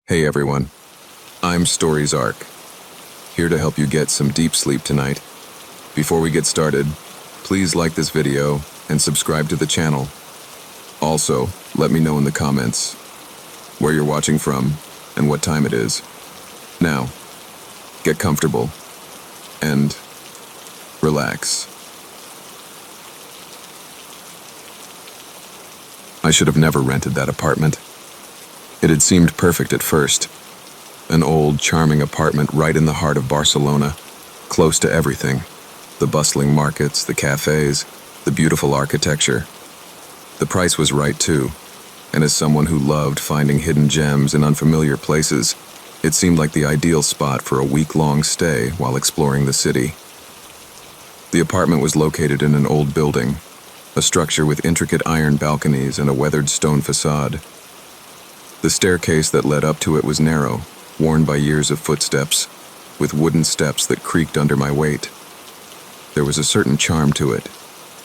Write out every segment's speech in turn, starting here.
Hey everyone, I'm StoriesArk, here to help you get some deep sleep tonight. Before we get started, please like this video and subscribe to the channel. Also, let me know in the comments where you're watching from and what time it is. Now, get comfortable and relax. I should have never rented that apartment. It had seemed perfect at first. An old, charming apartment right in the heart of Barcelona, close to everything. The bustling markets, the cafes, the beautiful architecture. The price was right too, and as someone who loved finding hidden gems in unfamiliar places, it seemed like the ideal spot for a week-long stay while exploring the city. The apartment was located in an old building, a structure with intricate iron balconies and a weathered stone facade. The staircase that led up to it was narrow, worn by years of footsteps, with wooden steps that creaked under my weight. There was a certain charm to it,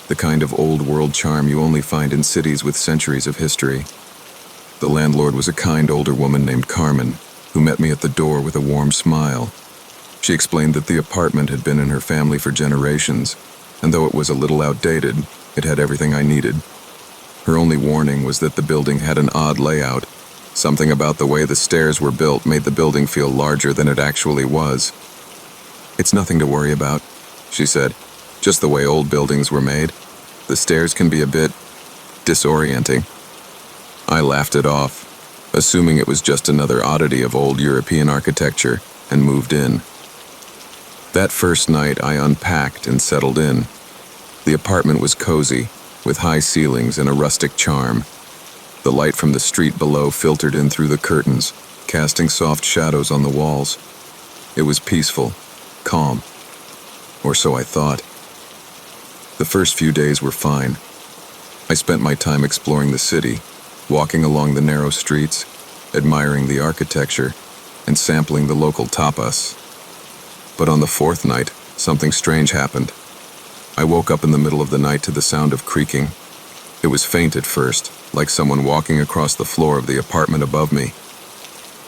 the kind of old-world charm you only find in cities with centuries of history. The landlord was a kind older woman named Carmen, who met me at the door with a warm smile. She explained that the apartment had been in her family for generations, and though it was a little outdated, it had everything I needed. Her only warning was that the building had an odd layout. Something about the way the stairs were built made the building feel larger than it actually was. "It's nothing to worry about," she said. "Just the way old buildings were made. The stairs can be a bit disorienting." I laughed it off, assuming it was just another oddity of old European architecture, and moved in. That first night I unpacked and settled in. The apartment was cozy, with high ceilings and a rustic charm. The light from the street below filtered in through the curtains, casting soft shadows on the walls. It was peaceful, calm, or so I thought. The first few days were fine. I spent my time exploring the city, walking along the narrow streets, admiring the architecture, and sampling the local tapas. But on the fourth night, something strange happened. I woke up in the middle of the night to the sound of creaking. It was faint at first, like someone walking across the floor of the apartment above me.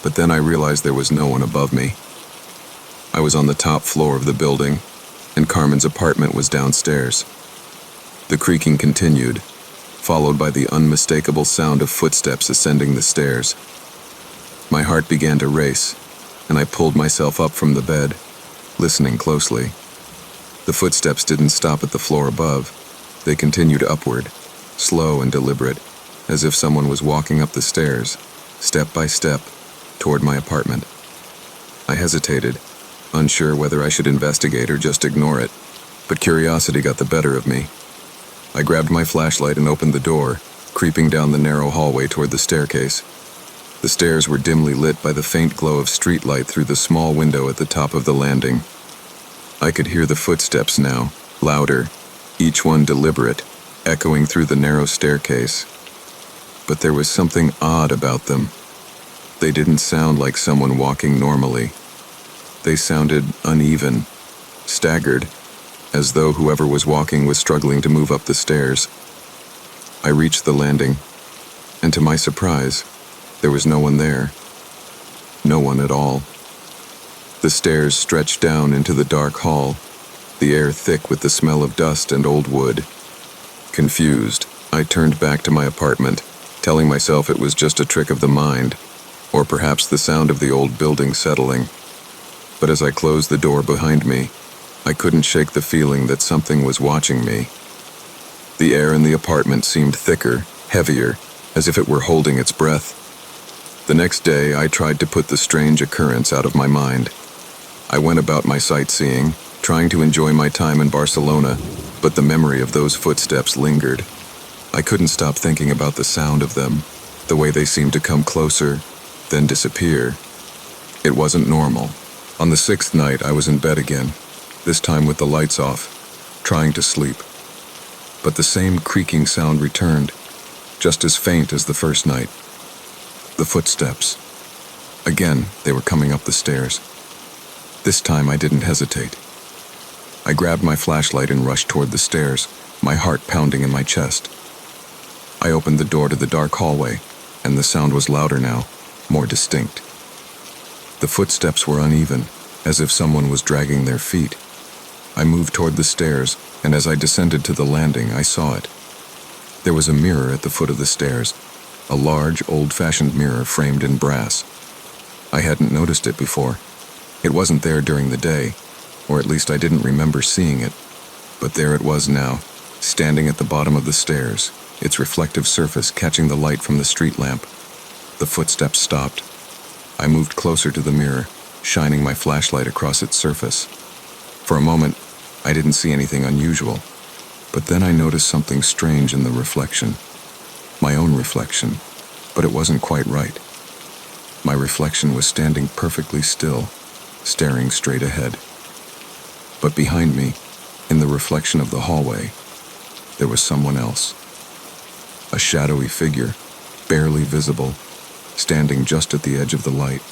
But then I realized there was no one above me. I was on the top floor of the building, and Carmen's apartment was downstairs. The creaking continued, followed by the unmistakable sound of footsteps ascending the stairs. My heart began to race, and I pulled myself up from the bed, listening closely. The footsteps didn't stop at the floor above. They continued upward, slow and deliberate, as if someone was walking up the stairs, step by step, toward my apartment. I hesitated, unsure whether I should investigate or just ignore it, but curiosity got the better of me. I grabbed my flashlight and opened the door, creeping down the narrow hallway toward the staircase. The stairs were dimly lit by the faint glow of streetlight through the small window at the top of the landing. I could hear the footsteps now, louder, each one deliberate, echoing through the narrow staircase. But there was something odd about them. They didn't sound like someone walking normally. They sounded uneven, staggered, as though whoever was walking was struggling to move up the stairs. I reached the landing, and to my surprise, there was no one there. No one at all. The stairs stretched down into the dark hall, the air thick with the smell of dust and old wood. Confused, I turned back to my apartment, telling myself it was just a trick of the mind, or perhaps the sound of the old building settling. But as I closed the door behind me, I couldn't shake the feeling that something was watching me. The air in the apartment seemed thicker, heavier, as if it were holding its breath. The next day, I tried to put the strange occurrence out of my mind. I went about my sightseeing, trying to enjoy my time in Barcelona, but the memory of those footsteps lingered. I couldn't stop thinking about the sound of them, the way they seemed to come closer, then disappear. It wasn't normal. On the sixth night, I was in bed again, this time with the lights off, trying to sleep. But the same creaking sound returned, just as faint as the first night. The footsteps. Again, they were coming up the stairs. This time, I didn't hesitate. I grabbed my flashlight and rushed toward the stairs, my heart pounding in my chest. I opened the door to the dark hallway, and the sound was louder now, more distinct. The footsteps were uneven, as if someone was dragging their feet. I moved toward the stairs, and as I descended to the landing, I saw it. There was a mirror at the foot of the stairs, a large, old-fashioned mirror framed in brass. I hadn't noticed it before. It wasn't there during the day, or at least I didn't remember seeing it. But there it was now, standing at the bottom of the stairs, its reflective surface catching the light from the street lamp. The footsteps stopped. I moved closer to the mirror, shining my flashlight across its surface. For a moment, I didn't see anything unusual, but then I noticed something strange in the reflection. My own reflection, but it wasn't quite right. My reflection was standing perfectly still, staring straight ahead. But behind me, in the reflection of the hallway, there was someone else. A shadowy figure, barely visible, standing just at the edge of the light.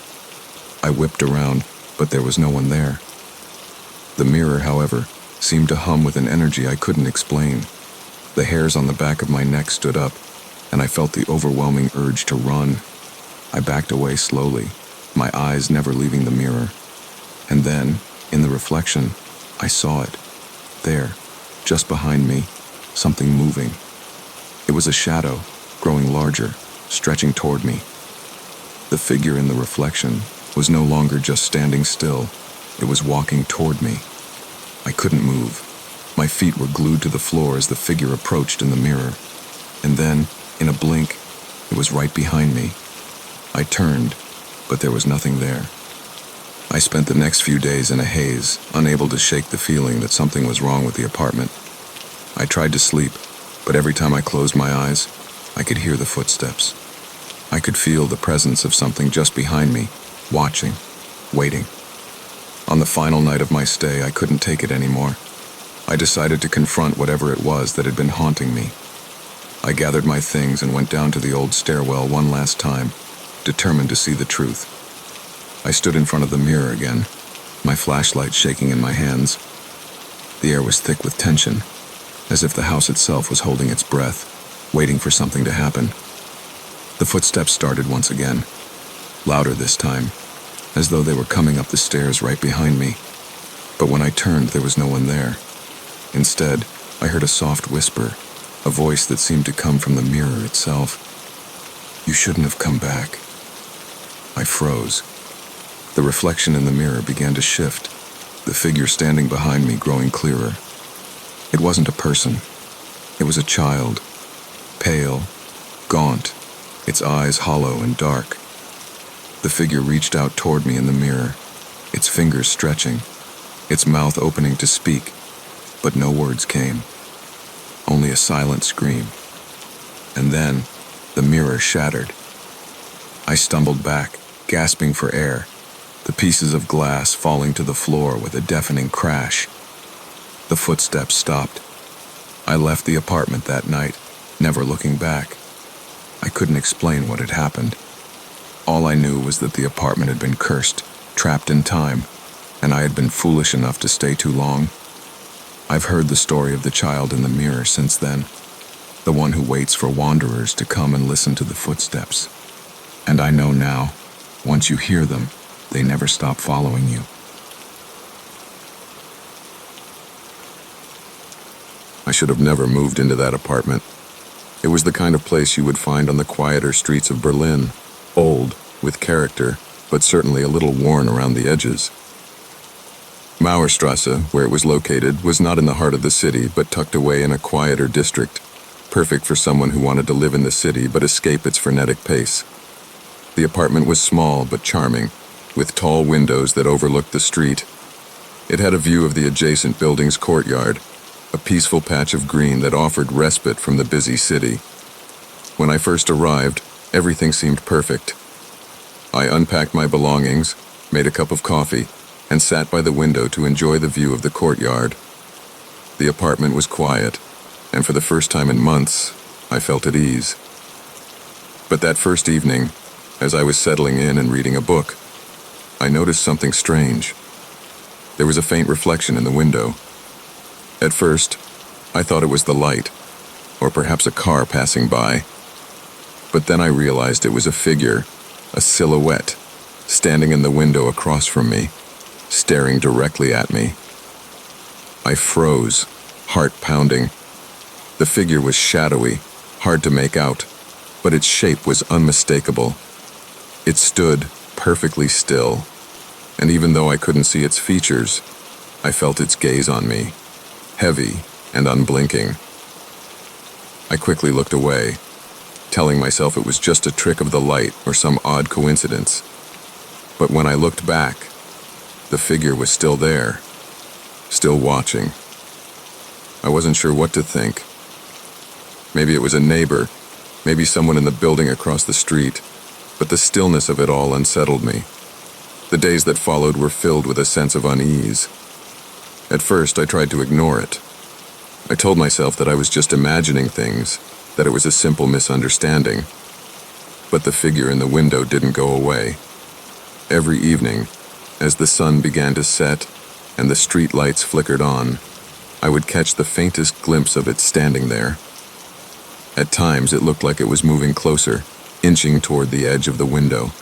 I whipped around, but there was no one there. The mirror, however, seemed to hum with an energy I couldn't explain. The hairs on the back of my neck stood up, and I felt the overwhelming urge to run. I backed away slowly, my eyes never leaving the mirror. And then, in the reflection, I saw it. There, just behind me, something moving. It was a shadow, growing larger, stretching toward me. The figure in the reflection was no longer just standing still, it was walking toward me. I couldn't move. My feet were glued to the floor as the figure approached in the mirror. And then, in a blink, it was right behind me. I turned, but there was nothing there. I spent the next few days in a haze, unable to shake the feeling that something was wrong with the apartment. I tried to sleep, but every time I closed my eyes, I could hear the footsteps. I could feel the presence of something just behind me, watching, waiting. On the final night of my stay, I couldn't take it anymore. I decided to confront whatever it was that had been haunting me. I gathered my things and went down to the old stairwell one last time, determined to see the truth. I stood in front of the mirror again, my flashlight shaking in my hands. The air was thick with tension, as if the house itself was holding its breath, waiting for something to happen. The footsteps started once again, louder this time, as though they were coming up the stairs right behind me. But when I turned, there was no one there. Instead, I heard a soft whisper, a voice that seemed to come from the mirror itself. "You shouldn't have come back." I froze. The reflection in the mirror began to shift, the figure standing behind me growing clearer. It wasn't a person. It was a child, pale, gaunt, its eyes hollow and dark. The figure reached out toward me in the mirror, its fingers stretching, its mouth opening to speak, but no words came. Only a silent scream. And then, the mirror shattered. I stumbled back, gasping for air, the pieces of glass falling to the floor with a deafening crash. The footsteps stopped. I left the apartment that night, never looking back. I couldn't explain what had happened. All I knew was that the apartment had been cursed, trapped in time, and I had been foolish enough to stay too long. I've heard the story of the child in the mirror since then, the one who waits for wanderers to come and listen to the footsteps. And I know now, once you hear them, they never stop following you. I should have never moved into that apartment. It was the kind of place you would find on the quieter streets of Berlin, old, with character, but certainly a little worn around the edges. Mauerstrasse, where it was located, was not in the heart of the city, but tucked away in a quieter district, perfect for someone who wanted to live in the city but escape its frenetic pace. The apartment was small but charming, with tall windows that overlooked the street. It had a view of the adjacent building's courtyard, a peaceful patch of green that offered respite from the busy city. When I first arrived, everything seemed perfect. I unpacked my belongings, made a cup of coffee, and sat by the window to enjoy the view of the courtyard. The apartment was quiet, and for the first time in months, I felt at ease. But that first evening, as I was settling in and reading a book, I noticed something strange. There was a faint reflection in the window. At first, I thought it was the light, or perhaps a car passing by. But then I realized it was a figure, a silhouette, standing in the window across from me, staring directly at me. I froze, heart pounding. The figure was shadowy, hard to make out, but its shape was unmistakable. It stood perfectly still, and even though I couldn't see its features, I felt its gaze on me, heavy and unblinking. I quickly looked away, telling myself it was just a trick of the light or some odd coincidence. But when I looked back, the figure was still there, still watching. I wasn't sure what to think. Maybe it was a neighbor, maybe someone in the building across the street, but the stillness of it all unsettled me. The days that followed were filled with a sense of unease. At first, I tried to ignore it. I told myself that I was just imagining things, that it was a simple misunderstanding. But the figure in the window didn't go away. Every evening, as the sun began to set and the street lights flickered on, I would catch the faintest glimpse of it standing there. At times, it looked like it was moving closer, inching toward the edge of the window.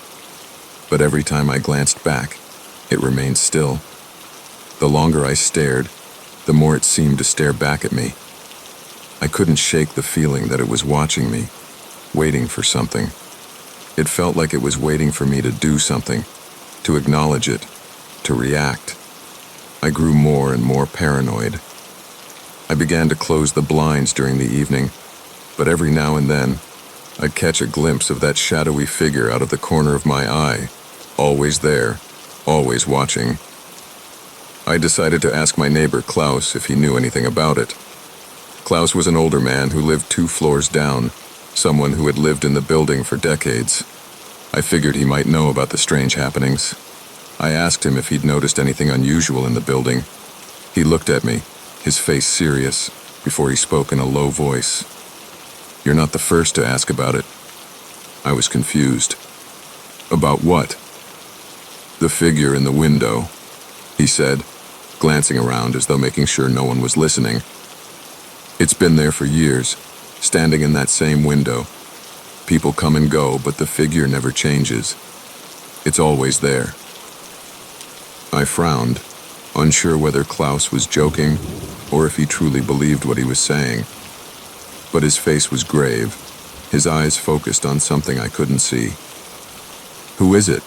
But every time I glanced back, it remained still. The longer I stared, the more it seemed to stare back at me. I couldn't shake the feeling that it was watching me, waiting for something. It felt like it was waiting for me to do something, to acknowledge it, to react. I grew more and more paranoid. I began to close the blinds during the evening, but every now and then, I'd catch a glimpse of that shadowy figure out of the corner of my eye, always there, always watching. I decided to ask my neighbor Klaus if he knew anything about it. Klaus was an older man who lived 2 floors down, someone who had lived in the building for decades. I figured he might know about the strange happenings. I asked him if he'd noticed anything unusual in the building. He looked at me, his face serious, before he spoke in a low voice. "You're not the first to ask about it." I was confused. "About what?" "The figure in the window," he said, glancing around as though making sure no one was listening. "It's been there for years, standing in that same window. People come and go, but the figure never changes. It's always there." I frowned, unsure whether Klaus was joking or if he truly believed what he was saying. But his face was grave, his eyes focused on something I couldn't see. "Who is it?"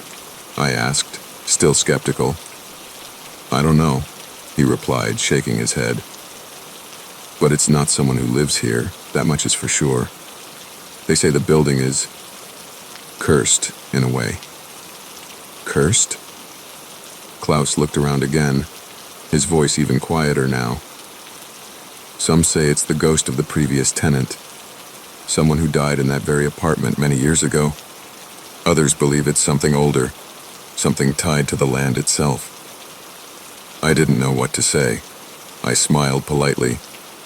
I asked, still skeptical. "I don't know," he replied, shaking his head. "But it's not someone who lives here, that much is for sure. They say the building is cursed, in a way." "Cursed?" Klaus looked around again, his voice even quieter now. "Some say it's the ghost of the previous tenant, someone who died in that very apartment many years ago. Others believe it's something older, something tied to the land itself." I didn't know what to say. I smiled politely,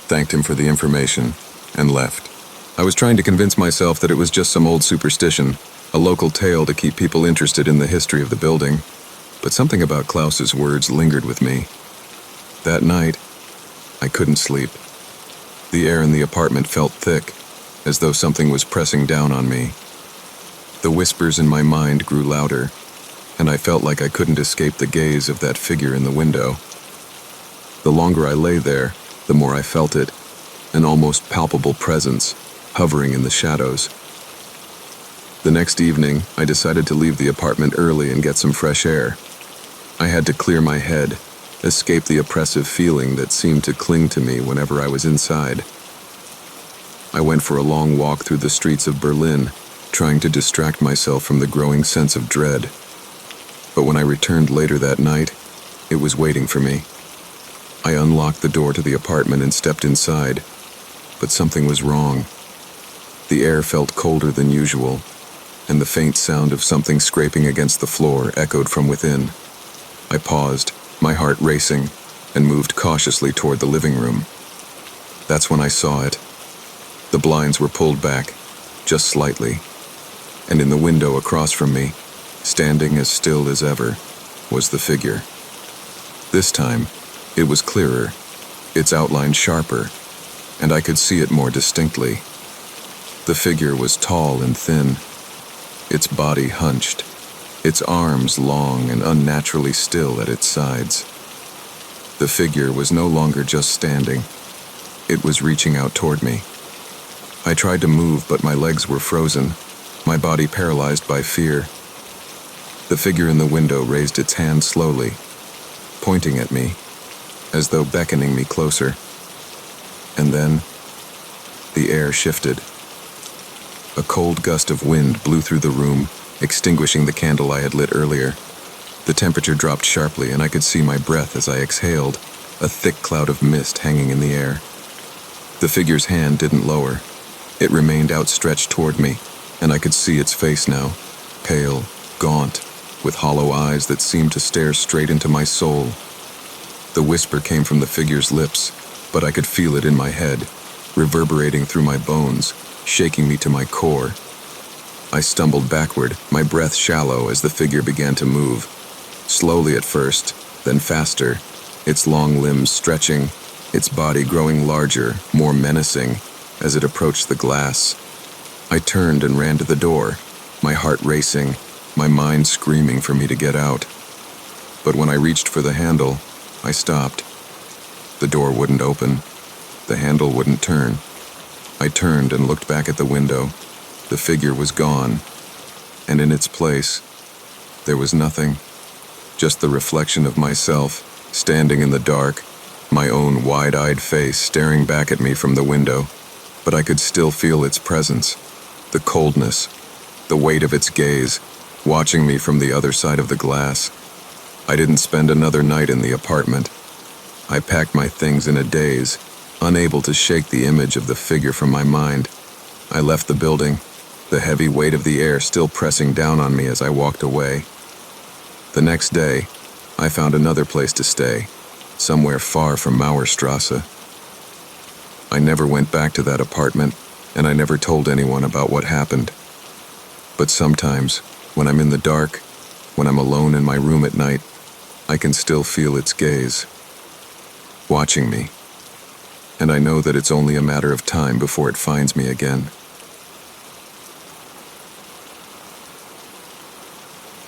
thanked him for the information, and left. I was trying to convince myself that it was just some old superstition, a local tale to keep people interested in the history of the building. But something about Klaus's words lingered with me. That night, I couldn't sleep. The air in the apartment felt thick, as though something was pressing down on me. The whispers in my mind grew louder, and I felt like I couldn't escape the gaze of that figure in the window. The longer I lay there, the more I felt it, an almost palpable presence, hovering in the shadows. The next evening, I decided to leave the apartment early and get some fresh air. I had to clear my head, escape the oppressive feeling that seemed to cling to me whenever I was inside. I went for a long walk through the streets of Berlin, trying to distract myself from the growing sense of dread. But when I returned later that night, it was waiting for me. I unlocked the door to the apartment and stepped inside, but something was wrong. The air felt colder than usual, and the faint sound of something scraping against the floor echoed from within. I paused, my heart racing, and moved cautiously toward the living room. That's when I saw it. The blinds were pulled back, just slightly, and in the window across from me, standing as still as ever, was the figure. This time, it was clearer, its outline sharper, and I could see it more distinctly. The figure was tall and thin, its body hunched, its arms long and unnaturally still at its sides. The figure was no longer just standing. It was reaching out toward me. I tried to move, but my legs were frozen, my body paralyzed by fear. The figure in the window raised its hand slowly, pointing at me, as though beckoning me closer. And then, the air shifted. A cold gust of wind blew through the room, extinguishing the candle I had lit earlier. The temperature dropped sharply, and I could see my breath as I exhaled, a thick cloud of mist hanging in the air. The figure's hand didn't lower. It remained outstretched toward me, and I could see its face now, pale, gaunt, with hollow eyes that seemed to stare straight into my soul. The whisper came from the figure's lips, but I could feel it in my head, reverberating through my bones, shaking me to my core. I stumbled backward, my breath shallow as the figure began to move. Slowly at first, then faster, its long limbs stretching, its body growing larger, more menacing, as it approached the glass. I turned and ran to the door, my heart racing, my mind screaming for me to get out. But when I reached for the handle, I stopped. The door wouldn't open. The handle wouldn't turn. I turned and looked back at the window. The figure was gone, and in its place, there was nothing. Just the reflection of myself, standing in the dark, my own wide-eyed face staring back at me from the window. But I could still feel its presence, the coldness, the weight of its gaze, watching me from the other side of the glass. I didn't spend another night in the apartment. I packed my things in a daze, unable to shake the image of the figure from my mind. I left the building, the heavy weight of the air still pressing down on me as I walked away. The next day, I found another place to stay, somewhere far from Mauerstrasse. I never went back to that apartment, and I never told anyone about what happened. But sometimes, when I'm in the dark, when I'm alone in my room at night, I can still feel its gaze, watching me. And I know that it's only a matter of time before it finds me again.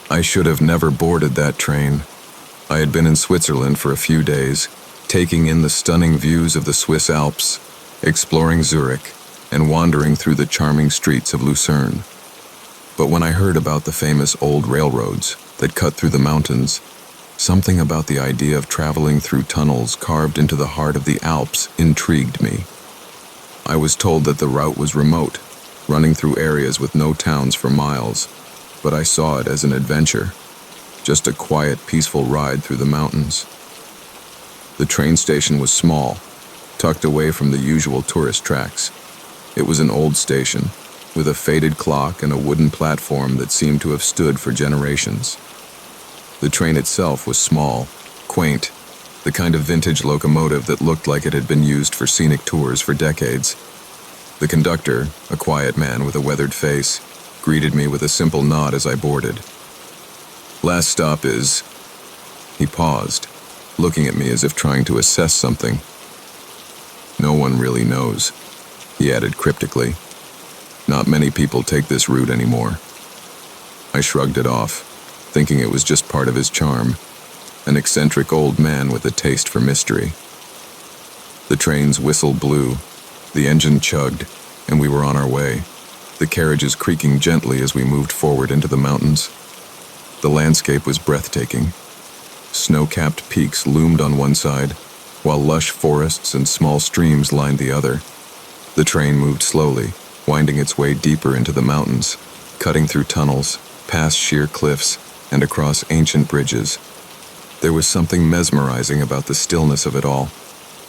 I should have never boarded that train. I had been in Switzerland for a few days, taking in the stunning views of the Swiss Alps, exploring Zurich, and wandering through the charming streets of Lucerne. But when I heard about the famous old railroads that cut through the mountains, something about the idea of traveling through tunnels carved into the heart of the Alps intrigued me. I was told that the route was remote, running through areas with no towns for miles, but I saw it as an adventure, just a quiet, peaceful ride through the mountains. The train station was small, tucked away from the usual tourist tracks. It was an old station, with a faded clock and a wooden platform that seemed to have stood for generations. The train itself was small, quaint, the kind of vintage locomotive that looked like it had been used for scenic tours for decades. The conductor, a quiet man with a weathered face, greeted me with a simple nod as I boarded. "Last stop is..." He paused, looking at me as if trying to assess something. "No one really knows," he added cryptically. "Not many people take this route anymore." I shrugged it off, thinking it was just part of his charm, an eccentric old man with a taste for mystery. The train's whistle blew, the engine chugged, and we were on our way, the carriages creaking gently as we moved forward into the mountains. The landscape was breathtaking. Snow-capped peaks loomed on one side, while lush forests and small streams lined the other. The train moved slowly, winding its way deeper into the mountains, cutting through tunnels, past sheer cliffs, and across ancient bridges. There was something mesmerizing about the stillness of it all,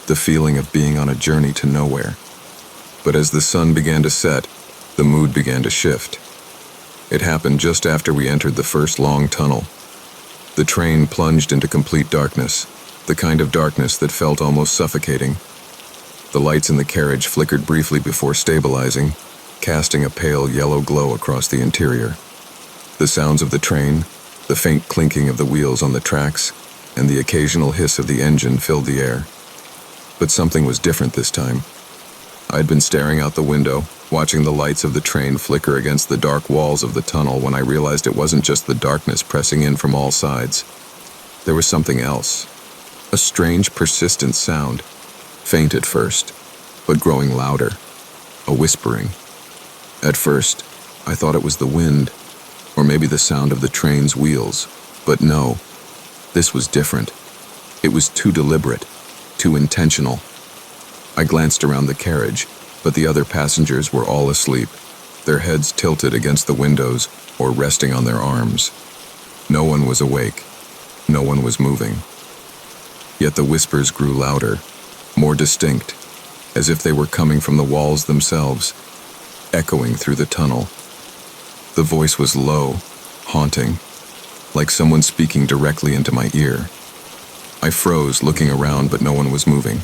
the feeling of being on a journey to nowhere. But as the sun began to set, the mood began to shift. It happened just after we entered the first long tunnel. The train plunged into complete darkness, the kind of darkness that felt almost suffocating. The lights in the carriage flickered briefly before stabilizing, casting a pale yellow glow across the interior. The sounds of the train, the faint clinking of the wheels on the tracks, and the occasional hiss of the engine filled the air. But something was different this time. I'd been staring out the window, watching the lights of the train flicker against the dark walls of the tunnel when I realized it wasn't just the darkness pressing in from all sides. There was something else. A strange, persistent sound, faint at first, but growing louder. A whispering. At first, I thought it was the wind, or maybe the sound of the train's wheels, but no, this was different. It was too deliberate, too intentional. I glanced around the carriage, but the other passengers were all asleep, their heads tilted against the windows or resting on their arms. No one was awake. No one was moving. Yet the whispers grew louder, more distinct, as if they were coming from the walls themselves, echoing through the tunnel. The voice was low, haunting, like someone speaking directly into my ear. I froze, looking around, but no one was moving.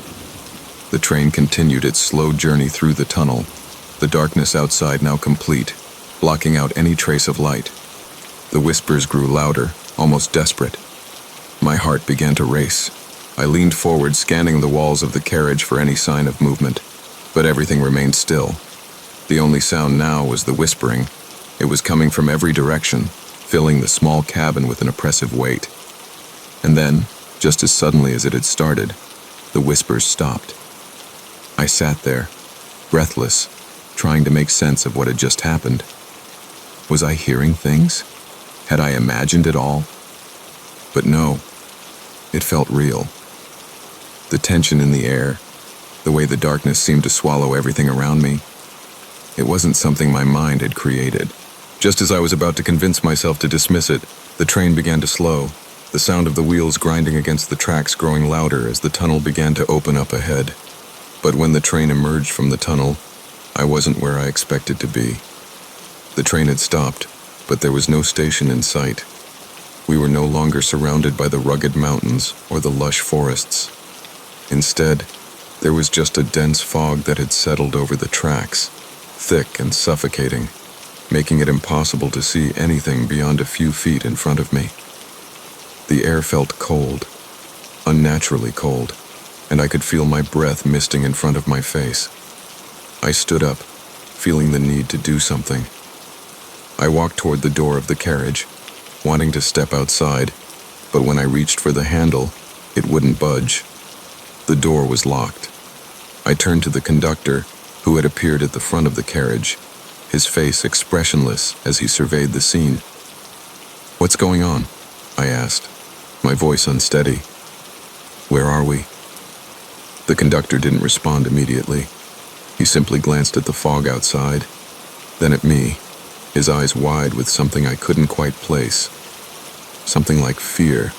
The train continued its slow journey through the tunnel, the darkness outside now complete, blocking out any trace of light. The whispers grew louder, almost desperate. My heart began to race. I leaned forward, scanning the walls of the carriage for any sign of movement, but everything remained still. The only sound now was the whispering. It was coming from every direction, filling the small cabin with an oppressive weight. And then, just as suddenly as it had started, the whispers stopped. I sat there, breathless, trying to make sense of what had just happened. Was I hearing things? Had I imagined it all? But no, it felt real. The tension in the air, the way the darkness seemed to swallow everything around me, it wasn't something my mind had created. Just as I was about to convince myself to dismiss it, the train began to slow, the sound of the wheels grinding against the tracks growing louder as the tunnel began to open up ahead. But when the train emerged from the tunnel, I wasn't where I expected to be. The train had stopped, but there was no station in sight. We were no longer surrounded by the rugged mountains or the lush forests. Instead, there was just a dense fog that had settled over the tracks, thick and suffocating, making it impossible to see anything beyond a few feet in front of me. The air felt cold, unnaturally cold, and I could feel my breath misting in front of my face. I stood up, feeling the need to do something. I walked toward the door of the carriage, wanting to step outside, but when I reached for the handle, it wouldn't budge. The door was locked. I turned to the conductor, who had appeared at the front of the carriage, his face expressionless as he surveyed the scene. "What's going on?" I asked, my voice unsteady. "Where are we?" The conductor didn't respond immediately. He simply glanced at the fog outside, then at me, his eyes wide with something I couldn't quite place. Something like fear,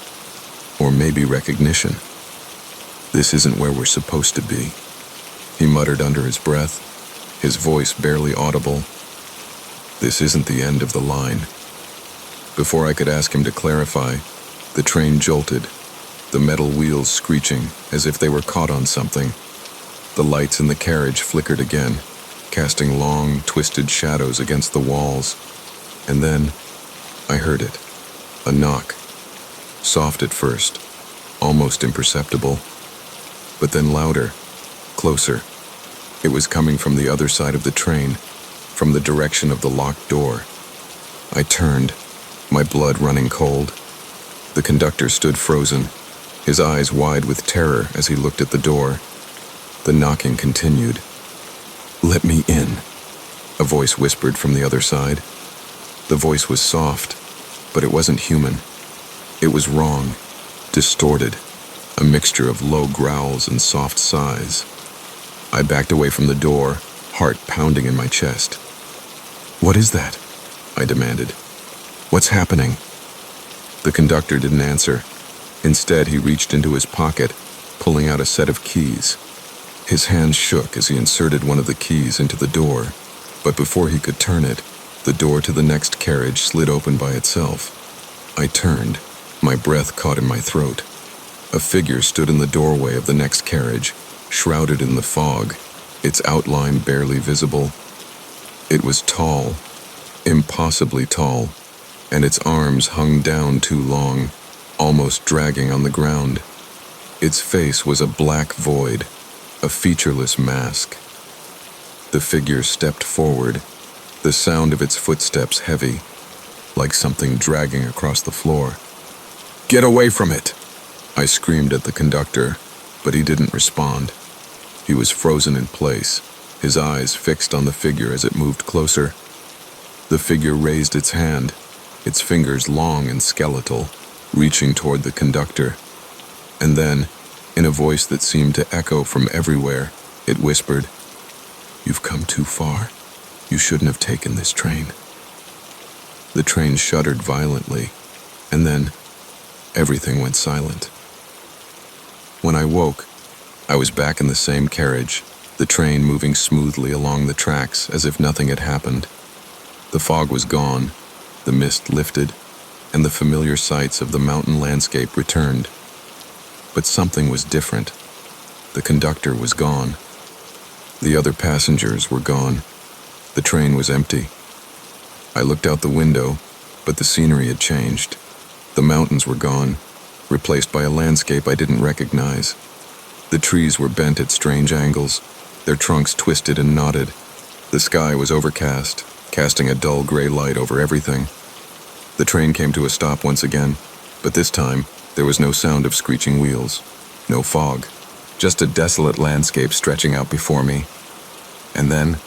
or maybe recognition. "This isn't where we're supposed to be," he muttered under his breath, his voice barely audible. "This isn't the end of the line." Before I could ask him to clarify, the train jolted, the metal wheels screeching as if they were caught on something. The lights in the carriage flickered again, casting long, twisted shadows against the walls. And then, I heard it. A knock. Soft at first, almost imperceptible, but then louder, closer. It was coming from the other side of the train, from the direction of the locked door. I turned, my blood running cold. The conductor stood frozen, his eyes wide with terror as he looked at the door. The knocking continued. "Let me in," a voice whispered from the other side. The voice was soft, but it wasn't human. It was wrong, distorted, a mixture of low growls and soft sighs. I backed away from the door, heart pounding in my chest. "What is that?" I demanded. "What's happening?" The conductor didn't answer. Instead, he reached into his pocket, pulling out a set of keys. His hands shook as he inserted one of the keys into the door, but before he could turn it, the door to the next carriage slid open by itself. I turned, my breath caught in my throat. A figure stood in the doorway of the next carriage, shrouded in the fog, its outline barely visible. It was tall, impossibly tall, and its arms hung down too long, almost dragging on the ground. Its face was a black void, a featureless mask. The figure stepped forward, the sound of its footsteps heavy, like something dragging across the floor. "Get away from it!" I screamed at the conductor, but he didn't respond. He was frozen in place, his eyes fixed on the figure as it moved closer. The figure raised its hand, its fingers long and skeletal, reaching toward the conductor. And then, in a voice that seemed to echo from everywhere, it whispered, "You've come too far. You shouldn't have taken this train." The train shuddered violently, and then everything went silent. When I woke, I was back in the same carriage, the train moving smoothly along the tracks as if nothing had happened. The fog was gone, the mist lifted, and the familiar sights of the mountain landscape returned. But something was different. The conductor was gone. The other passengers were gone. The train was empty. I looked out the window, but the scenery had changed. The mountains were gone, replaced by a landscape I didn't recognize. The trees were bent at strange angles, their trunks twisted and knotted. The sky was overcast, casting a dull gray light over everything. The train came to a stop once again, but this time there was no sound of screeching wheels, no fog, just a desolate landscape stretching out before me. And then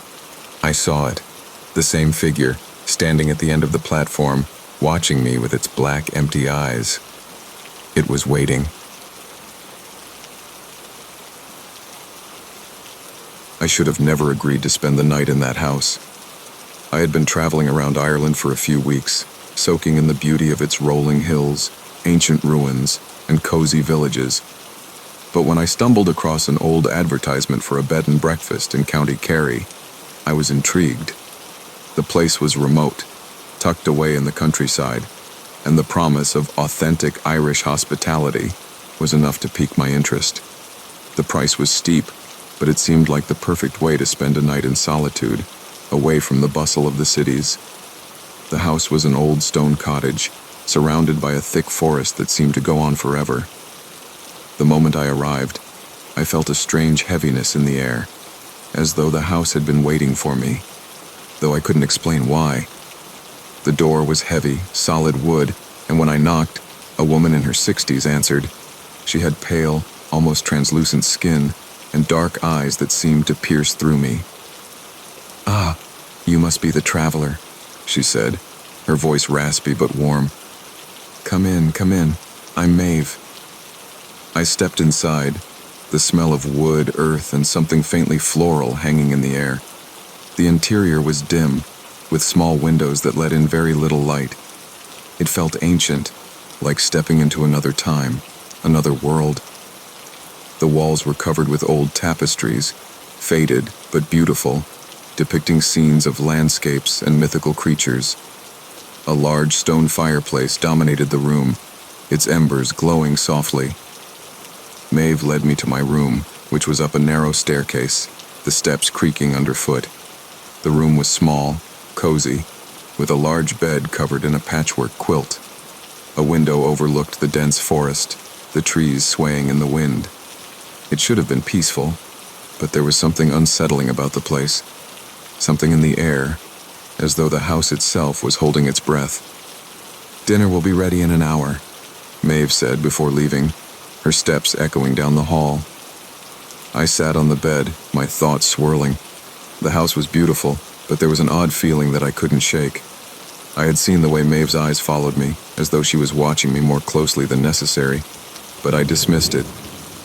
I saw it, the same figure, standing at the end of the platform, watching me with its black, empty eyes. It was waiting. I should have never agreed to spend the night in that house. I had been traveling around Ireland for a few weeks, soaking in the beauty of its rolling hills, ancient ruins, and cozy villages. But when I stumbled across an old advertisement for a bed and breakfast in County Kerry, I was intrigued. The place was remote, tucked away in the countryside, and the promise of authentic Irish hospitality was enough to pique my interest. The price was steep, but it seemed like the perfect way to spend a night in solitude, away from the bustle of the cities. The house was an old stone cottage, surrounded by a thick forest that seemed to go on forever. The moment I arrived, I felt a strange heaviness in the air, as though the house had been waiting for me, though I couldn't explain why. The door was heavy, solid wood, and when I knocked, a woman in her 60s answered. She had pale, almost translucent skin, and dark eyes that seemed to pierce through me. "Ah, you must be the traveler," she said, her voice raspy but warm. Come in, I'm Maeve." I stepped inside, the smell of wood, earth, and something faintly floral hanging in the air. The interior was dim, with small windows that let in very little light. It felt ancient, like stepping into another time, another world. The walls were covered with old tapestries, faded but beautiful, depicting scenes of landscapes and mythical creatures. A large stone fireplace dominated the room, its embers glowing softly. Maeve led me to my room, which was up a narrow staircase, the steps creaking underfoot. The room was small, cozy, with a large bed covered in a patchwork quilt. A window overlooked the dense forest, the trees swaying in the wind. It should have been peaceful, but there was something unsettling about the place, something in the air, as though the house itself was holding its breath. "Dinner will be ready in an hour," Maeve said before leaving, her steps echoing down the hall. I sat on the bed, my thoughts swirling. The house was beautiful, but there was an odd feeling that I couldn't shake. I had seen the way Maeve's eyes followed me, as though she was watching me more closely than necessary, but I dismissed it.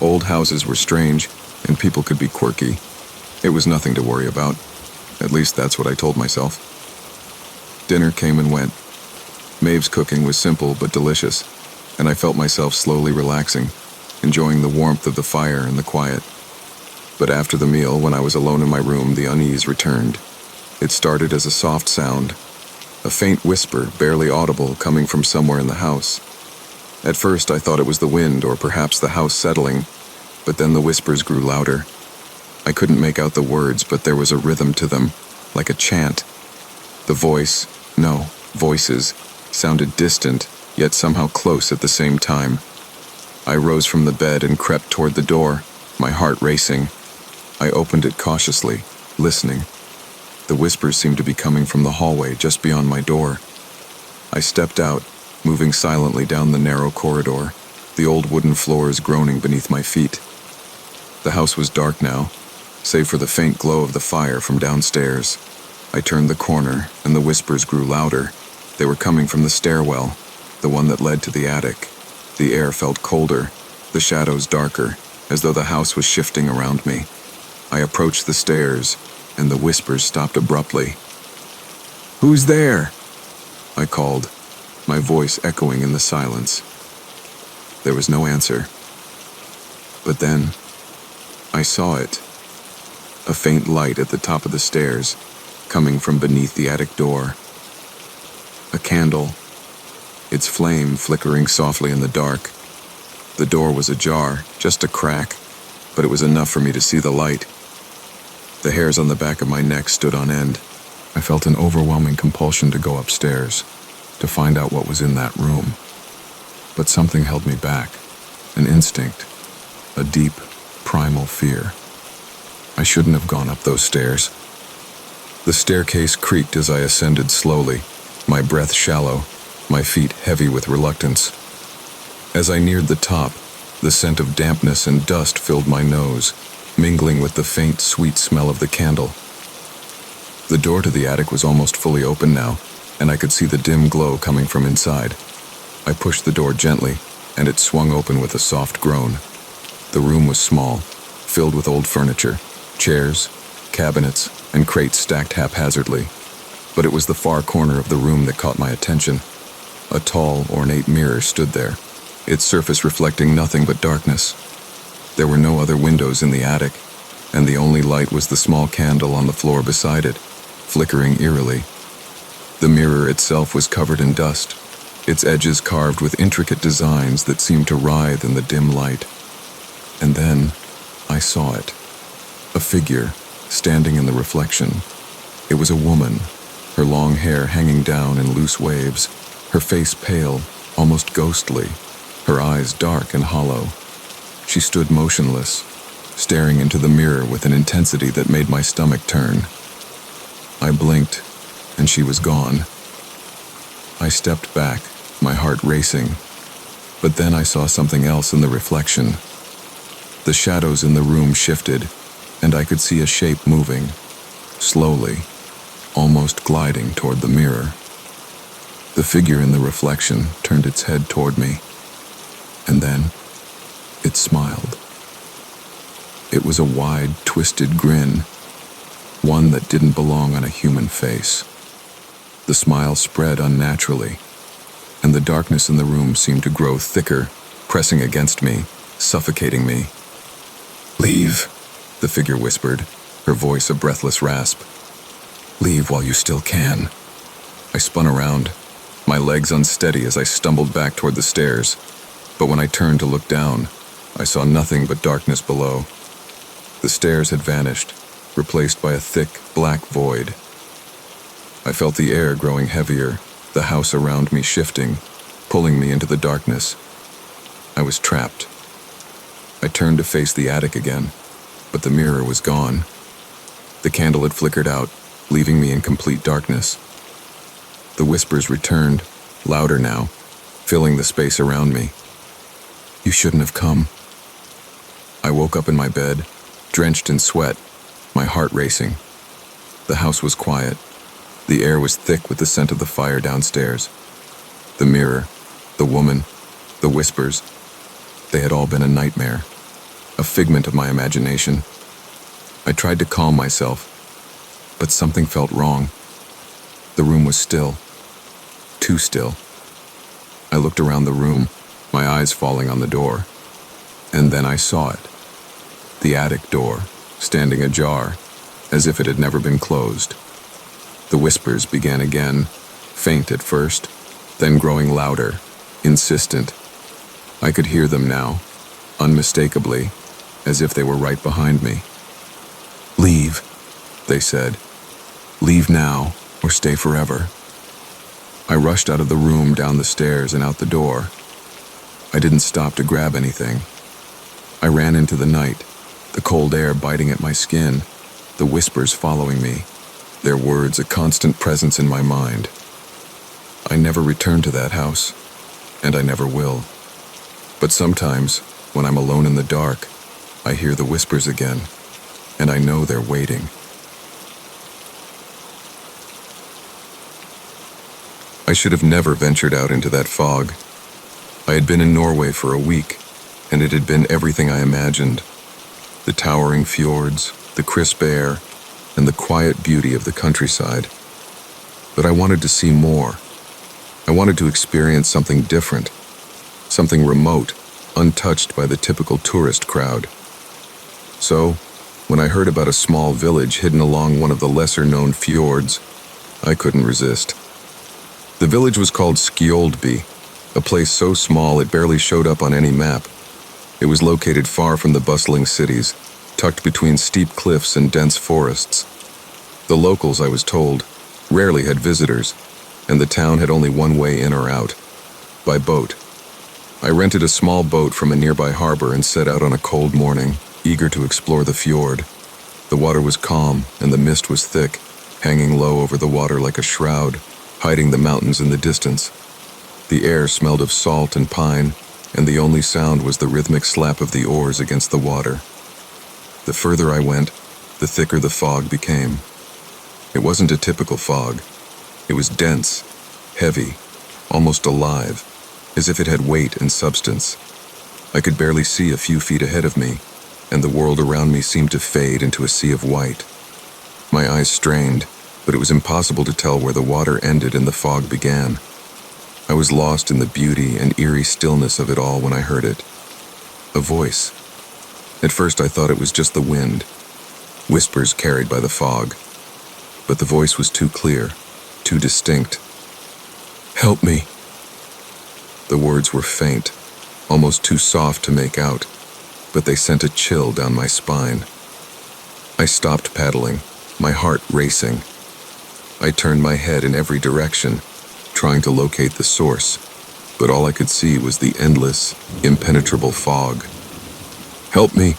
Old houses were strange, and people could be quirky. It was nothing to worry about. At least that's what I told myself. Dinner came and went. Maeve's cooking was simple but delicious, and I felt myself slowly relaxing, enjoying the warmth of the fire and the quiet. But after the meal, when I was alone in my room, the unease returned. It started as a soft sound, a faint whisper, barely audible, coming from somewhere in the house. At first, I thought it was the wind or perhaps the house settling, but then the whispers grew louder. I couldn't make out the words, but there was a rhythm to them, like a chant. The voices, sounded distant, yet somehow close at the same time. I rose from the bed and crept toward the door, my heart racing. I opened it cautiously, listening. The whispers seemed to be coming from the hallway just beyond my door. I stepped out, moving silently down the narrow corridor, the old wooden floors groaning beneath my feet. The house was dark now, save for the faint glow of the fire from downstairs. I turned the corner, and the whispers grew louder. They were coming from the stairwell, the one that led to the attic. The air felt colder, the shadows darker, as though the house was shifting around me. I approached the stairs, and the whispers stopped abruptly. "Who's there?" I called, my voice echoing in the silence. There was no answer. But then, I saw it. A faint light at the top of the stairs, coming from beneath the attic door. A candle, its flame flickering softly in the dark. The door was ajar, just a crack, but it was enough for me to see the light. The hairs on the back of my neck stood on end. I felt an overwhelming compulsion to go upstairs, to find out what was in that room. But something held me back, an instinct, a deep, primal fear. I shouldn't have gone up those stairs. The staircase creaked as I ascended slowly, my breath shallow, my feet heavy with reluctance. As I neared the top, the scent of dampness and dust filled my nose, mingling with the faint, sweet smell of the candle. The door to the attic was almost fully open now, and I could see the dim glow coming from inside. I pushed the door gently, and it swung open with a soft groan. The room was small, filled with old furniture, chairs, cabinets, and crates stacked haphazardly. But it was the far corner of the room that caught my attention. A tall, ornate mirror stood there, its surface reflecting nothing but darkness. There were no other windows in the attic, and the only light was the small candle on the floor beside it, flickering eerily. The mirror itself was covered in dust, its edges carved with intricate designs that seemed to writhe in the dim light. And then, I saw it. A figure, standing in the reflection. It was a woman, her long hair hanging down in loose waves, her face pale, almost ghostly, her eyes dark and hollow. She stood motionless, staring into the mirror with an intensity that made my stomach turn. I blinked, and she was gone. I stepped back, my heart racing, but then I saw something else in the reflection. The shadows in the room shifted, and I could see a shape moving, slowly, almost gliding toward the mirror. The figure in the reflection turned its head toward me, and then it smiled. It was a wide, twisted grin, one that didn't belong on a human face. The smile spread unnaturally, and the darkness in the room seemed to grow thicker, pressing against me, suffocating me. "Leave," the figure whispered, her voice a breathless rasp. "Leave while you still can." I spun around, my legs unsteady as I stumbled back toward the stairs, but when I turned to look down, I saw nothing but darkness below. The stairs had vanished, replaced by a thick, black void. I felt the air growing heavier, the house around me shifting, pulling me into the darkness. I was trapped. I turned to face the attic again, but the mirror was gone. The candle had flickered out, leaving me in complete darkness. The whispers returned, louder now, filling the space around me. "You shouldn't have come." I woke up in my bed, drenched in sweat, my heart racing. The house was quiet. The air was thick with the scent of the fire downstairs. The mirror, the woman, the whispers, they had all been a nightmare, a figment of my imagination. I tried to calm myself, but something felt wrong. The room was still, too still. I looked around the room, my eyes falling on the door, and then I saw it. The attic door, standing ajar, as if it had never been closed. The whispers began again, faint at first, then growing louder, insistent. I could hear them now, unmistakably, as if they were right behind me. "Leave," they said. "Leave now, or stay forever." I rushed out of the room, down the stairs, and out the door. I didn't stop to grab anything. I ran into the night, the cold air biting at my skin, the whispers following me, their words a constant presence in my mind. I never returned to that house, and I never will. But sometimes, when I'm alone in the dark, I hear the whispers again, and I know they're waiting. I should have never ventured out into that fog. I had been in Norway for a week, and it had been everything I imagined. The towering fjords, the crisp air, and the quiet beauty of the countryside. But I wanted to see more. I wanted to experience something different, something remote, untouched by the typical tourist crowd. So, when I heard about a small village hidden along one of the lesser-known fjords, I couldn't resist. The village was called Skjoldby, a place so small it barely showed up on any map. It was located far from the bustling cities, tucked between steep cliffs and dense forests. The locals, I was told, rarely had visitors, and the town had only one way in or out, by boat. I rented a small boat from a nearby harbor and set out on a cold morning, eager to explore the fjord. The water was calm, and the mist was thick, hanging low over the water like a shroud, hiding the mountains in the distance. The air smelled of salt and pine, and the only sound was the rhythmic slap of the oars against the water. The further I went, the thicker the fog became. It wasn't a typical fog. It was dense, heavy, almost alive, as if it had weight and substance. I could barely see a few feet ahead of me, and the world around me seemed to fade into a sea of white. My eyes strained, but it was impossible to tell where the water ended and the fog began. I was lost in the beauty and eerie stillness of it all when I heard it. A voice. At first I thought it was just the wind, whispers carried by the fog. But the voice was too clear, too distinct. "Help me." The words were faint, almost too soft to make out, but they sent a chill down my spine. I stopped paddling, my heart racing. I turned my head in every direction, trying to locate the source, but all I could see was the endless, impenetrable fog. "Help me."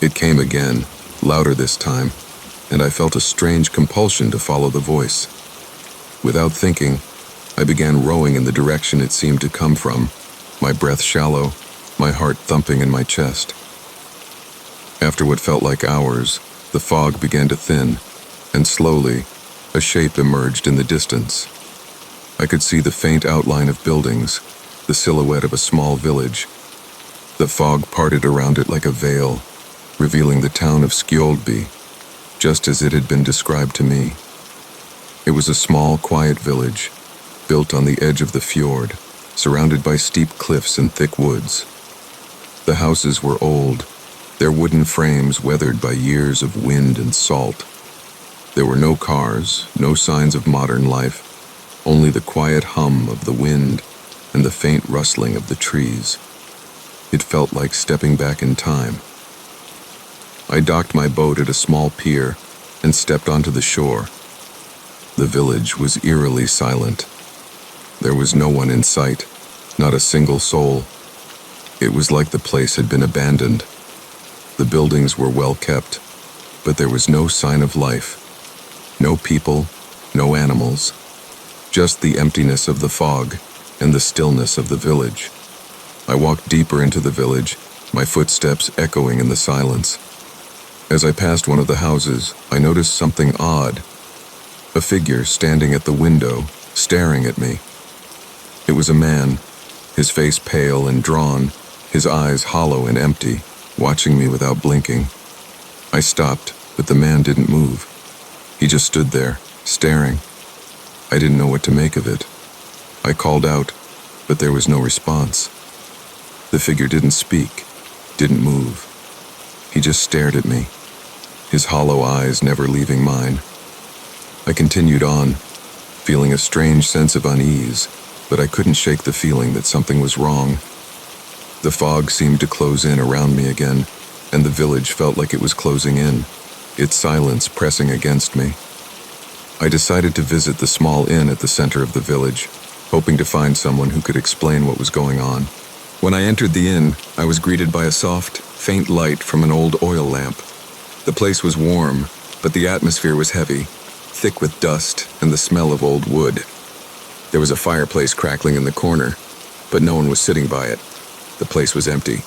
It came again, louder this time, and I felt a strange compulsion to follow the voice. Without thinking, I began rowing in the direction it seemed to come from, my breath shallow, my heart thumping in my chest. After what felt like hours, the fog began to thin, and slowly, a shape emerged in the distance. I could see the faint outline of buildings, the silhouette of a small village. The fog parted around it like a veil, revealing the town of Skjoldby, just as it had been described to me. It was a small, quiet village, built on the edge of the fjord, surrounded by steep cliffs and thick woods. The houses were old, their wooden frames weathered by years of wind and salt. There were no cars, no signs of modern life, only the quiet hum of the wind and the faint rustling of the trees. It felt like stepping back in time. I docked my boat at a small pier and stepped onto the shore. The village was eerily silent. There was no one in sight, not a single soul. It was like the place had been abandoned. The buildings were well kept, but there was no sign of life. No people, no animals. Just the emptiness of the fog and the stillness of the village. I walked deeper into the village, my footsteps echoing in the silence. As I passed one of the houses, I noticed something odd. A figure standing at the window, staring at me. It was a man, his face pale and drawn, his eyes hollow and empty, watching me without blinking. I stopped, but the man didn't move. He just stood there, staring. I didn't know what to make of it. I called out, but there was no response. The figure didn't speak, didn't move. He just stared at me, his hollow eyes never leaving mine. I continued on, feeling a strange sense of unease, but I couldn't shake the feeling that something was wrong. The fog seemed to close in around me again, and the village felt like it was closing in, its silence pressing against me. I decided to visit the small inn at the center of the village, hoping to find someone who could explain what was going on. When I entered the inn, I was greeted by a soft, faint light from an old oil lamp. The place was warm, but the atmosphere was heavy, thick with dust and the smell of old wood. There was a fireplace crackling in the corner, but no one was sitting by it. The place was empty.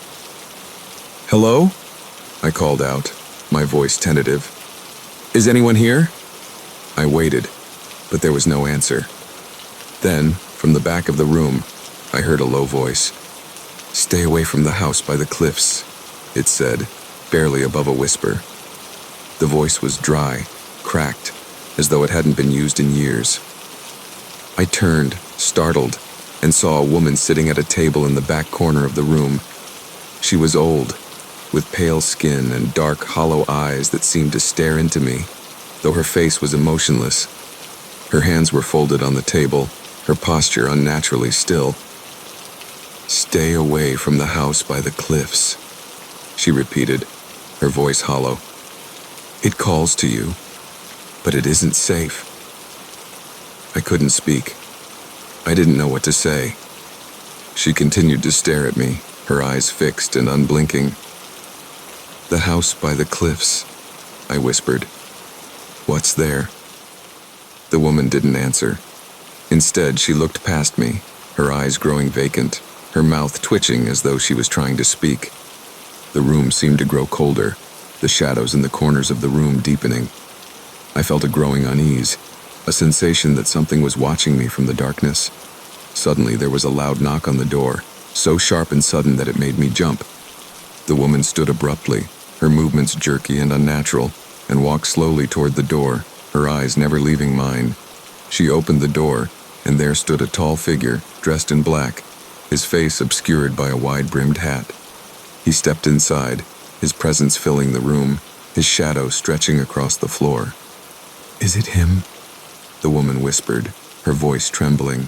"Hello?" I called out, my voice tentative. "Is anyone here?" I waited, but there was no answer. Then, from the back of the room, I heard a low voice. "Stay away from the house by the cliffs," it said, barely above a whisper. The voice was dry, cracked, as though it hadn't been used in years. I turned, startled, and saw a woman sitting at a table in the back corner of the room. She was old, with pale skin and dark, hollow eyes that seemed to stare into me, though her face was emotionless. Her hands were folded on the table, her posture unnaturally still. "Stay away from the house by the cliffs," she repeated, her voice hollow. "It calls to you, but it isn't safe." I couldn't speak. I didn't know what to say. She continued to stare at me, her eyes fixed and unblinking. "The house by the cliffs," I whispered. "What's there?" The woman didn't answer. Instead, she looked past me, her eyes growing vacant, her mouth twitching as though she was trying to speak. The room seemed to grow colder, the shadows in the corners of the room deepening. I felt a growing unease, a sensation that something was watching me from the darkness. Suddenly, there was a loud knock on the door, so sharp and sudden that it made me jump. The woman stood abruptly, her movements jerky and unnatural, and walked slowly toward the door, her eyes never leaving mine. She opened the door, and there stood a tall figure, dressed in black, his face obscured by a wide-brimmed hat. He stepped inside, his presence filling the room, his shadow stretching across the floor. "Is it him?" the woman whispered, her voice trembling.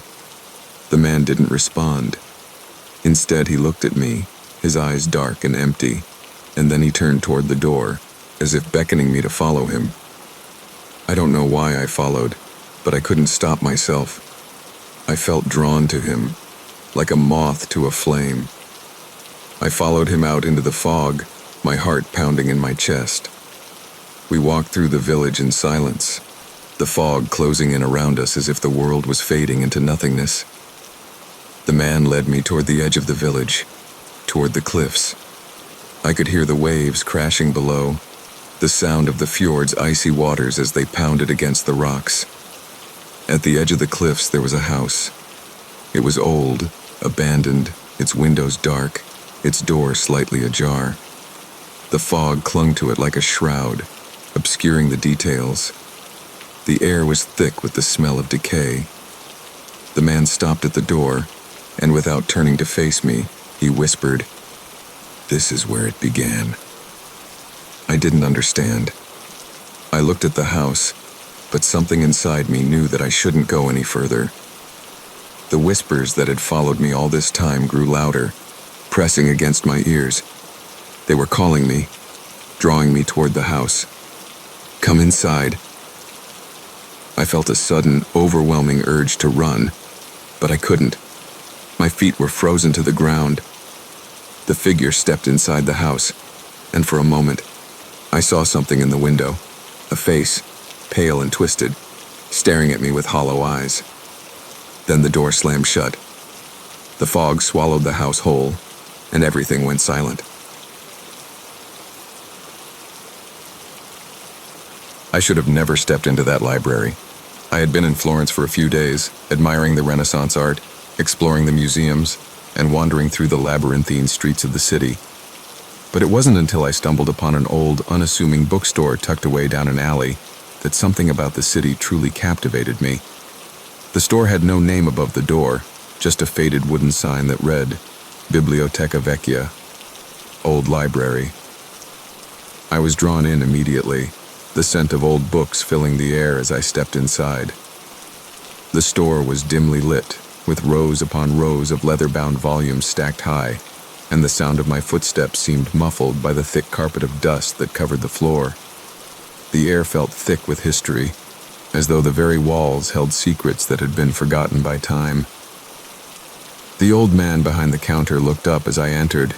The man didn't respond. Instead, he looked at me, his eyes dark and empty, and then he turned toward the door, as if beckoning me to follow him. I don't know why I followed, but I couldn't stop myself. I felt drawn to him, like a moth to a flame. I followed him out into the fog, my heart pounding in my chest. We walked through the village in silence, the fog closing in around us as if the world was fading into nothingness. The man led me toward the edge of the village, toward the cliffs. I could hear the waves crashing below, the sound of the fjord's icy waters as they pounded against the rocks. At the edge of the cliffs there was a house. It was old, abandoned, its windows dark, its door slightly ajar. The fog clung to it like a shroud, obscuring the details. The air was thick with the smell of decay. The man stopped at the door, and without turning to face me, he whispered, "This is where it began." I didn't understand. I looked at the house, but something inside me knew that I shouldn't go any further. The whispers that had followed me all this time grew louder, pressing against my ears. They were calling me, drawing me toward the house. "Come inside." I felt a sudden, overwhelming urge to run, but I couldn't. My feet were frozen to the ground. The figure stepped inside the house, and for a moment, I saw something in the window, a face, pale and twisted, staring at me with hollow eyes. Then the door slammed shut. The fog swallowed the house whole, and everything went silent. I should have never stepped into that library. I had been in Florence for a few days, admiring the Renaissance art, exploring the museums, and wandering through the labyrinthine streets of the city. But it wasn't until I stumbled upon an old, unassuming bookstore tucked away down an alley that something about the city truly captivated me. The store had no name above the door, just a faded wooden sign that read, "Biblioteca Vecchia," Old Library. I was drawn in immediately, the scent of old books filling the air as I stepped inside. The store was dimly lit, with rows upon rows of leather-bound volumes stacked high, and the sound of my footsteps seemed muffled by the thick carpet of dust that covered the floor. The air felt thick with history, as though the very walls held secrets that had been forgotten by time. The old man behind the counter looked up as I entered,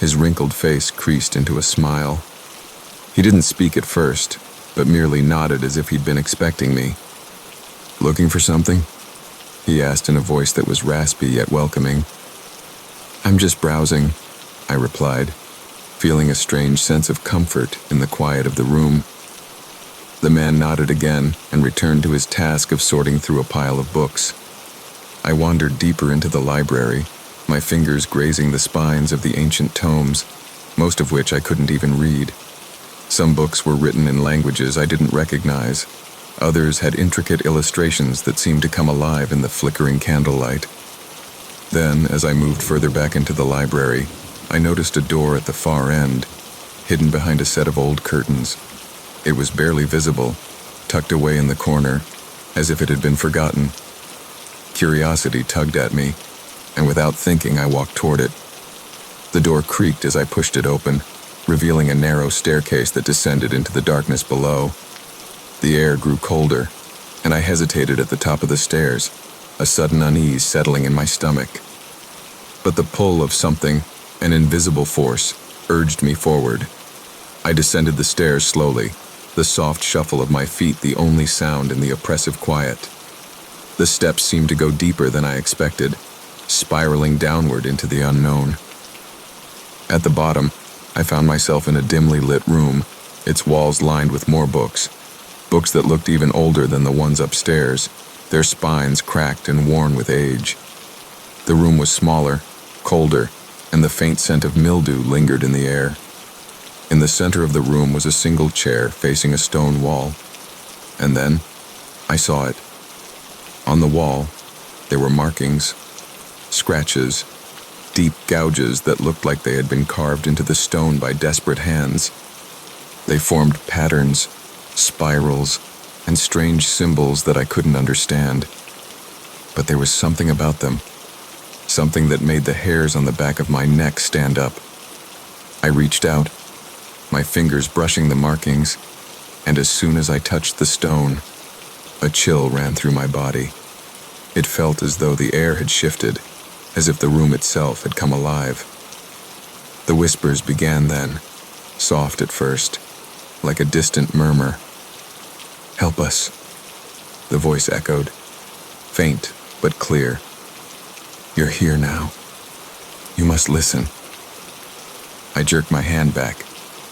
his wrinkled face creased into a smile. He didn't speak at first, but merely nodded as if he'd been expecting me. "Looking for something?" he asked in a voice that was raspy yet welcoming. "I'm just browsing," I replied, feeling a strange sense of comfort in the quiet of the room. The man nodded again and returned to his task of sorting through a pile of books. I wandered deeper into the library, my fingers grazing the spines of the ancient tomes, most of which I couldn't even read. Some books were written in languages I didn't recognize. Others had intricate illustrations that seemed to come alive in the flickering candlelight. Then, as I moved further back into the library, I noticed a door at the far end, hidden behind a set of old curtains. It was barely visible, tucked away in the corner, as if it had been forgotten. Curiosity tugged at me, and without thinking, I walked toward it. The door creaked as I pushed it open, revealing a narrow staircase that descended into the darkness below. The air grew colder, and I hesitated at the top of the stairs, a sudden unease settling in my stomach. But the pull of something, an invisible force, urged me forward. I descended the stairs slowly, the soft shuffle of my feet the only sound in the oppressive quiet. The steps seemed to go deeper than I expected, spiraling downward into the unknown. At the bottom, I found myself in a dimly lit room, its walls lined with more books that looked even older than the ones upstairs, their spines cracked and worn with age. The room was smaller, colder, and the faint scent of mildew lingered in the air. In the center of the room was a single chair facing a stone wall. And then, I saw it. On the wall, there were markings, scratches, deep gouges that looked like they had been carved into the stone by desperate hands. They formed patterns, spirals, and strange symbols that I couldn't understand. But there was something about them, something that made the hairs on the back of my neck stand up. I reached out, my fingers brushing the markings, and as soon as I touched the stone, a chill ran through my body. It felt as though the air had shifted, as if the room itself had come alive. The whispers began then, soft at first, like a distant murmur. "Help us," the voice echoed, faint but clear. "You're here now. You must listen." I jerked my hand back,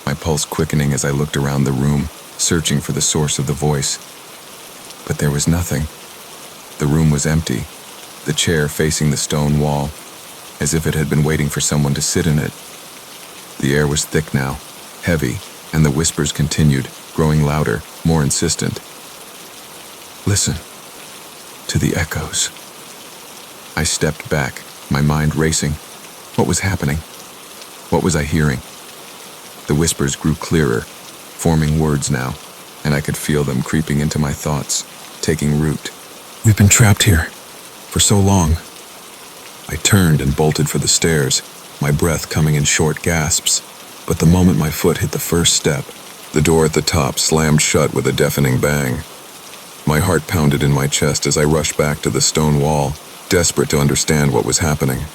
my pulse quickening as I looked around the room, searching for the source of the voice. But there was nothing. The room was empty, the chair facing the stone wall, as if it had been waiting for someone to sit in it. The air was thick now, heavy, and the whispers continued, growing louder, more insistent. "Listen to the echoes." I stepped back, my mind racing. What was happening? What was I hearing? The whispers grew clearer, forming words now, and I could feel them creeping into my thoughts, taking root. "We've been trapped here for so long." I turned and bolted for the stairs, my breath coming in short gasps. But the moment my foot hit the first step, the door at the top slammed shut with a deafening bang. My heart pounded in my chest as I rushed back to the stone wall, desperate to understand what was happening.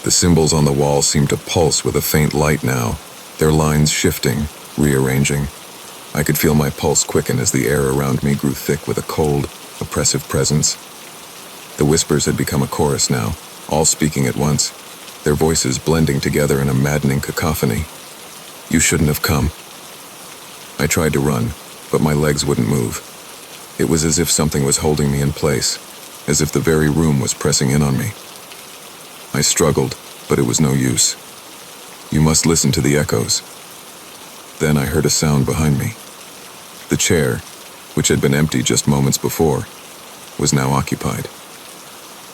The symbols on the wall seemed to pulse with a faint light now, their lines shifting, rearranging. I could feel my pulse quicken as the air around me grew thick with a cold, oppressive presence. The whispers had become a chorus now, all speaking at once, their voices blending together in a maddening cacophony. "You shouldn't have come." I tried to run, but my legs wouldn't move. It was as if something was holding me in place, as if the very room was pressing in on me. I struggled, but it was no use. "You must listen to the echoes." Then I heard a sound behind me. The chair, which had been empty just moments before, was now occupied.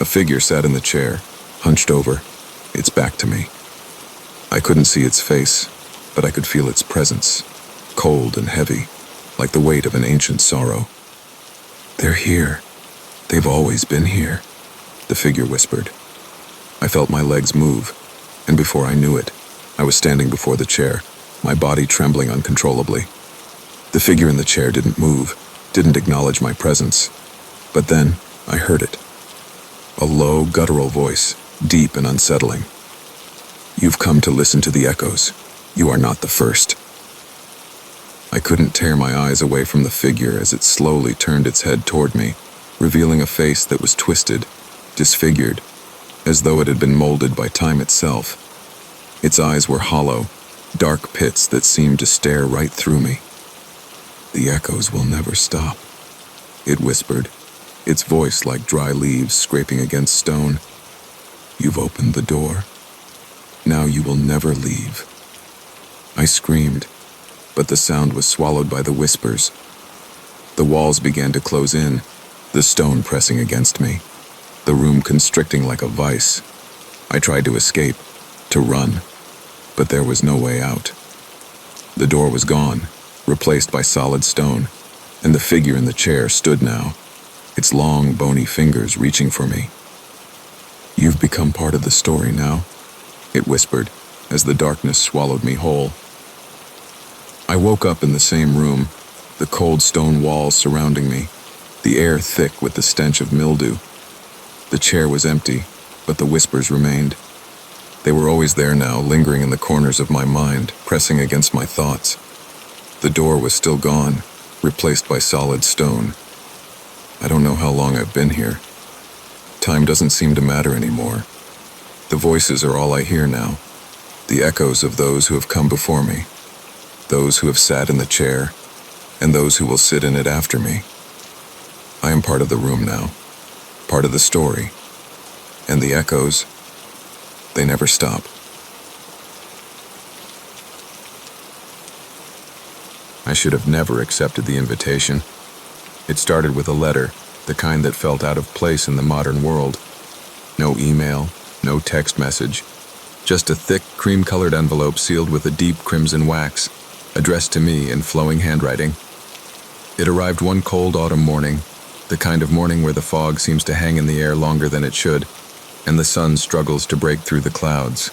A figure sat in the chair, hunched over, its back to me. I couldn't see its face, but I could feel its presence, cold and heavy, like the weight of an ancient sorrow. "They're here. They've always been here," the figure whispered. I felt my legs move, and before I knew it, I was standing before the chair, my body trembling uncontrollably. The figure in the chair didn't move, didn't acknowledge my presence. But then, I heard it. A low, guttural voice, deep and unsettling. "You've come to listen to the echoes. You are not the first." I couldn't tear my eyes away from the figure as it slowly turned its head toward me, revealing a face that was twisted, disfigured, as though it had been molded by time itself. Its eyes were hollow, dark pits that seemed to stare right through me. "The echoes will never stop," it whispered, its voice like dry leaves scraping against stone. "You've opened the door. Now you will never leave." I screamed, but the sound was swallowed by the whispers. The walls began to close in, the stone pressing against me, the room constricting like a vice. I tried to escape, to run, but there was no way out. The door was gone, replaced by solid stone, and the figure in the chair stood now, its long, bony fingers reaching for me. "You've become part of the story now," it whispered, as the darkness swallowed me whole. I woke up in the same room, the cold stone walls surrounding me, the air thick with the stench of mildew. The chair was empty, but the whispers remained. They were always there now, lingering in the corners of my mind, pressing against my thoughts. The door was still gone, replaced by solid stone. I don't know how long I've been here. Time doesn't seem to matter anymore. The voices are all I hear now, the echoes of those who have come before me, those who have sat in the chair, and those who will sit in it after me. I am part of the room now, part of the story, and the echoes, they never stop. I should have never accepted the invitation. It started with a letter, the kind that felt out of place in the modern world. No email, no text message, just a thick, cream-colored envelope sealed with a deep crimson wax, addressed to me in flowing handwriting. It arrived one cold autumn morning, the kind of morning where the fog seems to hang in the air longer than it should, and the sun struggles to break through the clouds.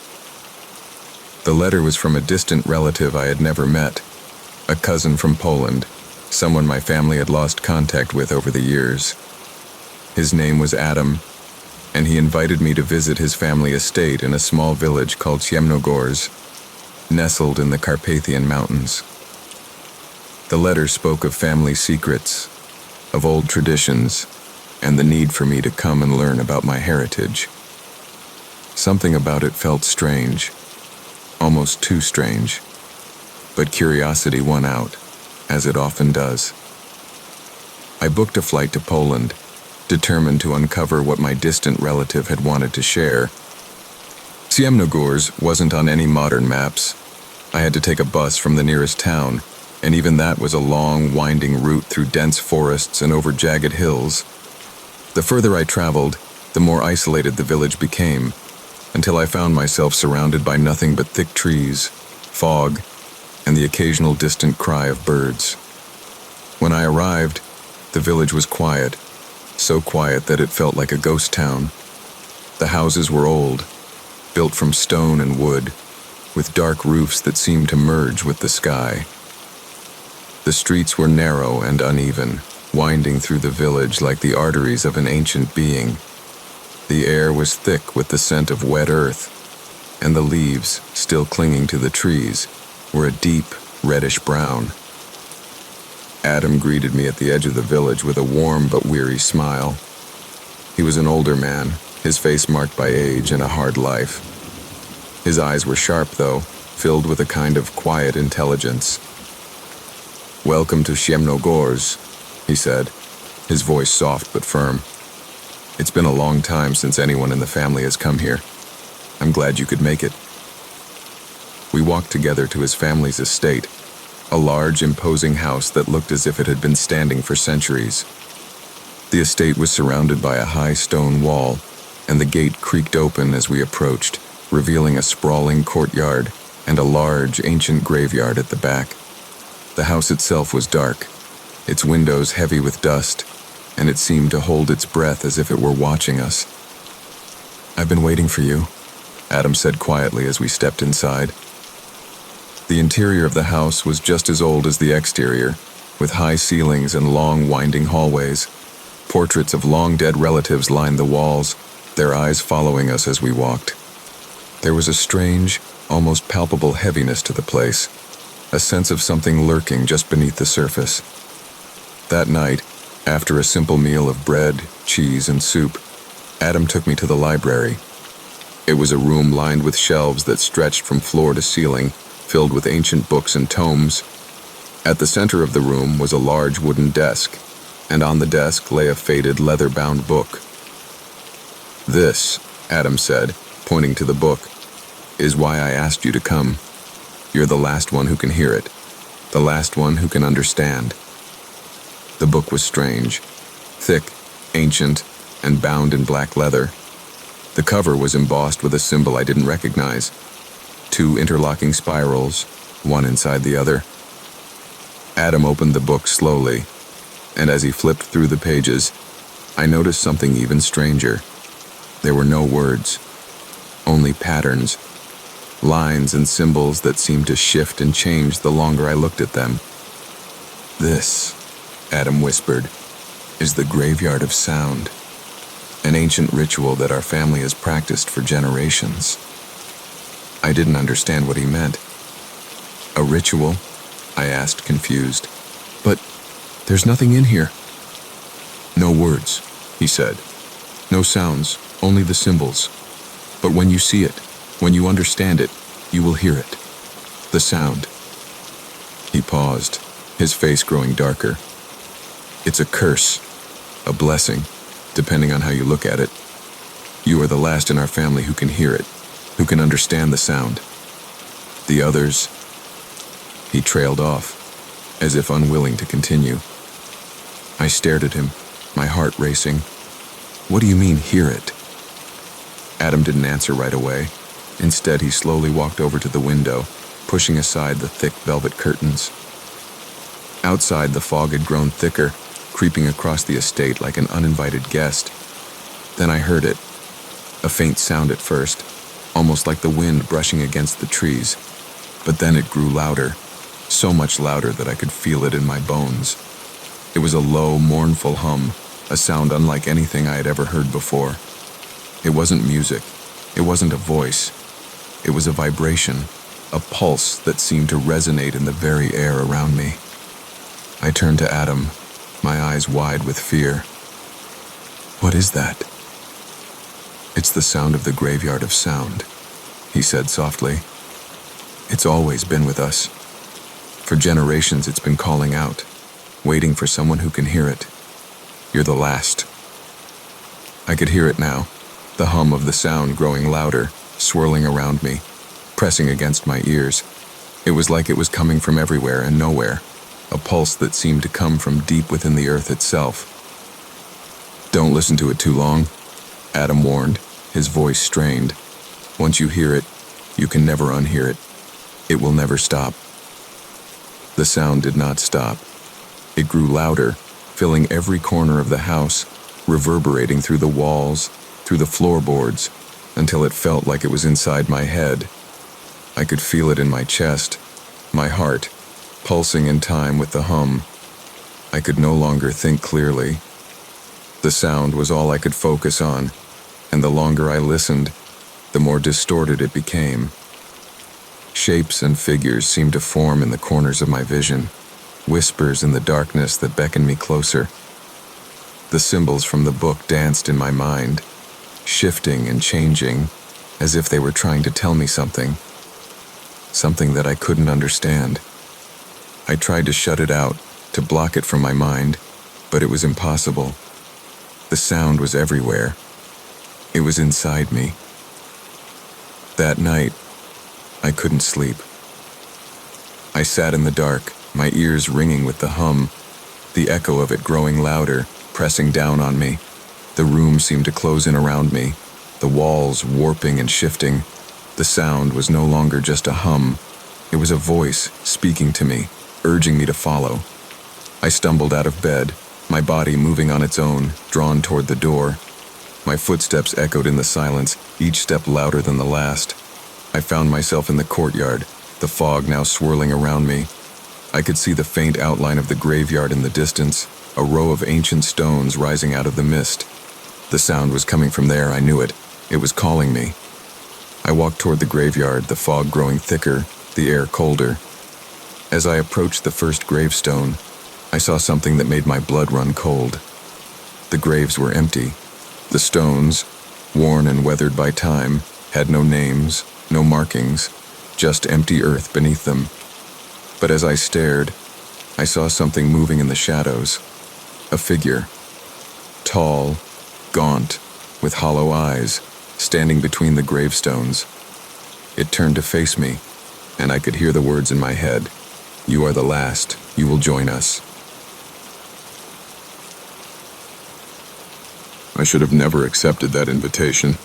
The letter was from a distant relative I had never met, a cousin from Poland, someone my family had lost contact with over the years. His name was Adam, and he invited me to visit his family estate in a small village called Ciemnogórz, nestled in the Carpathian Mountains. The letter spoke of family secrets, of old traditions, and the need for me to come and learn about my heritage. Something about it felt strange, almost too strange, but curiosity won out, as it often does. I booked a flight to Poland, determined to uncover what my distant relative had wanted to share. Ciemnogórz wasn't on any modern maps. I had to take a bus from the nearest town, and even that was a long, winding route through dense forests and over jagged hills. The further I traveled, the more isolated the village became, until I found myself surrounded by nothing but thick trees, fog, and the occasional distant cry of birds. When I arrived, the village was quiet, so quiet that it felt like a ghost town. The houses were old, built from stone and wood, with dark roofs that seemed to merge with the sky. The streets were narrow and uneven, winding through the village like the arteries of an ancient being. The air was thick with the scent of wet earth, and the leaves, still clinging to the trees, were a deep, reddish brown. Adam greeted me at the edge of the village with a warm but weary smile. He was an older man, his face marked by age and a hard life. His eyes were sharp, though, filled with a kind of quiet intelligence. "Welcome to Ciemnogórz," he said, his voice soft but firm. "It's been a long time since anyone in the family has come here. I'm glad you could make it." We walked together to his family's estate, a large, imposing house that looked as if it had been standing for centuries. The estate was surrounded by a high stone wall, and the gate creaked open as we approached, revealing a sprawling courtyard and a large, ancient graveyard at the back. The house itself was dark, its windows heavy with dust, and it seemed to hold its breath as if it were watching us. "I've been waiting for you," Adam said quietly as we stepped inside. The interior of the house was just as old as the exterior, with high ceilings and long, winding hallways. Portraits of long-dead relatives lined the walls, their eyes following us as we walked. There was a strange, almost palpable heaviness to the place, a sense of something lurking just beneath the surface. That night, after a simple meal of bread, cheese, and soup, Adam took me to the library. It was a room lined with shelves that stretched from floor to ceiling, filled with ancient books and tomes. At the center of the room was a large wooden desk, and on the desk lay a faded leather-bound book. "This," Adam said, pointing to the book, "is why I asked you to come. You're the last one who can hear it, the last one who can understand." The book was strange, thick, ancient, and bound in black leather. The cover was embossed with a symbol I didn't recognize, 2 interlocking spirals, one inside the other. Adam opened the book slowly, and as he flipped through the pages, I noticed something even stranger. There were no words, only patterns, lines and symbols that seemed to shift and change the longer I looked at them. "This," Adam whispered, "is the graveyard of sound, an ancient ritual that our family has practiced for generations." I didn't understand what he meant. "A ritual?" I asked, confused. "But there's nothing in here." "No words," he said. "No sounds, only the symbols. But when you see it, when you understand it, you will hear it. The sound." He paused, his face growing darker. "It's a curse, a blessing, depending on how you look at it. You are the last in our family who can hear it, who can understand the sound. The others..." He trailed off, as if unwilling to continue. I stared at him, my heart racing. "What do you mean, hear it?" Adam didn't answer right away. Instead, he slowly walked over to the window, pushing aside the thick velvet curtains. Outside, the fog had grown thicker, creeping across the estate like an uninvited guest. Then I heard it. A faint sound at first, almost like the wind brushing against the trees. But then it grew louder, so much louder that I could feel it in my bones. It was a low, mournful hum, a sound unlike anything I had ever heard before. It wasn't music. It wasn't a voice. It was a vibration, a pulse that seemed to resonate in the very air around me. I turned to Adam, my eyes wide with fear. "What is that?" "It's the sound of the graveyard of sound," he said softly. "It's always been with us. For generations it's been calling out, waiting for someone who can hear it. You're the last." I could hear it now, the hum of the sound growing louder, swirling around me, pressing against my ears. It was like it was coming from everywhere and nowhere, a pulse that seemed to come from deep within the earth itself. "Don't listen to it too long," Adam warned, his voice strained. "Once you hear it, you can never unhear it. It will never stop." The sound did not stop. It grew louder, filling every corner of the house, reverberating through the walls, through the floorboards, until it felt like it was inside my head. I could feel it in my chest, my heart, pulsing in time with the hum. I could no longer think clearly. The sound was all I could focus on, and the longer I listened, the more distorted it became. Shapes and figures seemed to form in the corners of my vision, whispers in the darkness that beckoned me closer. The symbols from the book danced in my mind, shifting and changing, as if they were trying to tell me something that I couldn't understand. I tried to shut it out, to block it from my mind, but it was impossible. The sound was everywhere. It was inside me. That night, I couldn't sleep. I sat in the dark, my ears ringing with the hum, the echo of it growing louder, pressing down on me. The room seemed to close in around me, the walls warping and shifting. The sound was no longer just a hum. It was a voice speaking to me, urging me to follow. I stumbled out of bed, my body moving on its own, drawn toward the door. My footsteps echoed in the silence, each step louder than the last. I found myself in the courtyard, the fog now swirling around me. I could see the faint outline of the graveyard in the distance, a row of ancient stones rising out of the mist. The sound was coming from there, I knew it. It was calling me. I walked toward the graveyard, the fog growing thicker, the air colder. As I approached the first gravestone, I saw something that made my blood run cold. The graves were empty. The stones, worn and weathered by time, had no names, no markings, just empty earth beneath them. But as I stared, I saw something moving in the shadows. A figure. Tall, gaunt, with hollow eyes, standing between the gravestones. It turned to face me, and I could hear the words in my head. "You are the last. You will join us." I should have never accepted that invitation.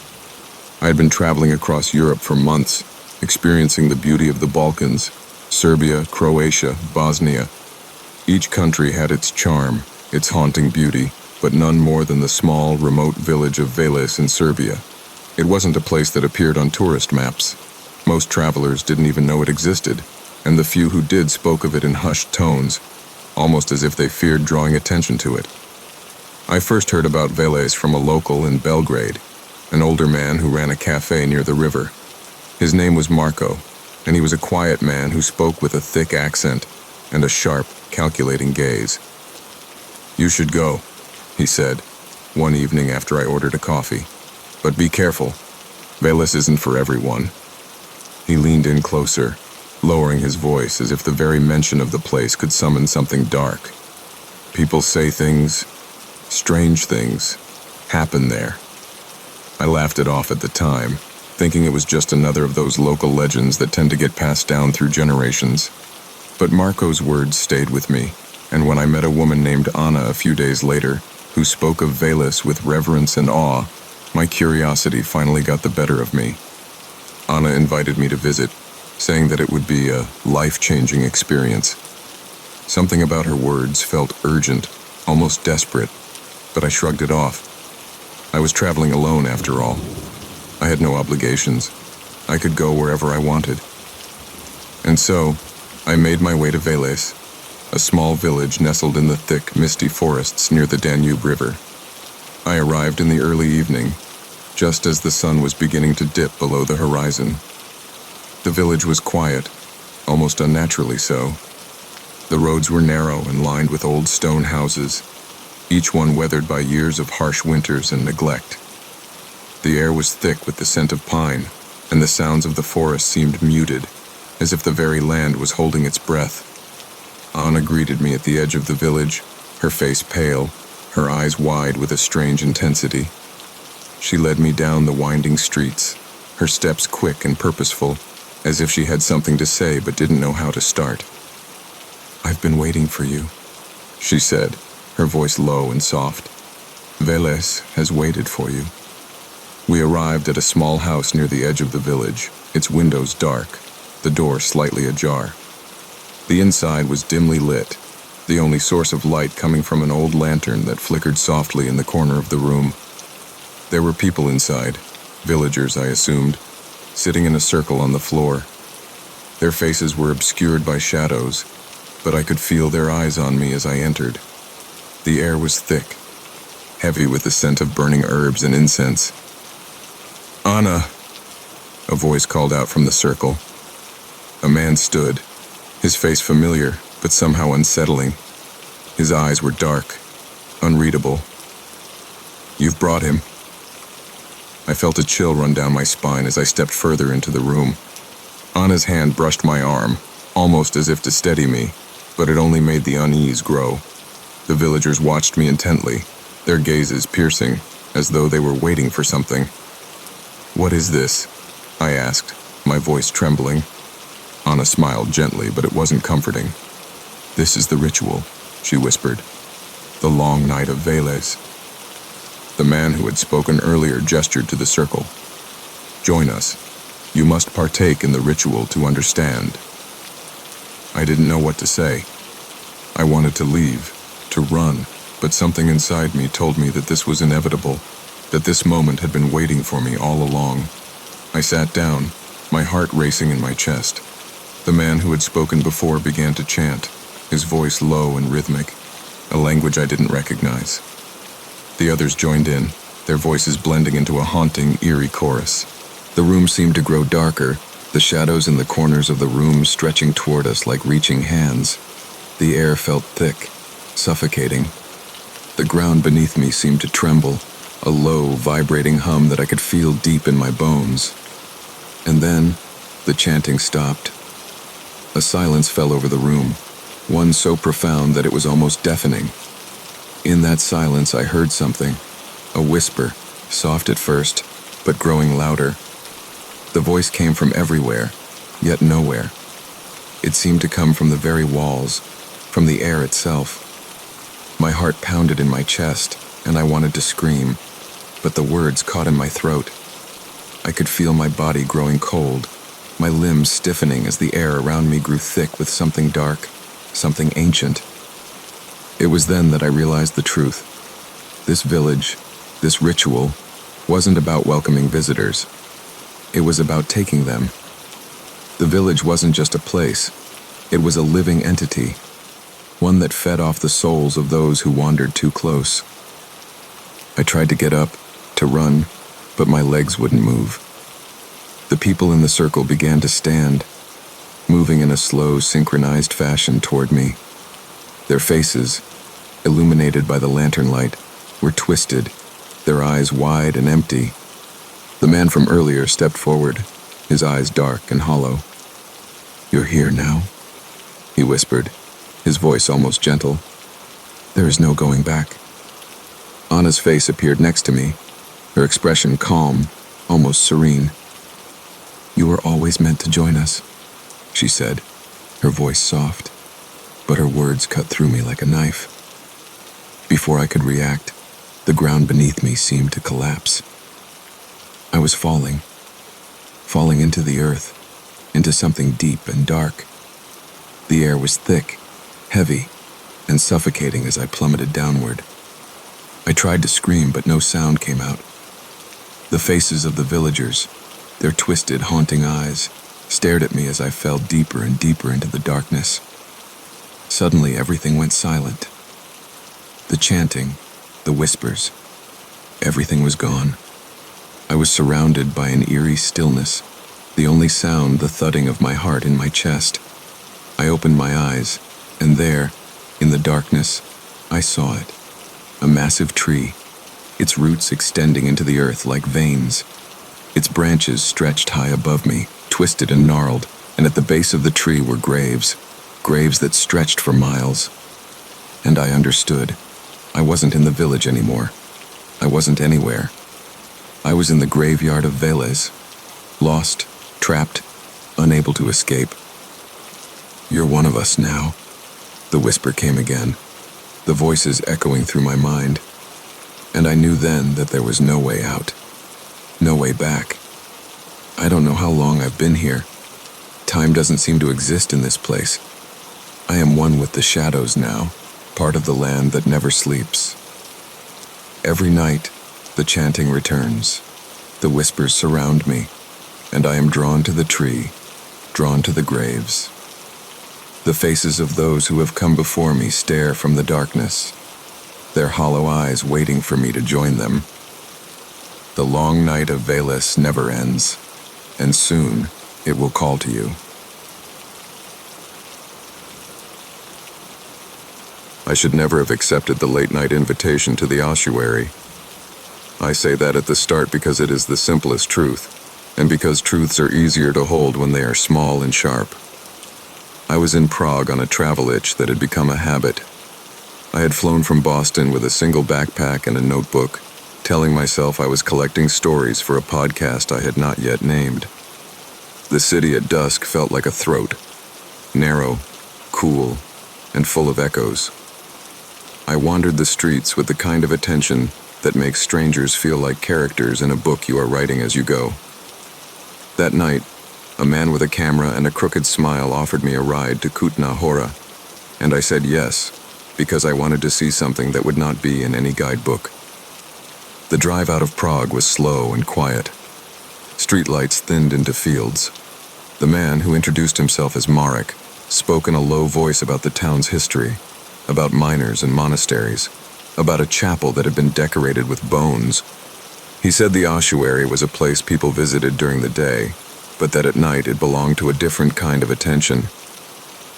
I had been traveling across Europe for months, experiencing the beauty of the Balkans, Serbia, Croatia, Bosnia. Each country had its charm, its haunting beauty, but none more than the small, remote village of Veles in Serbia. It wasn't a place that appeared on tourist maps. Most travelers didn't even know it existed, and the few who did spoke of it in hushed tones, almost as if they feared drawing attention to it. I first heard about Veles from a local in Belgrade, an older man who ran a cafe near the river. His name was Marco, and he was a quiet man who spoke with a thick accent and a sharp, calculating gaze. "You should go," he said, one evening after I ordered a coffee. "But be careful. Veles isn't for everyone." He leaned in closer, lowering his voice as if the very mention of the place could summon something dark. "People say things, strange things, happen there." I laughed it off at the time, thinking it was just another of those local legends that tend to get passed down through generations. But Marco's words stayed with me, and when I met a woman named Anna a few days later, who spoke of Veles with reverence and awe, my curiosity finally got the better of me. Anna invited me to visit, saying that it would be a life-changing experience. Something about her words felt urgent, almost desperate, but I shrugged it off. I was traveling alone after all. I had no obligations. I could go wherever I wanted. And so, I made my way to Veles, a small village nestled in the thick, misty forests near the Danube River. I arrived in the early evening, just as the sun was beginning to dip below the horizon. The village was quiet, almost unnaturally so. The roads were narrow and lined with old stone houses, each one weathered by years of harsh winters and neglect. The air was thick with the scent of pine, and the sounds of the forest seemed muted, as if the very land was holding its breath. Anna greeted me at the edge of the village, her face pale, her eyes wide with a strange intensity. She led me down the winding streets, her steps quick and purposeful, as if she had something to say but didn't know how to start. "I've been waiting for you," she said, her voice low and soft. "Veles has waited for you." We arrived at a small house near the edge of the village, its windows dark, the door slightly ajar. The inside was dimly lit, the only source of light coming from an old lantern that flickered softly in the corner of the room. There were people inside, villagers, I assumed, sitting in a circle on the floor. Their faces were obscured by shadows, but I could feel their eyes on me as I entered. The air was thick, heavy with the scent of burning herbs and incense. "Anna!" a voice called out from the circle. A man stood, his face familiar, but somehow unsettling. His eyes were dark, unreadable. "You've brought him." I felt a chill run down my spine as I stepped further into the room. Anna's hand brushed my arm, almost as if to steady me, but it only made the unease grow. The villagers watched me intently, their gazes piercing, as though they were waiting for something. "What is this?" I asked, my voice trembling. Anna smiled gently, but it wasn't comforting. "This is the ritual," she whispered. "The long night of Veles." The man who had spoken earlier gestured to the circle. "Join us. You must partake in the ritual to understand." I didn't know what to say. I wanted to leave, to run, but something inside me told me that this was inevitable, that this moment had been waiting for me all along. I sat down, my heart racing in my chest. The man who had spoken before began to chant, his voice low and rhythmic, a language I didn't recognize. The others joined in, their voices blending into a haunting, eerie chorus. The room seemed to grow darker, the shadows in the corners of the room stretching toward us like reaching hands. The air felt thick, suffocating. The ground beneath me seemed to tremble, a low, vibrating hum that I could feel deep in my bones. And then, the chanting stopped. A silence fell over the room, one so profound that it was almost deafening. In that silence, I heard something, a whisper, soft at first, but growing louder. The voice came from everywhere, yet nowhere. It seemed to come from the very walls, from the air itself. My heart pounded in my chest, and I wanted to scream, but the words caught in my throat. I could feel my body growing cold, my limbs stiffening as the air around me grew thick with something dark, something ancient. It was then that I realized the truth. This village, this ritual, wasn't about welcoming visitors. It was about taking them. The village wasn't just a place. It was a living entity, one that fed off the souls of those who wandered too close. I tried to get up, to run, but my legs wouldn't move. The people in the circle began to stand, moving in a slow, synchronized fashion toward me. Their faces, illuminated by the lantern light, were twisted, their eyes wide and empty. The man from earlier stepped forward, his eyes dark and hollow. "You're here now," he whispered, his voice almost gentle. "There is no going back." Anna's face appeared next to me, her expression calm, almost serene. "You were always meant to join us," she said, her voice soft, but her words cut through me like a knife. Before I could react, the ground beneath me seemed to collapse. I was falling into the earth, into something deep and dark. The air was thick, heavy, and suffocating as I plummeted downward. I tried to scream, but no sound came out. The faces of the villagers, their twisted, haunting eyes, stared at me as I fell deeper and deeper into the darkness. Suddenly, everything went silent. The chanting, the whispers, everything was gone. I was surrounded by an eerie stillness, the only sound the thudding of my heart in my chest. I opened my eyes, and there, in the darkness, I saw it. A massive tree, its roots extending into the earth like veins. Its branches stretched high above me, twisted and gnarled, and at the base of the tree were graves that stretched for miles. And I understood. I wasn't in the village anymore. I wasn't anywhere. I was in the graveyard of Veles, lost, trapped, unable to escape. "You're one of us now," the whisper came again, the voices echoing through my mind. And I knew then that there was no way out, no way back. I don't know how long I've been here. Time doesn't seem to exist in this place. I am one with the shadows now, part of the land that never sleeps. Every night, the chanting returns, the whispers surround me, and I am drawn to the tree, drawn to the graves. The faces of those who have come before me stare from the darkness, their hollow eyes waiting for me to join them. The long night of Veles never ends, and soon it will call to you. I should never have accepted the late-night invitation to the ossuary. I say that at the start because it is the simplest truth, and because truths are easier to hold when they are small and sharp. I was in Prague on a travel itch that had become a habit. I had flown from Boston with a single backpack and a notebook, telling myself I was collecting stories for a podcast I had not yet named. The city at dusk felt like a throat, narrow, cool, and full of echoes. I wandered the streets with the kind of attention that makes strangers feel like characters in a book you are writing as you go. That night, a man with a camera and a crooked smile offered me a ride to Kutna Hora, and I said yes, because I wanted to see something that would not be in any guidebook. The drive out of Prague was slow and quiet. Streetlights thinned into fields. The man, who introduced himself as Marek, spoke in a low voice about the town's history, about miners and monasteries, about a chapel that had been decorated with bones. He said the ossuary was a place people visited during the day, but that at night it belonged to a different kind of attention.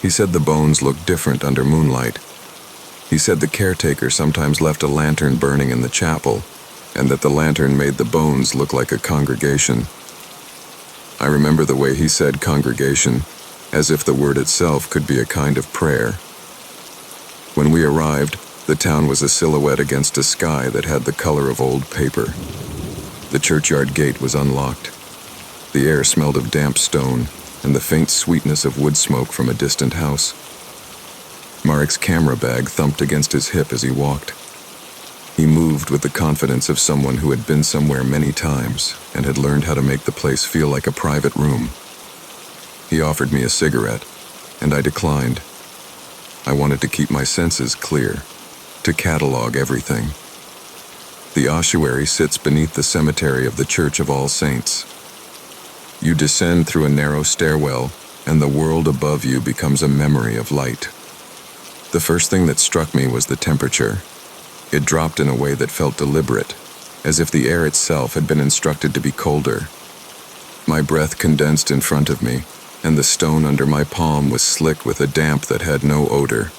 He said the bones looked different under moonlight. He said the caretaker sometimes left a lantern burning in the chapel, and that the lantern made the bones look like a congregation. I remember the way he said congregation, as if the word itself could be a kind of prayer. When we arrived, the town was a silhouette against a sky that had the color of old paper. The churchyard gate was unlocked. The air smelled of damp stone and the faint sweetness of wood smoke from a distant house. Marek's camera bag thumped against his hip as he walked. He moved with the confidence of someone who had been somewhere many times and had learned how to make the place feel like a private room. He offered me a cigarette, and I declined. I wanted to keep my senses clear, to catalog everything. The ossuary sits beneath the cemetery of the Church of All Saints. You descend through a narrow stairwell, and the world above you becomes a memory of light. The first thing that struck me was the temperature. It dropped in a way that felt deliberate, as if the air itself had been instructed to be colder. My breath condensed in front of me, and the stone under my palm was slick with a damp that had no odor.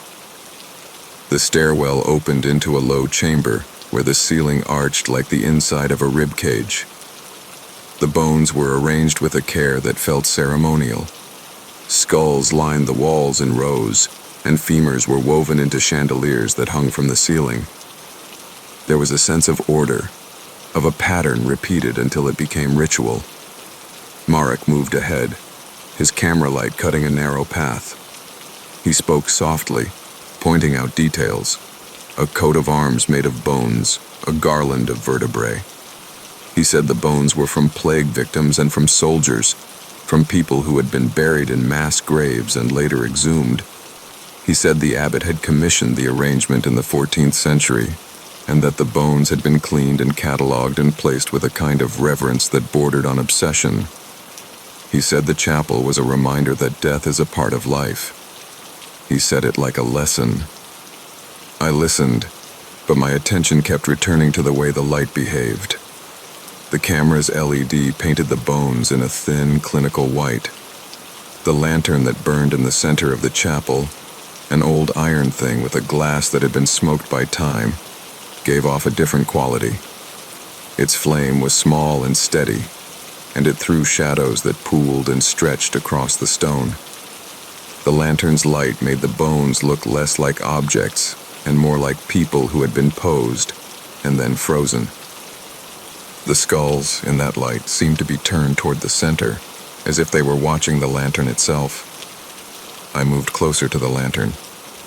The stairwell opened into a low chamber where the ceiling arched like the inside of a rib cage. The bones were arranged with a care that felt ceremonial. Skulls lined the walls in rows, and femurs were woven into chandeliers that hung from the ceiling. There was a sense of order, of a pattern repeated until it became ritual. Marek moved ahead, his camera light cutting a narrow path. He spoke softly, pointing out details. A coat of arms made of bones, a garland of vertebrae. He said the bones were from plague victims and from soldiers, from people who had been buried in mass graves and later exhumed. He said the abbot had commissioned the arrangement in the 14th century, and that the bones had been cleaned and catalogued and placed with a kind of reverence that bordered on obsession. He said the chapel was a reminder that death is a part of life. He said it like a lesson. I listened, but my attention kept returning to the way the light behaved. The camera's LED painted the bones in a thin, clinical white. The lantern that burned in the center of the chapel, an old iron thing with a glass that had been smoked by time, gave off a different quality. Its flame was small and steady, and it threw shadows that pooled and stretched across the stone. The lantern's light made the bones look less like objects and more like people who had been posed and then frozen. The skulls, in that light, seemed to be turned toward the center, as if they were watching the lantern itself. I moved closer to the lantern.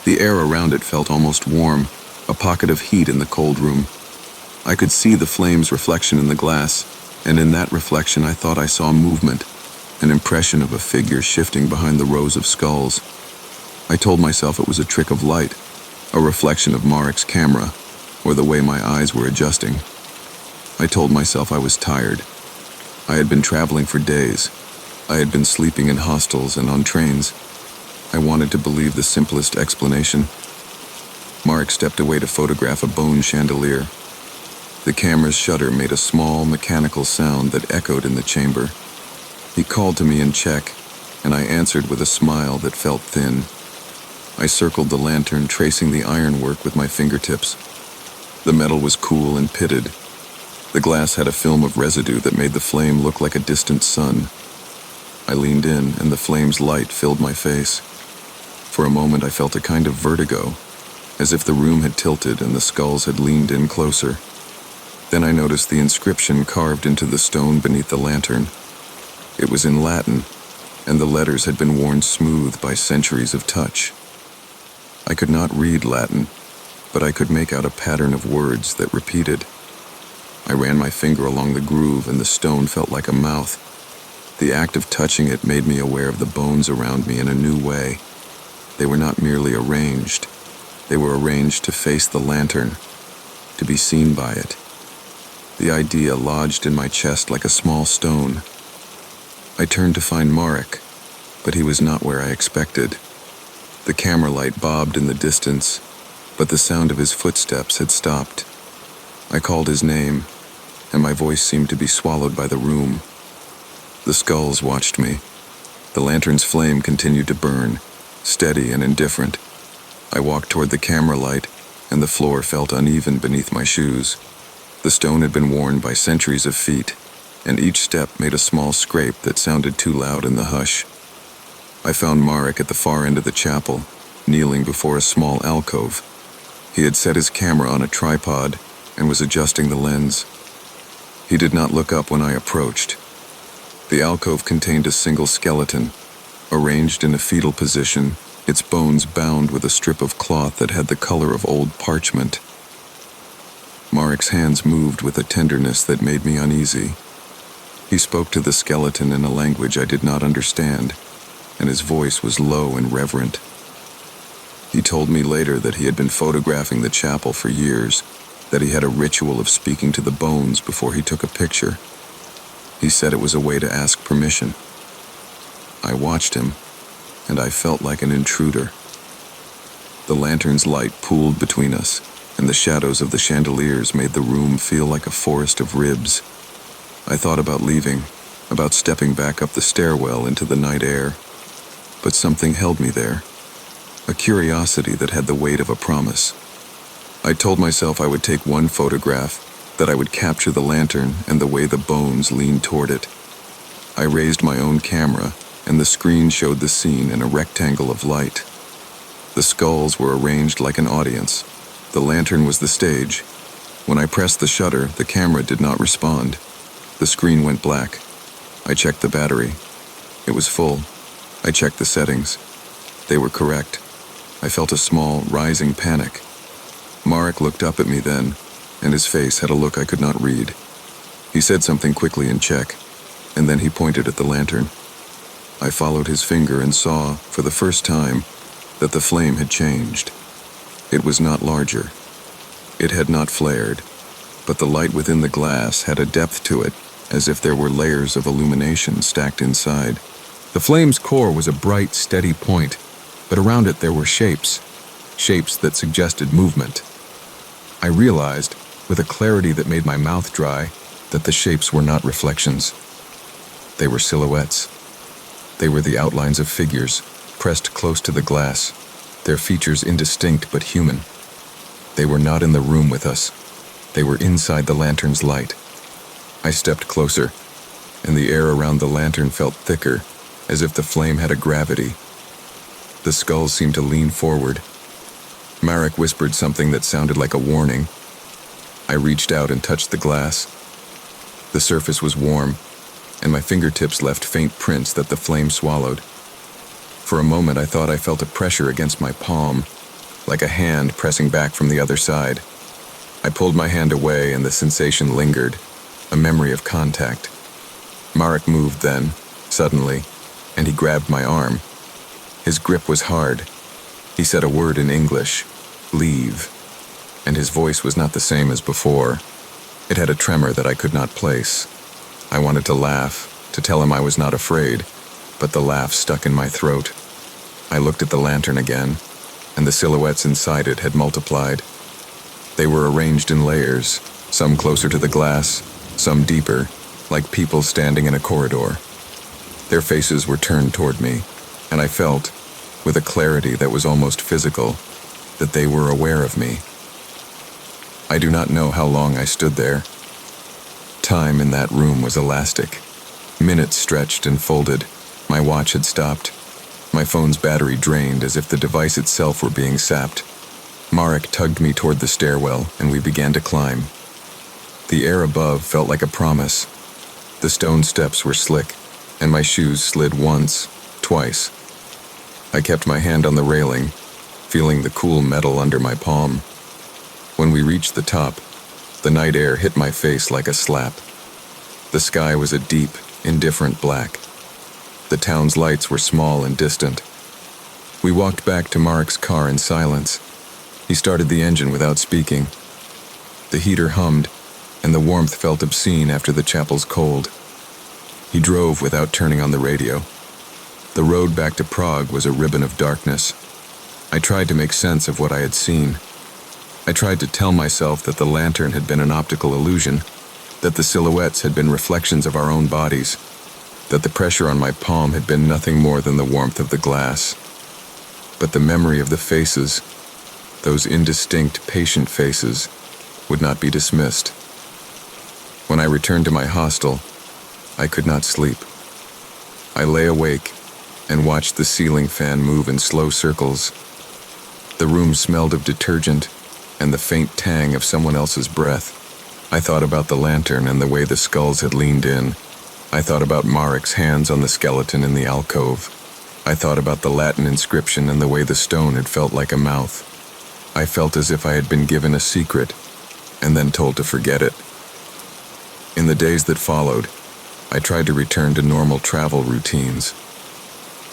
The air around it felt almost warm, a pocket of heat in the cold room. I could see the flame's reflection in the glass, and in that reflection I thought I saw movement, an impression of a figure shifting behind the rows of skulls. I told myself it was a trick of light, a reflection of Marek's camera, or the way my eyes were adjusting. I told myself I was tired. I had been traveling for days. I had been sleeping in hostels and on trains. I wanted to believe the simplest explanation. Marek stepped away to photograph a bone chandelier. The camera's shutter made a small, mechanical sound that echoed in the chamber. He called to me in Czech, and I answered with a smile that felt thin. I circled the lantern, tracing the ironwork with my fingertips. The metal was cool and pitted. The glass had a film of residue that made the flame look like a distant sun. I leaned in, and the flame's light filled my face. For a moment I felt a kind of vertigo, as if the room had tilted and the skulls had leaned in closer. Then I noticed the inscription carved into the stone beneath the lantern. It was in Latin, and the letters had been worn smooth by centuries of touch. I could not read Latin, but I could make out a pattern of words that repeated. I ran my finger along the groove, and the stone felt like a mouth. The act of touching it made me aware of the bones around me in a new way. They were not merely arranged. They were arranged to face the lantern, to be seen by it. The idea lodged in my chest like a small stone. I turned to find Marek, but he was not where I expected. The camera light bobbed in the distance, but the sound of his footsteps had stopped. I called his name, and my voice seemed to be swallowed by the room. The skulls watched me. The lantern's flame continued to burn, steady and indifferent. I walked toward the camera light, and the floor felt uneven beneath my shoes. The stone had been worn by centuries of feet, and each step made a small scrape that sounded too loud in the hush. I found Marek at the far end of the chapel, kneeling before a small alcove. He had set his camera on a tripod and was adjusting the lens. He did not look up when I approached. The alcove contained a single skeleton, arranged in a fetal position, its bones bound with a strip of cloth that had the color of old parchment. Marek's hands moved with a tenderness that made me uneasy. He spoke to the skeleton in a language I did not understand, and his voice was low and reverent. He told me later that he had been photographing the chapel for years, that he had a ritual of speaking to the bones before he took a picture. He said it was a way to ask permission. I watched him, and I felt like an intruder. The lantern's light pooled between us, and the shadows of the chandeliers made the room feel like a forest of ribs. I thought about leaving, about stepping back up the stairwell into the night air, but something held me there, a curiosity that had the weight of a promise. I told myself I would take one photograph, that I would capture the lantern and the way the bones leaned toward it. I raised my own camera, and the screen showed the scene in a rectangle of light. The skulls were arranged like an audience. The lantern was the stage. When I pressed the shutter, the camera did not respond. The screen went black. I checked the battery. It was full. I checked the settings. They were correct. I felt a small, rising panic. Marek looked up at me then, and his face had a look I could not read. He said something quickly in Czech, and then he pointed at the lantern. I followed his finger and saw, for the first time, that the flame had changed. It was not larger. It had not flared, but the light within the glass had a depth to it, as if there were layers of illumination stacked inside. The flame's core was a bright, steady point, but around it there were shapes that suggested movement. I realized, with a clarity that made my mouth dry, that the shapes were not reflections. They were silhouettes. They were the outlines of figures, pressed close to the glass, their features indistinct but human. They were not in the room with us. They were inside the lantern's light. I stepped closer, and the air around the lantern felt thicker, as if the flame had a gravity. The skulls seemed to lean forward. Marek whispered something that sounded like a warning. I reached out and touched the glass. The surface was warm, and my fingertips left faint prints that the flame swallowed. For a moment I thought I felt a pressure against my palm, like a hand pressing back from the other side. I pulled my hand away and the sensation lingered, a memory of contact. Marek moved then, suddenly, and he grabbed my arm. His grip was hard. He said a word in English, "Leave," and his voice was not the same as before. It had a tremor that I could not place. I wanted to laugh, to tell him I was not afraid, but the laugh stuck in my throat. I looked at the lantern again, and the silhouettes inside it had multiplied. They were arranged in layers, some closer to the glass, some deeper, like people standing in a corridor. Their faces were turned toward me, and I felt, with a clarity that was almost physical, that they were aware of me. I do not know how long I stood there. Time in that room was elastic. Minutes stretched and folded. My watch had stopped. My phone's battery drained as if the device itself were being sapped. Marek tugged me toward the stairwell, and we began to climb. The air above felt like a promise. The stone steps were slick, and my shoes slid once, twice. I kept my hand on the railing, feeling the cool metal under my palm. When we reached the top, the night air hit my face like a slap. The sky was a deep, indifferent black. The town's lights were small and distant. We walked back to Marek's car in silence. He started the engine without speaking. The heater hummed, and the warmth felt obscene after the chapel's cold. He drove without turning on the radio. The road back to Prague was a ribbon of darkness. I tried to make sense of what I had seen. I tried to tell myself that the lantern had been an optical illusion, that the silhouettes had been reflections of our own bodies. that the pressure on my palm had been nothing more than the warmth of the glass. But the memory of the faces, those indistinct, patient faces, would not be dismissed. When I returned to my hostel, I could not sleep. I lay awake and watched the ceiling fan move in slow circles. The room smelled of detergent and the faint tang of someone else's breath. I thought about the lantern and the way the skulls had leaned in. I thought about Marek's hands on the skeleton in the alcove. I thought about the Latin inscription and the way the stone had felt like a mouth. I felt as if I had been given a secret and then told to forget it. In the days that followed, I tried to return to normal travel routines.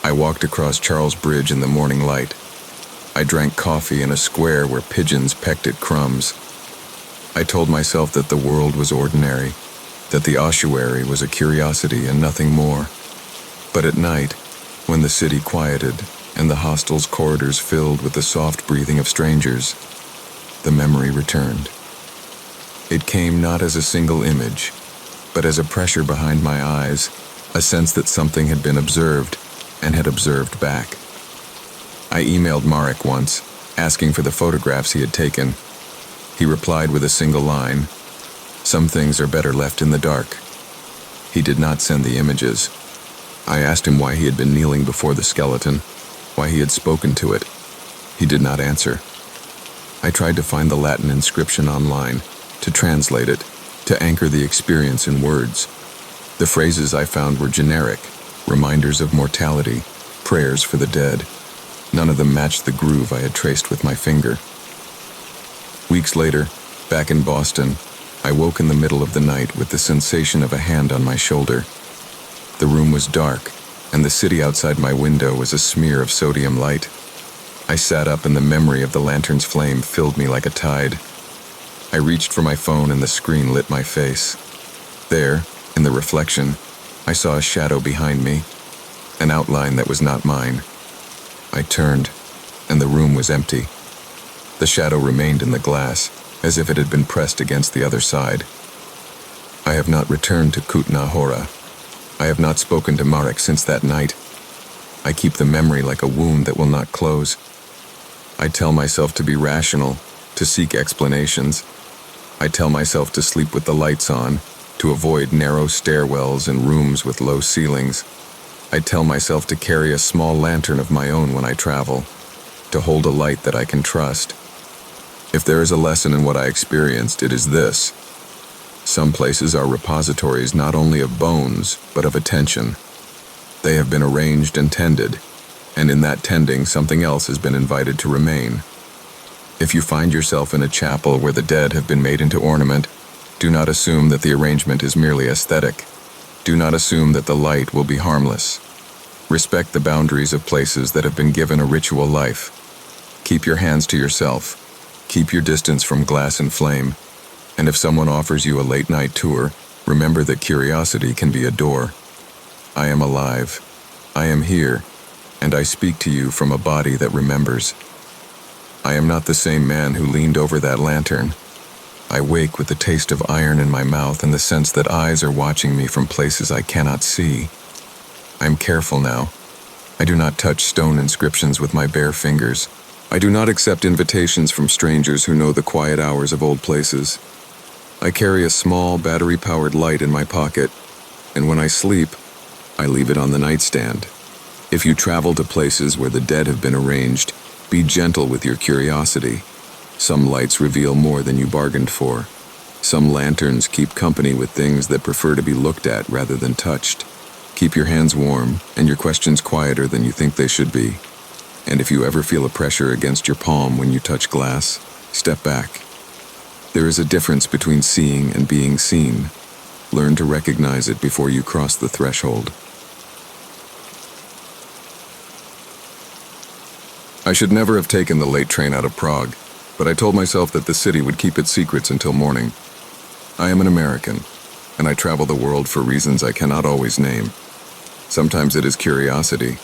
I walked across Charles Bridge in the morning light. I drank coffee in a square where pigeons pecked at crumbs. I told myself that the world was ordinary, that the ossuary was a curiosity and nothing more. But at night, when the city quieted and the hostel's corridors filled with the soft breathing of strangers, the memory returned. It came not as a single image, but as a pressure behind my eyes, a sense that something had been observed and had observed back. I emailed Marek once, asking for the photographs he had taken. He replied with a single line, "Some things are better left in the dark." He did not send the images. I asked him why he had been kneeling before the skeleton, why he had spoken to it. He did not answer. I tried to find the Latin inscription online, to translate it, to anchor the experience in words. The phrases I found were generic, reminders of mortality, prayers for the dead. None of them matched the groove I had traced with my finger. Weeks later, back in Boston, I woke in the middle of the night with the sensation of a hand on my shoulder. The room was dark, and the city outside my window was a smear of sodium light. I sat up, and the memory of the lantern's flame filled me like a tide. I reached for my phone, and the screen lit my face. There, in the reflection, I saw a shadow behind me, an outline that was not mine. I turned, and the room was empty. The shadow remained in the glass, as if it had been pressed against the other side. I have not returned to Kutna Hora. I have not spoken to Marek since that night. I keep the memory like a wound that will not close. I tell myself to be rational, to seek explanations. I tell myself to sleep with the lights on, to avoid narrow stairwells and rooms with low ceilings. I tell myself to carry a small lantern of my own when I travel, to hold a light that I can trust. If there is a lesson in what I experienced, it is this. Some places are repositories not only of bones, but of attention. They have been arranged and tended, and in that tending, something else has been invited to remain. If you find yourself in a chapel where the dead have been made into ornament, do not assume that the arrangement is merely aesthetic. Do not assume that the light will be harmless. Respect the boundaries of places that have been given a ritual life. Keep your hands to yourself. Keep your distance from glass and flame. And if someone offers you a late-night tour, remember that curiosity can be a door. I am alive. I am here, and I speak to you from a body that remembers. I am not the same man who leaned over that lantern. I wake with the taste of iron in my mouth and the sense that eyes are watching me from places I cannot see. I am careful now. I do not touch stone inscriptions with my bare fingers. I do not accept invitations from strangers who know the quiet hours of old places. I carry a small battery-powered light in my pocket, and when I sleep, I leave it on the nightstand. If you travel to places where the dead have been arranged, be gentle with your curiosity. Some lights reveal more than you bargained for. Some lanterns keep company with things that prefer to be looked at rather than touched. Keep your hands warm and your questions quieter than you think they should be. And if you ever feel a pressure against your palm when you touch glass, step back. There is a difference between seeing and being seen. Learn to recognize it before you cross the threshold. I should never have taken the late train out of Prague, but I told myself that the city would keep its secrets until morning. I am an American, and I travel the world for reasons I cannot always name. Sometimes it is curiosity.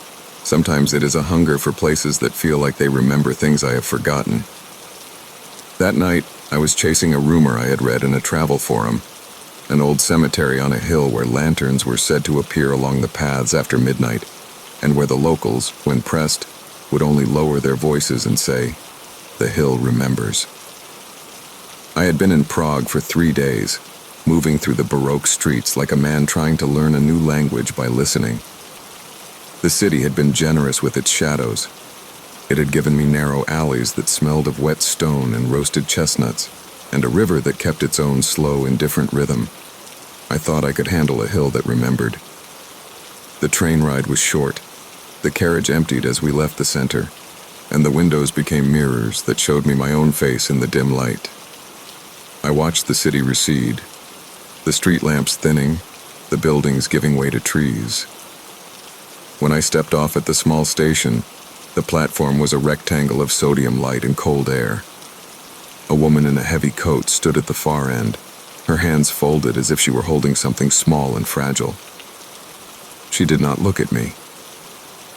Sometimes it is a hunger for places that feel like they remember things I have forgotten. That night, I was chasing a rumor I had read in a travel forum. an old cemetery on a hill where lanterns were said to appear along the paths after midnight, and where the locals, when pressed, would only lower their voices and say, "The hill remembers." I had been in Prague for 3 days, moving through the Baroque streets like a man trying to learn a new language by listening. The city had been generous with its shadows. It had given me narrow alleys that smelled of wet stone and roasted chestnuts, and a river that kept its own slow, indifferent rhythm. I thought I could handle a hill that remembered. The train ride was short. The carriage emptied as we left the center, and the windows became mirrors that showed me my own face in the dim light. I watched the city recede, the street lamps thinning, the buildings giving way to trees. When I stepped off at the small station, the platform was a rectangle of sodium light and cold air. A woman in a heavy coat stood at the far end, her hands folded as if she were holding something small and fragile. She did not look at me.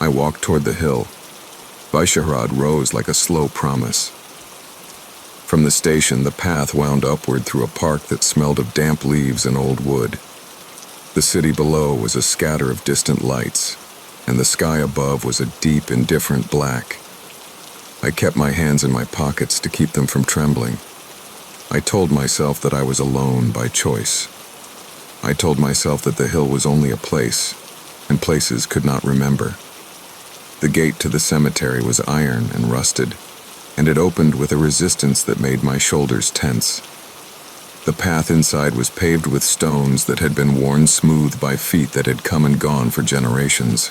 I walked toward the hill. Vyshehrad's rose like a slow promise. From the station, the path wound upward through a park that smelled of damp leaves and old wood. The city below was a scatter of distant lights, and the sky above was a deep, indifferent black. I kept my hands in my pockets to keep them from trembling. I told myself that I was alone by choice. I told myself that the hill was only a place, and places could not remember. The gate to the cemetery was iron and rusted, and it opened with a resistance that made my shoulders tense. The path inside was paved with stones that had been worn smooth by feet that had come and gone for generations.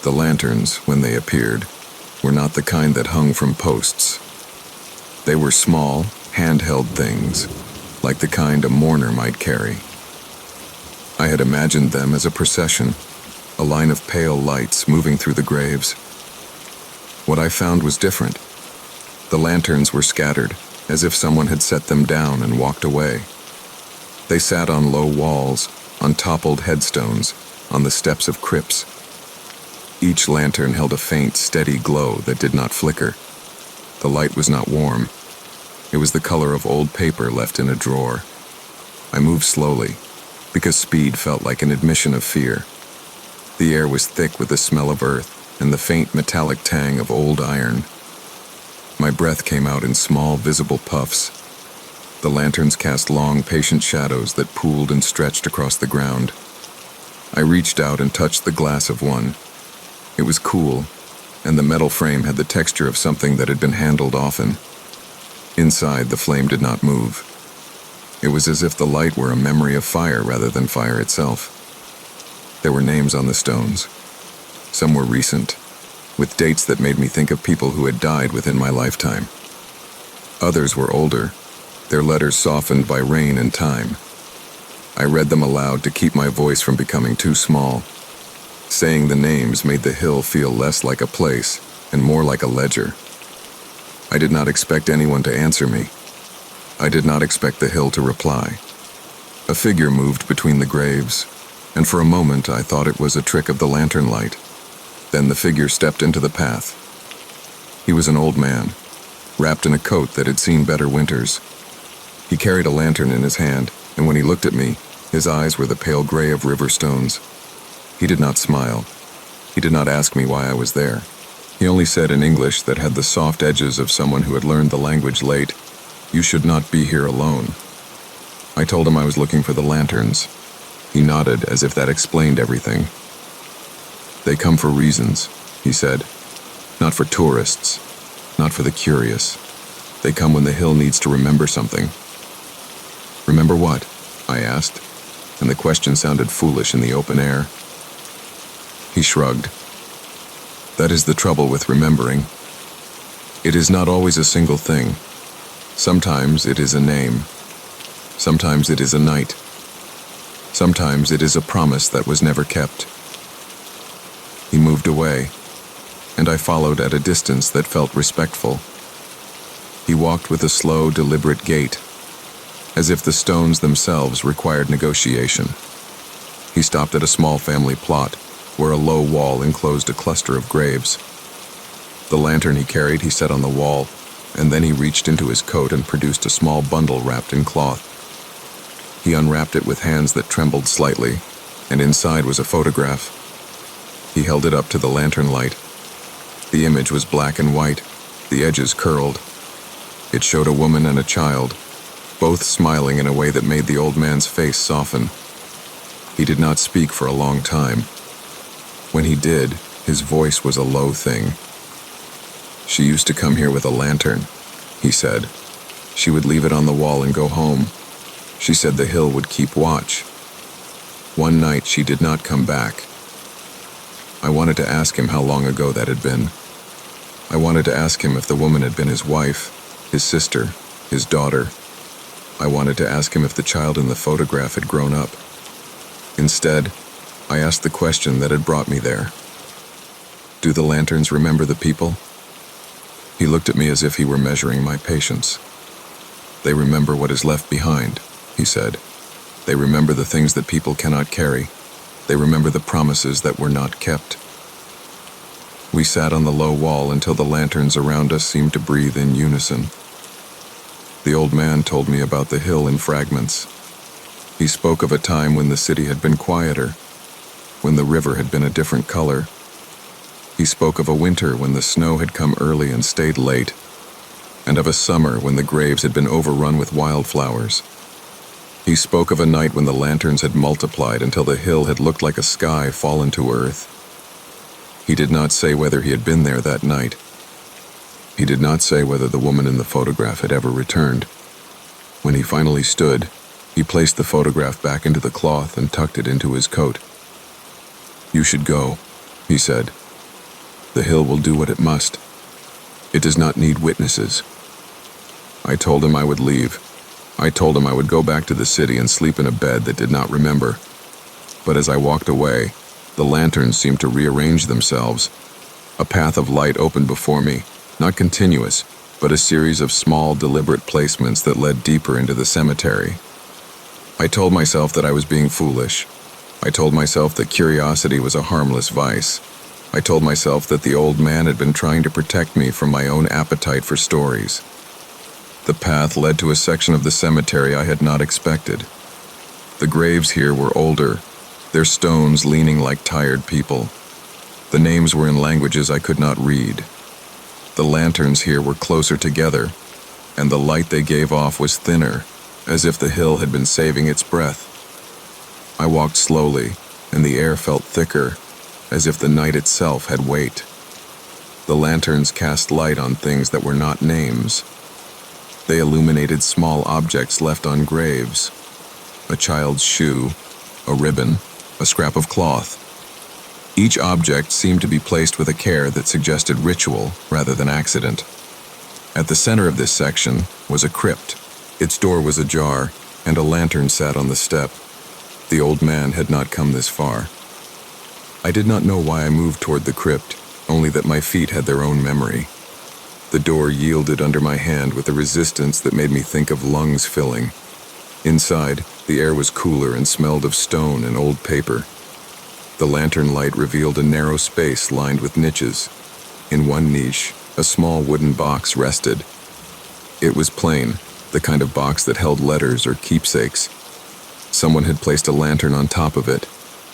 The lanterns, when they appeared, were not the kind that hung from posts. They were small, handheld things, like the kind a mourner might carry. I had imagined them as a procession, a line of pale lights moving through the graves. What I found was different. The lanterns were scattered, as if someone had set them down and walked away. They sat on low walls, on toppled headstones, on the steps of crypts. Each lantern held a faint, steady glow that did not flicker. The light was not warm. It was the color of old paper left in a drawer. I moved slowly, because speed felt like an admission of fear. The air was thick with the smell of earth and the faint metallic tang of old iron. My breath came out in small, visible puffs. The lanterns cast long, patient shadows that pooled and stretched across the ground. I reached out and touched the glass of one. It was cool, and the metal frame had the texture of something that had been handled often. Inside, the flame did not move. It was as if the light were a memory of fire rather than fire itself. There were names on the stones. Some were recent, with dates that made me think of people who had died within my lifetime. Others were older, their letters softened by rain and time. I read them aloud to keep my voice from becoming too small. Saying the names made the hill feel less like a place and more like a ledger. I did not expect anyone to answer me. I did not expect the hill to reply. A figure moved between the graves, and for a moment I thought it was a trick of the lantern light. Then the figure stepped into the path. He was an old man, wrapped in a coat that had seen better winters. He carried a lantern in his hand, and when he looked at me, his eyes were the pale gray of river stones. He did not smile. He did not ask me why I was there. He only said in English that had the soft edges of someone who had learned the language late, "You should not be here alone." I told him I was looking for the lanterns. He nodded as if that explained everything. "They come for reasons," he said. "Not for tourists, not for the curious. They come when the hill needs to remember something." "Remember what?" I asked, and the question sounded foolish in the open air. He shrugged. "That is the trouble with remembering. It is not always a single thing. Sometimes it is a name. Sometimes it is a night. Sometimes it is a promise that was never kept." He moved away, and I followed at a distance that felt respectful. He walked with a slow, deliberate gait, as if the stones themselves required negotiation. He stopped at a small family plot, where a low wall enclosed a cluster of graves. The lantern he carried he set on the wall, and then he reached into his coat and produced a small bundle wrapped in cloth. He unwrapped it with hands that trembled slightly, and inside was a photograph. He held it up to the lantern light. The image was black and white, the edges curled. It showed a woman and a child, both smiling in a way that made the old man's face soften. He did not speak for a long time. When he did, his voice was a low thing. "She used to come here with a lantern," he said. "She would leave it on the wall and go home. She said the hill would keep watch. One night she did not come back. I wanted to ask him how long ago that had been. I wanted to ask him if the woman had been his wife, his sister, his daughter. I wanted to ask him if the child in the photograph had grown up. Instead, I asked the question that had brought me there. Do the lanterns remember the people?" He looked at me as if he were measuring my patience. "They remember what is left behind," he said. "They remember the things that people cannot carry. They remember the promises that were not kept." We sat on the low wall until the lanterns around us seemed to breathe in unison. The old man told me about the hill in fragments. He spoke of a time when the city had been quieter, when the river had been a different color. He spoke of a winter when the snow had come early and stayed late, and of a summer when the graves had been overrun with wildflowers. He spoke of a night when the lanterns had multiplied until the hill had looked like a sky fallen to earth. He did not say whether he had been there that night. He did not say whether the woman in the photograph had ever returned. When he finally stood, he placed the photograph back into the cloth and tucked it into his coat. "You should go," he said. "The hill will do what it must. It does not need witnesses." I told him I would leave. I told him I would go back to the city and sleep in a bed that did not remember. But as I walked away, the lanterns seemed to rearrange themselves. A path of light opened before me, not continuous, but a series of small, deliberate placements that led deeper into the cemetery. I told myself that I was being foolish. I told myself that curiosity was a harmless vice. I told myself that the old man had been trying to protect me from my own appetite for stories. The path led to a section of the cemetery I had not expected. The graves here were older, their stones leaning like tired people. The names were in languages I could not read. The lanterns here were closer together, and the light they gave off was thinner, as if the hill had been saving its breath. I walked slowly, and the air felt thicker, as if the night itself had weight. The lanterns cast light on things that were not names. They illuminated small objects left on graves. A child's shoe, a ribbon, a scrap of cloth. Each object seemed to be placed with a care that suggested ritual rather than accident. At the center of this section was a crypt. Its door was ajar, and a lantern sat on the step. The old man had not come this far. I did not know why I moved toward the crypt, only that my feet had their own memory. The door yielded under my hand with a resistance that made me think of lungs filling. Inside, the air was cooler and smelled of stone and old paper. The lantern light revealed a narrow space lined with niches. In one niche, a small wooden box rested. It was plain, the kind of box that held letters or keepsakes. Someone had placed a lantern on top of it,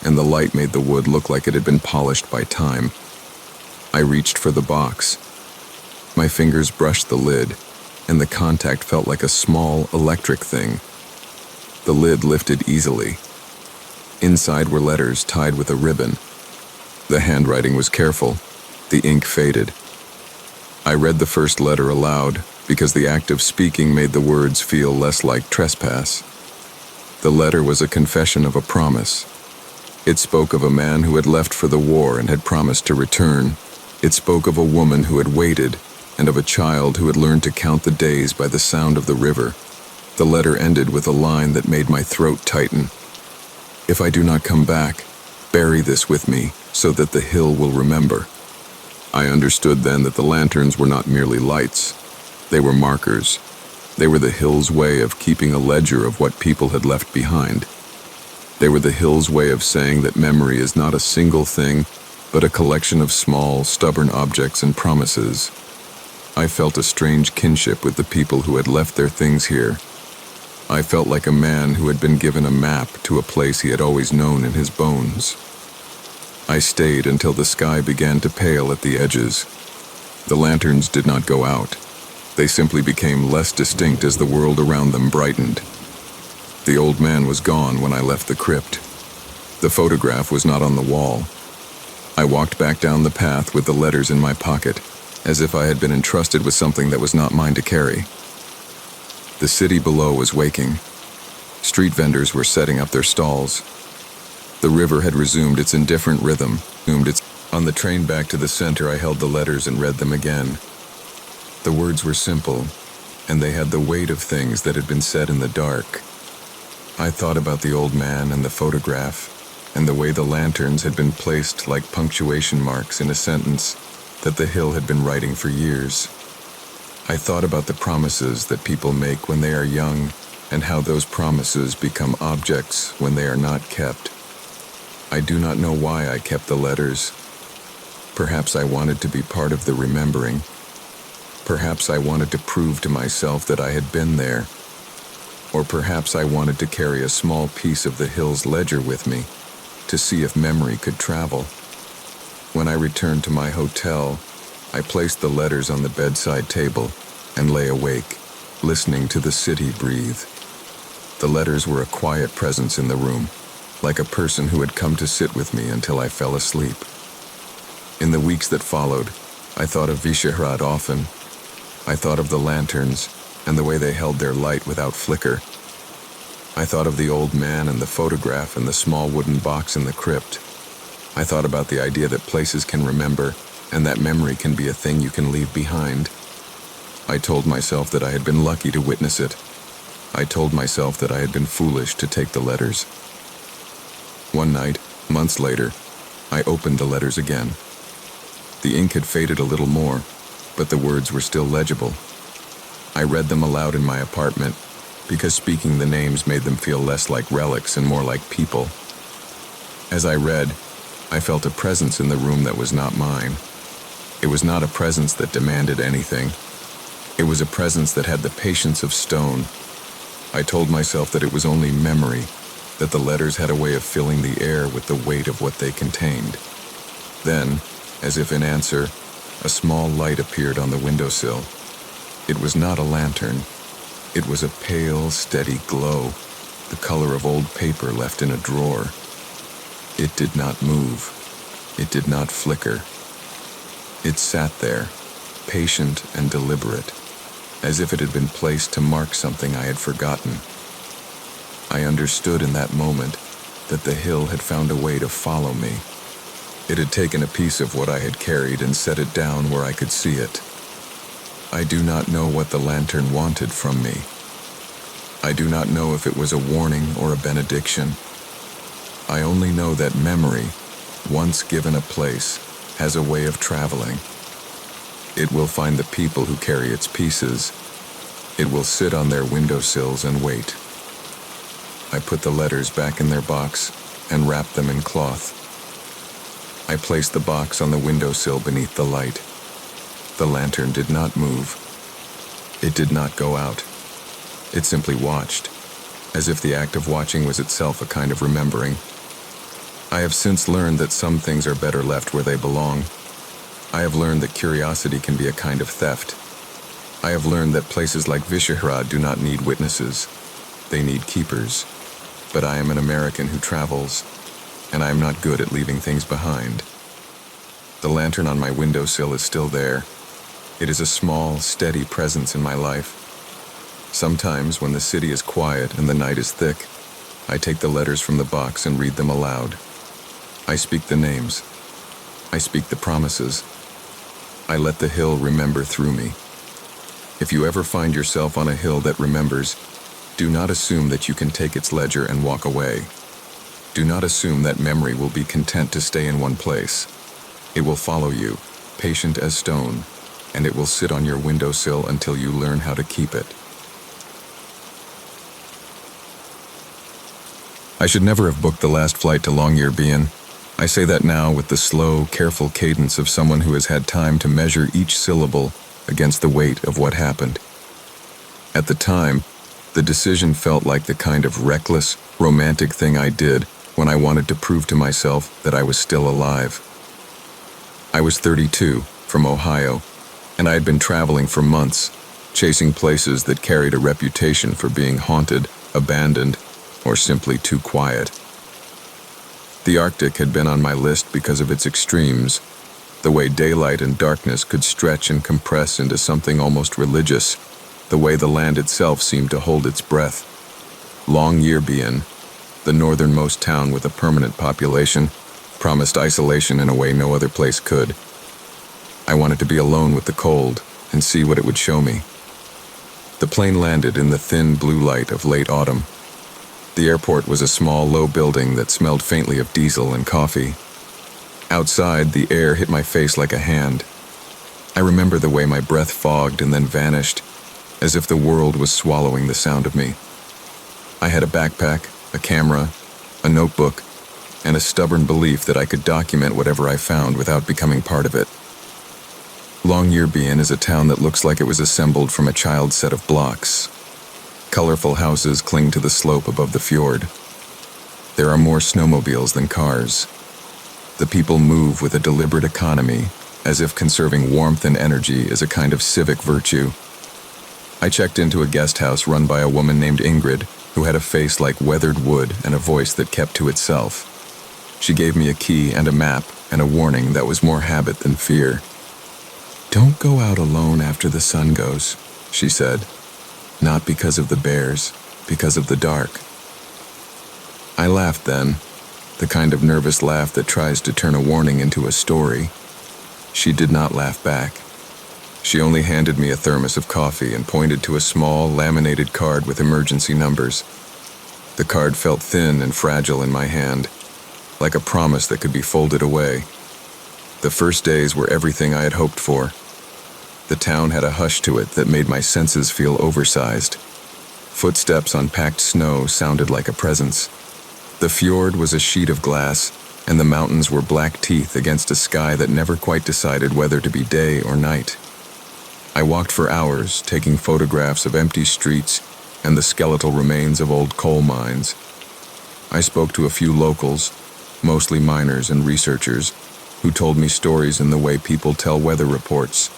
and the light made the wood look like it had been polished by time. I reached for the box. My fingers brushed the lid, and the contact felt like a small electric thing. The lid lifted easily. Inside were letters tied with a ribbon. The handwriting was careful. The ink faded. I read the first letter aloud, because the act of speaking made the words feel less like trespass. The letter was a confession of a promise. It spoke of a man who had left for the war and had promised to return. It spoke of a woman who had waited, and of a child who had learned to count the days by the sound of the river. The letter ended with a line that made my throat tighten. "If I do not come back, bury this with me, so that the hill will remember." I understood then that the lanterns were not merely lights. They were markers. They were the hill's way of keeping a ledger of what people had left behind. They were the hill's way of saying that memory is not a single thing, but a collection of small, stubborn objects and promises. I felt a strange kinship with the people who had left their things here. I felt like a man who had been given a map to a place he had always known in his bones. I stayed until the sky began to pale at the edges. The lanterns did not go out. They simply became less distinct as the world around them brightened. The old man was gone when I left the crypt. The photograph was not on the wall. I walked back down the path with the letters in my pocket, as if I had been entrusted with something that was not mine to carry. The city below was waking. Street vendors were setting up their stalls. The river had resumed its indifferent rhythm. On the train back to the center, I held the letters and read them again. The words were simple, and they had the weight of things that had been said in the dark. I thought about the old man and the photograph, and the way the lanterns had been placed like punctuation marks in a sentence that the hill had been writing for years. I thought about the promises that people make when they are young, and how those promises become objects when they are not kept. I do not know why I kept the letters. Perhaps I wanted to be part of the remembering. Perhaps I wanted to prove to myself that I had been there. Or perhaps I wanted to carry a small piece of the hill's ledger with me, to see if memory could travel. When I returned to my hotel, I placed the letters on the bedside table and lay awake, listening to the city breathe. The letters were a quiet presence in the room, like a person who had come to sit with me until I fell asleep. In the weeks that followed, I thought of Visegrad often. I thought of the lanterns and the way they held their light without flicker. I thought of the old man and the photograph and the small wooden box in the crypt. I thought about the idea that places can remember and that memory can be a thing you can leave behind. I told myself that I had been lucky to witness it. I told myself that I had been foolish to take the letters. One night, months later, I opened the letters again. The ink had faded a little more, but the words were still legible. I read them aloud in my apartment, because speaking the names made them feel less like relics and more like people. As I read, I felt a presence in the room that was not mine. It was not a presence that demanded anything. It was a presence that had the patience of stone. I told myself that it was only memory, that the letters had a way of filling the air with the weight of what they contained. Then, as if in answer, a small light appeared on the windowsill. It was not a lantern. It was a pale, steady glow, the color of old paper left in a drawer. It did not move. It did not flicker. It sat there, patient and deliberate, as if it had been placed to mark something I had forgotten. I understood in that moment that the hill had found a way to follow me. It had taken a piece of what I had carried and set it down where I could see it. I do not know what the lantern wanted from me. I do not know if it was a warning or a benediction. I only know that memory, once given a place, has a way of traveling. It will find the people who carry its pieces. It will sit on their windowsills and wait. I put the letters back in their box and wrapped them in cloth. I placed the box on the windowsill beneath the light. The lantern did not move. It did not go out. It simply watched, as if the act of watching was itself a kind of remembering. I have since learned that some things are better left where they belong. I have learned that curiosity can be a kind of theft. I have learned that places like Visegrad do not need witnesses. They need keepers. But I am an American who travels, and I am not good at leaving things behind. The lantern on my windowsill is still there. It is a small, steady presence in my life. Sometimes, when the city is quiet and the night is thick, I take the letters from the box and read them aloud. I speak the names. I speak the promises. I let the hill remember through me. If you ever find yourself on a hill that remembers, do not assume that you can take its ledger and walk away. Do not assume that memory will be content to stay in one place. It will follow you, patient as stone, and it will sit on your windowsill until you learn how to keep it. I should never have booked the last flight to Longyearbyen. I say that now with the slow, careful cadence of someone who has had time to measure each syllable against the weight of what happened. At the time, The decision felt like the kind of reckless, romantic thing I did when I wanted to prove to myself that I was still alive. I was 32, from Ohio, and I had been traveling for months, chasing places that carried a reputation for being haunted, abandoned, or simply too quiet. The Arctic had been on my list because of its extremes, the way daylight and darkness could stretch and compress into something almost religious, the way the land itself seemed to hold its breath. Longyearbyen, the northernmost town with a permanent population, promised isolation in a way no other place could. I wanted to be alone with the cold and see what it would show me. The plane landed in the thin blue light of late autumn. The airport was a small, low building that smelled faintly of diesel and coffee. Outside, the air hit my face like a hand. I remember the way my breath fogged and then vanished, as if the world was swallowing the sound of me. I had a backpack, a camera, a notebook, and a stubborn belief that I could document whatever I found without becoming part of it. Longyearbyen is a town that looks like it was assembled from a child's set of blocks. Colorful houses cling to the slope above the fjord. There are more snowmobiles than cars. The people move with a deliberate economy, as if conserving warmth and energy is a kind of civic virtue. I checked into a guest house run by a woman named Ingrid, who had a face like weathered wood and a voice that kept to itself. She gave me a key and a map and a warning that was more habit than fear. "Don't go out alone after the sun goes," she said. "Not because of the bears, because of the dark." I laughed then, the kind of nervous laugh that tries to turn a warning into a story. She did not laugh back. She only handed me a thermos of coffee and pointed to a small, laminated card with emergency numbers. The card felt thin and fragile in my hand, like a promise that could be folded away. The first days were everything I had hoped for. The town had a hush to it that made my senses feel oversized. Footsteps on packed snow sounded like a presence. The fjord was a sheet of glass, and the mountains were black teeth against a sky that never quite decided whether to be day or night. I walked for hours, taking photographs of empty streets and the skeletal remains of old coal mines. I spoke to a few locals, mostly miners and researchers, who told me stories in the way people tell weather reports,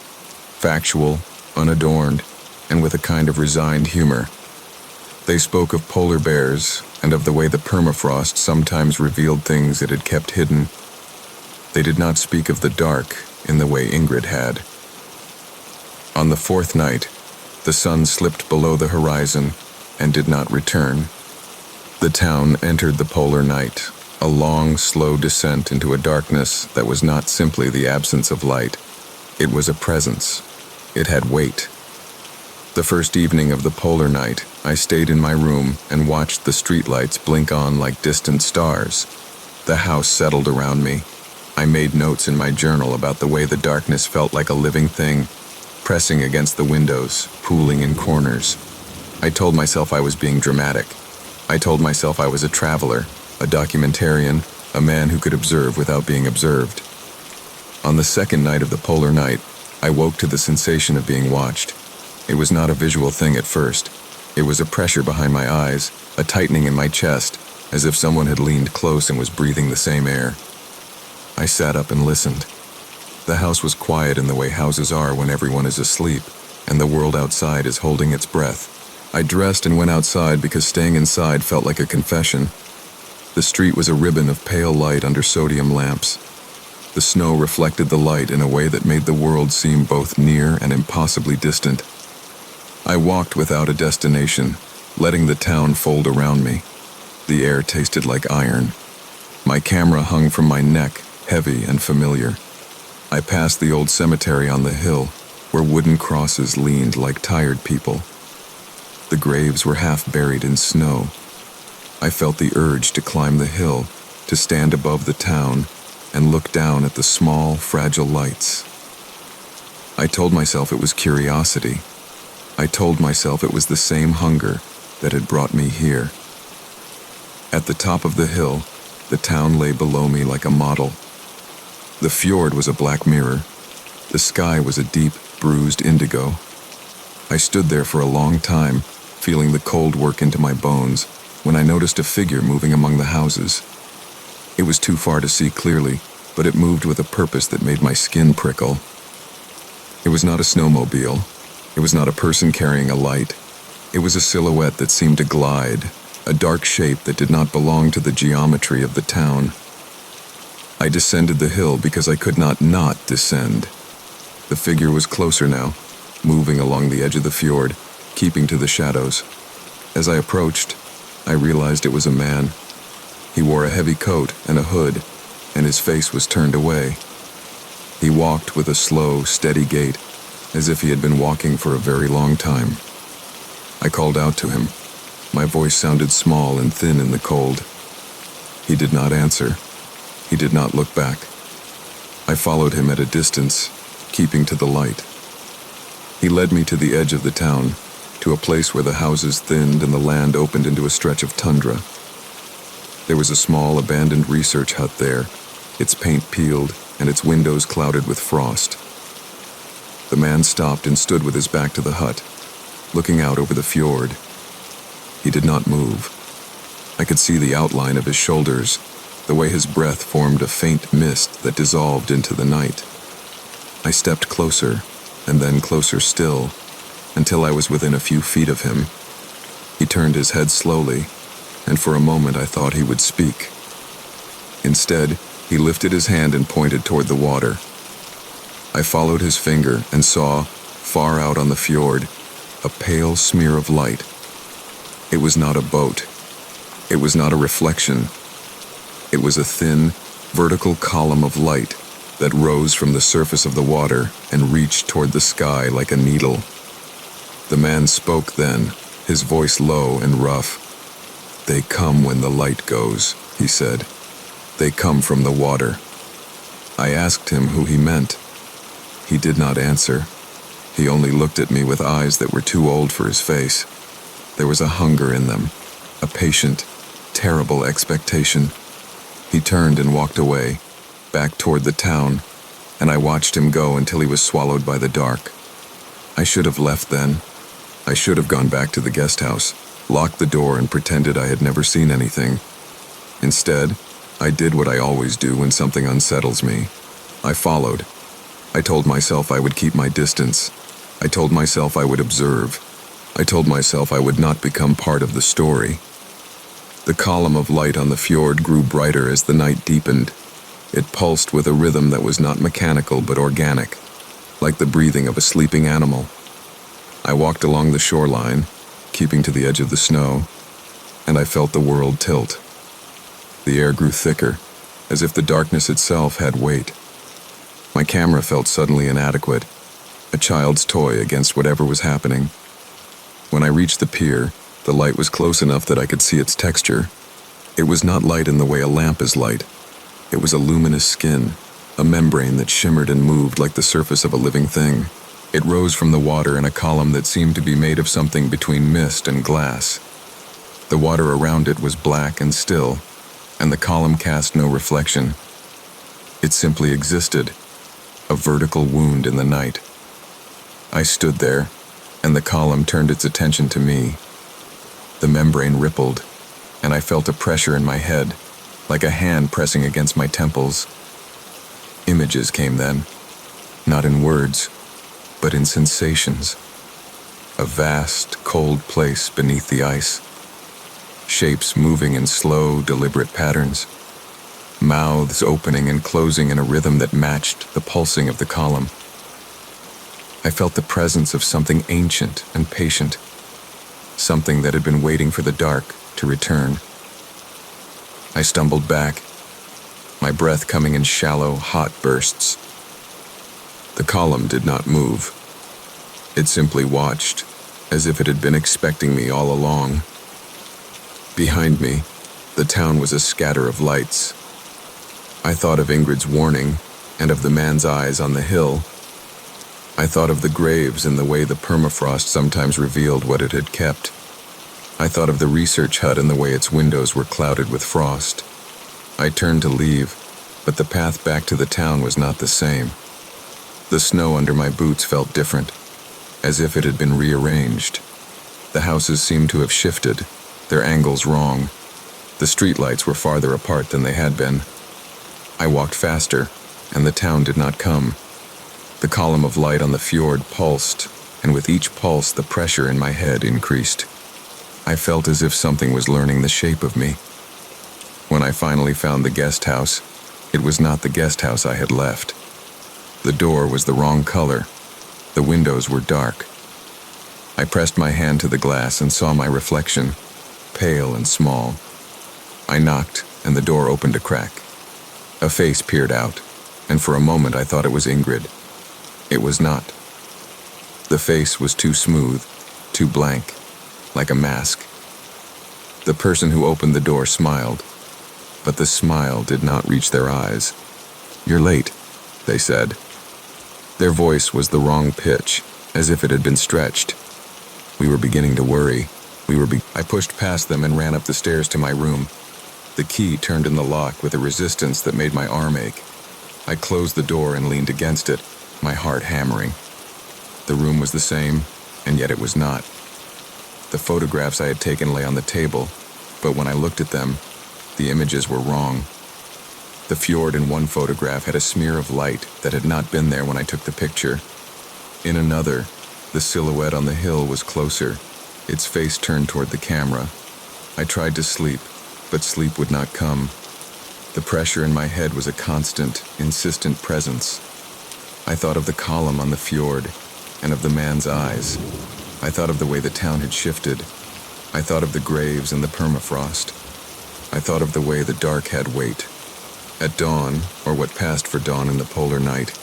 factual, unadorned, and with a kind of resigned humor. They spoke of polar bears and of the way the permafrost sometimes revealed things it had kept hidden. They did not speak of the dark in the way Ingrid had. On the fourth night, the sun slipped below the horizon and did not return. The town entered the polar night, a long, slow descent into a darkness that was not simply the absence of light. It was a presence. It had weight. The first evening of the polar night, I stayed in my room and watched the streetlights blink on like distant stars. The house settled around me. I made notes in my journal about the way the darkness felt like a living thing, pressing against the windows, pooling in corners. I told myself I was being dramatic. I told myself I was a traveler, a documentarian, a man who could observe without being observed. On the second night of the polar night, I woke to the sensation of being watched. It was not a visual thing at first. It was a pressure behind my eyes, a tightening in my chest, as if someone had leaned close and was breathing the same air. I sat up and listened. The house was quiet in the way houses are when everyone is asleep, and the world outside is holding its breath. I dressed and went outside because staying inside felt like a confession. The street was a ribbon of pale light under sodium lamps. The snow reflected the light in a way that made the world seem both near and impossibly distant. I walked without a destination, letting the town fold around me. The air tasted like iron. My camera hung from my neck, heavy and familiar. I passed the old cemetery on the hill, where wooden crosses leaned like tired people. The graves were half buried in snow. I felt the urge to climb the hill, to stand above the town, and look down at the small, fragile lights. I told myself it was curiosity. I told myself it was the same hunger that had brought me here. At the top of the hill, the town lay below me like a model. The fjord was a black mirror. The sky was a deep, bruised indigo. I stood there for a long time, feeling the cold work into my bones, when I noticed a figure moving among the houses. It was too far to see clearly, but it moved with a purpose that made my skin prickle. It was not a snowmobile. It was not a person carrying a light. It was a silhouette that seemed to glide, a dark shape that did not belong to the geometry of the town. I descended the hill because I could not descend. The figure was closer now, moving along the edge of the fjord, keeping to the shadows. As I approached, I realized it was a man. He wore a heavy coat and a hood, and his face was turned away. He walked with a slow, steady gait, as if he had been walking for a very long time. I called out to him. My voice sounded small and thin in the cold. He did not answer. He did not look back. I followed him at a distance, keeping to the light. He led me to the edge of the town, to a place where the houses thinned and the land opened into a stretch of tundra. There was a small, abandoned research hut there, its paint peeled and its windows clouded with frost. The man stopped and stood with his back to the hut, looking out over the fjord. He did not move. I could see the outline of his shoulders, the way his breath formed a faint mist that dissolved into the night. I stepped closer, and then closer still, until I was within a few feet of him. He turned his head slowly, and for a moment I thought he would speak. Instead, he lifted his hand and pointed toward the water. I followed his finger and saw, far out on the fjord, a pale smear of light. It was not a boat. It was not a reflection. It was a thin, vertical column of light that rose from the surface of the water and reached toward the sky like a needle. The man spoke then, his voice low and rough. "They come when the light goes," he said. "They come from the water." I asked him who he meant. He did not answer. He only looked at me with eyes that were too old for his face. There was a hunger in them, a patient, terrible expectation. He turned and walked away, back toward the town, and I watched him go until he was swallowed by the dark. I should have left then. I should have gone back to the guest house, locked the door and pretended I had never seen anything. Instead, I did what I always do when something unsettles me. I followed. I told myself I would keep my distance. I told myself I would observe. I told myself I would not become part of the story. The column of light on the fjord grew brighter as the night deepened. It pulsed with a rhythm that was not mechanical but organic, like the breathing of a sleeping animal. I walked along the shoreline, keeping to the edge of the snow, and I felt the world tilt. The air grew thicker, as if the darkness itself had weight. My camera felt suddenly inadequate, a child's toy against whatever was happening. When I reached the pier, the light was close enough that I could see its texture. It was not light in the way a lamp is light. It was a luminous skin, a membrane that shimmered and moved like the surface of a living thing. It rose from the water in a column that seemed to be made of something between mist and glass. The water around it was black and still, and the column cast no reflection. It simply existed, a vertical wound in the night. I stood there, and the column turned its attention to me. The membrane rippled, and I felt a pressure in my head, like a hand pressing against my temples. Images came then, not in words, but in sensations. A vast, cold place beneath the ice. Shapes moving in slow, deliberate patterns. Mouths opening and closing in a rhythm that matched the pulsing of the column. I felt the presence of something ancient and patient, something that had been waiting for the dark to return. I stumbled back, my breath coming in shallow, hot bursts. The column did not move. It simply watched, as if it had been expecting me all along. Behind me, the town was a scatter of lights. I thought of Ingrid's warning and of the man's eyes on the hill. I thought of the graves and the way the permafrost sometimes revealed what it had kept. I thought of the research hut and the way its windows were clouded with frost. I turned to leave, but the path back to the town was not the same. The snow under my boots felt different, as if it had been rearranged. The houses seemed to have shifted, their angles wrong. The streetlights were farther apart than they had been. I walked faster, and the town did not come. The column of light on the fjord pulsed, and with each pulse the pressure in my head increased. I felt as if something was learning the shape of me. When I finally found the guest house, it was not the guest house I had left. The door was the wrong color. The windows were dark. I pressed my hand to the glass and saw my reflection, pale and small. I knocked, and the door opened a crack. A face peered out, and for a moment I thought it was Ingrid. It was not. The face was too smooth, too blank, like a mask. The person who opened the door smiled, but the smile did not reach their eyes. "You're late," they said. Their voice was the wrong pitch, as if it had been stretched. We were beginning to worry. I pushed past them and ran up the stairs to my room. The key turned in the lock with a resistance that made my arm ache. I closed the door and leaned against it, my heart hammering. The room was the same, and yet it was not. The photographs I had taken lay on the table, but when I looked at them, the images were wrong. The fjord in one photograph had a smear of light that had not been there when I took the picture. In another, the silhouette on the hill was closer, its face turned toward the camera. I tried to sleep, but sleep would not come. The pressure in my head was a constant, insistent presence. I thought of the column on the fjord, and of the man's eyes. I thought of the way the town had shifted. I thought of the graves and the permafrost. I thought of the way the dark had weight. At dawn, or what passed for dawn in the polar night,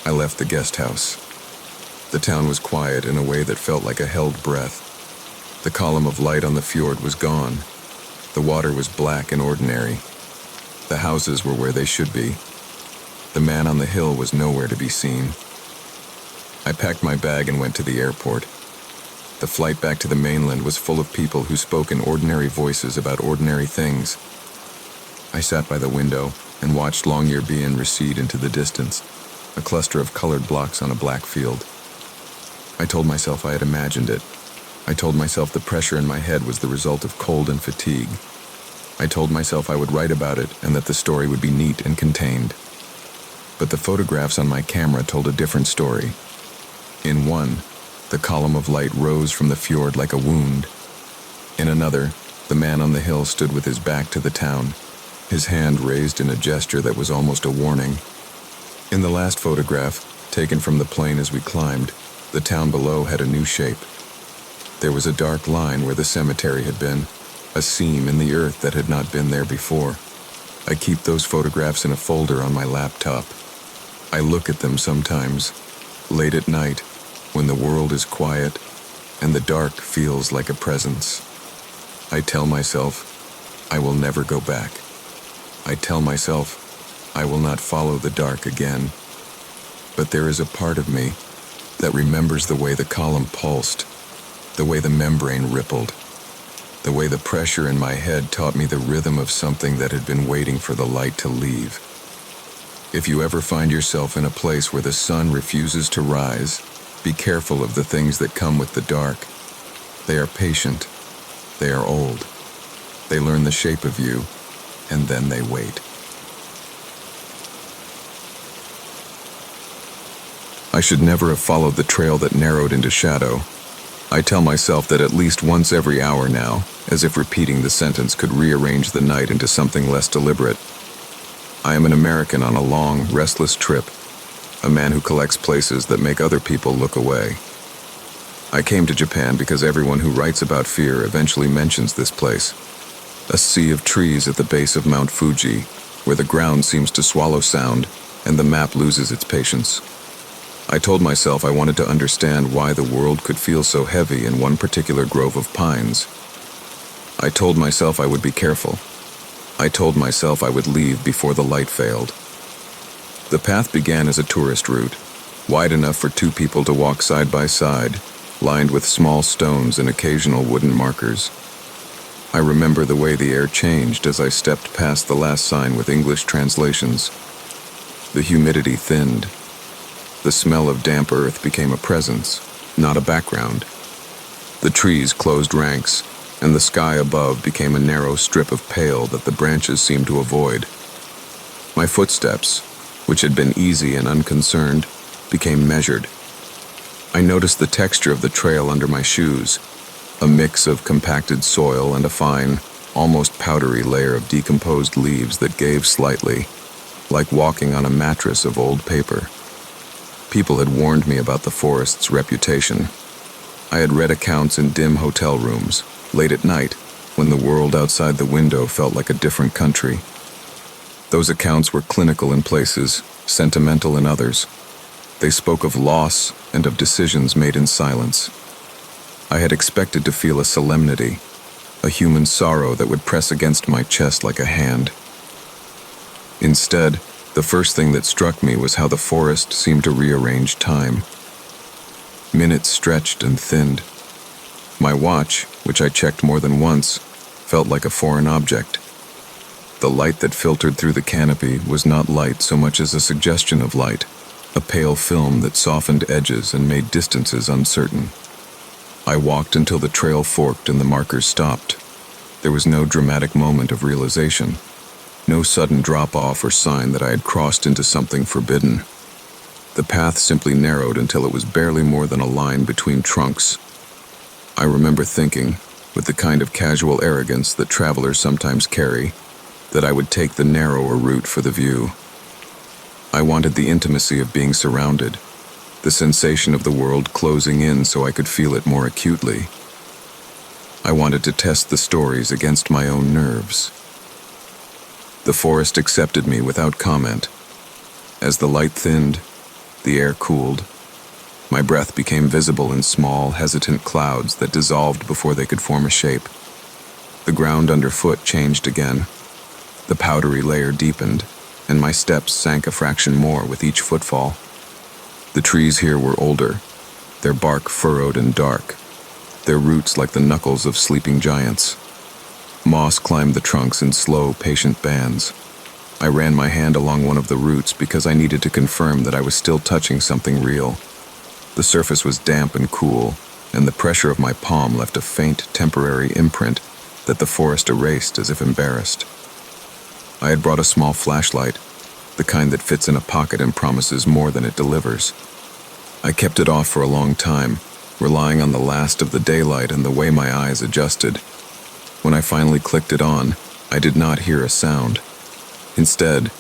I left the guest house. The town was quiet in a way that felt like a held breath. The column of light on the fjord was gone. The water was black and ordinary. The houses were where they should be. The man on the hill was nowhere to be seen. I packed my bag and went to the airport. The flight back to the mainland was full of people who spoke in ordinary voices about ordinary things. I sat by the window and watched Longyearbyen recede into the distance, a cluster of colored blocks on a black field. I told myself I had imagined it. I told myself the pressure in my head was the result of cold and fatigue. I told myself I would write about it and that the story would be neat and contained. But the photographs on my camera told a different story. In one, the column of light rose from the fjord like a wound. In another, the man on the hill stood with his back to the town, his hand raised in a gesture that was almost a warning. In the last photograph, taken from the plane as we climbed, the town below had a new shape. There was a dark line where the cemetery had been, a seam in the earth that had not been there before. I keep those photographs in a folder on my laptop. I look at them sometimes, late at night, when the world is quiet and the dark feels like a presence. I tell myself, I will never go back. I tell myself, I will not follow the dark again. But there is a part of me that remembers the way the column pulsed, the way the membrane rippled, the way the pressure in my head taught me the rhythm of something that had been waiting for the light to leave. If you ever find yourself in a place where the sun refuses to rise, be careful of the things that come with the dark. They are patient. They are old. They learn the shape of you, and then they wait. I should never have followed the trail that narrowed into shadow. I tell myself that at least once every hour now, as if repeating the sentence could rearrange the night into something less deliberate. I am an American on a long, restless trip, a man who collects places that make other people look away. I came to Japan because everyone who writes about fear eventually mentions this place. A sea of trees at the base of Mount Fuji, where the ground seems to swallow sound and the map loses its patience. I told myself I wanted to understand why the world could feel so heavy in one particular grove of pines. I told myself I would be careful. I told myself I would leave before the light failed. The path began as a tourist route, wide enough for two people to walk side by side, lined with small stones and occasional wooden markers. I remember the way the air changed as I stepped past the last sign with English translations. The humidity thinned. The smell of damp earth became a presence, not a background. The trees closed ranks, and the sky above became a narrow strip of pale that the branches seemed to avoid. My footsteps, which had been easy and unconcerned, became measured. I noticed the texture of the trail under my shoes, a mix of compacted soil and a fine, almost powdery layer of decomposed leaves that gave slightly, like walking on a mattress of old paper. People had warned me about the forest's reputation. I had read accounts in dim hotel rooms, late at night, when the world outside the window felt like a different country. Those accounts were clinical in places, sentimental in others. They spoke of loss and of decisions made in silence. I had expected to feel a solemnity, a human sorrow that would press against my chest like a hand. Instead, the first thing that struck me was how the forest seemed to rearrange time. Minutes stretched and thinned. My watch, which I checked more than once, felt like a foreign object. The light that filtered through the canopy was not light so much as a suggestion of light, a pale film that softened edges and made distances uncertain. I walked until the trail forked and the markers stopped. There was no dramatic moment of realization, no sudden drop-off or sign that I had crossed into something forbidden. The path simply narrowed until it was barely more than a line between trunks. I remember thinking, with the kind of casual arrogance that travelers sometimes carry, that I would take the narrower route for the view. I wanted the intimacy of being surrounded, the sensation of the world closing in so I could feel it more acutely. I wanted to test the stories against my own nerves. The forest accepted me without comment. As the light thinned, the air cooled. My breath became visible in small, hesitant clouds that dissolved before they could form a shape. The ground underfoot changed again. The powdery layer deepened, and my steps sank a fraction more with each footfall. The trees here were older, their bark furrowed and dark, their roots like the knuckles of sleeping giants. Moss climbed the trunks in slow, patient bands. I ran my hand along one of the roots because I needed to confirm that I was still touching something real. The surface was damp and cool, and the pressure of my palm left a faint, temporary imprint that the forest erased as if embarrassed. I had brought a small flashlight, the kind that fits in a pocket and promises more than it delivers. I kept it off for a long time, relying on the last of the daylight and the way my eyes adjusted. When I finally clicked it on, I did not hear a sound. Instead,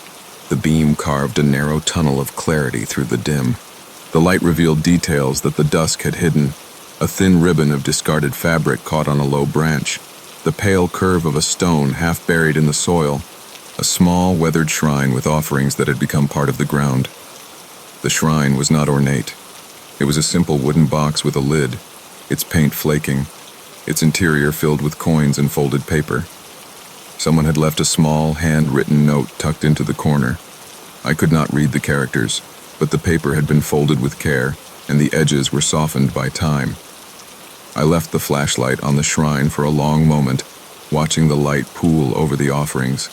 the beam carved a narrow tunnel of clarity through the dim. The light revealed details that the dusk had hidden, a thin ribbon of discarded fabric caught on a low branch, the pale curve of a stone half buried in the soil, a small, weathered shrine with offerings that had become part of the ground. The shrine was not ornate. It was a simple wooden box with a lid, its paint flaking, its interior filled with coins and folded paper. Someone had left a small, handwritten note tucked into the corner. I could not read the characters, but the paper had been folded with care, and the edges were softened by time. I left the flashlight on the shrine for a long moment, watching the light pool over the offerings.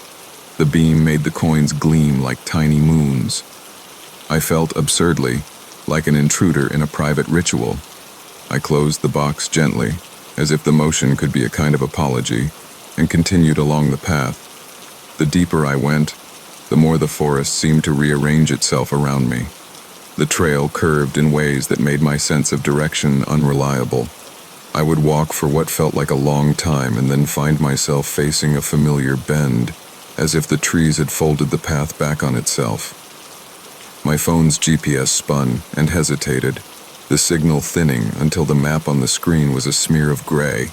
The beam made the coins gleam like tiny moons. I felt absurdly, like an intruder in a private ritual. I closed the box gently, as if the motion could be a kind of apology, and continued along the path. The deeper I went, the more the forest seemed to rearrange itself around me. The trail curved in ways that made my sense of direction unreliable. I would walk for what felt like a long time and then find myself facing a familiar bend, as if the trees had folded the path back on itself. My phone's GPS spun and hesitated, the signal thinning until the map on the screen was a smear of gray.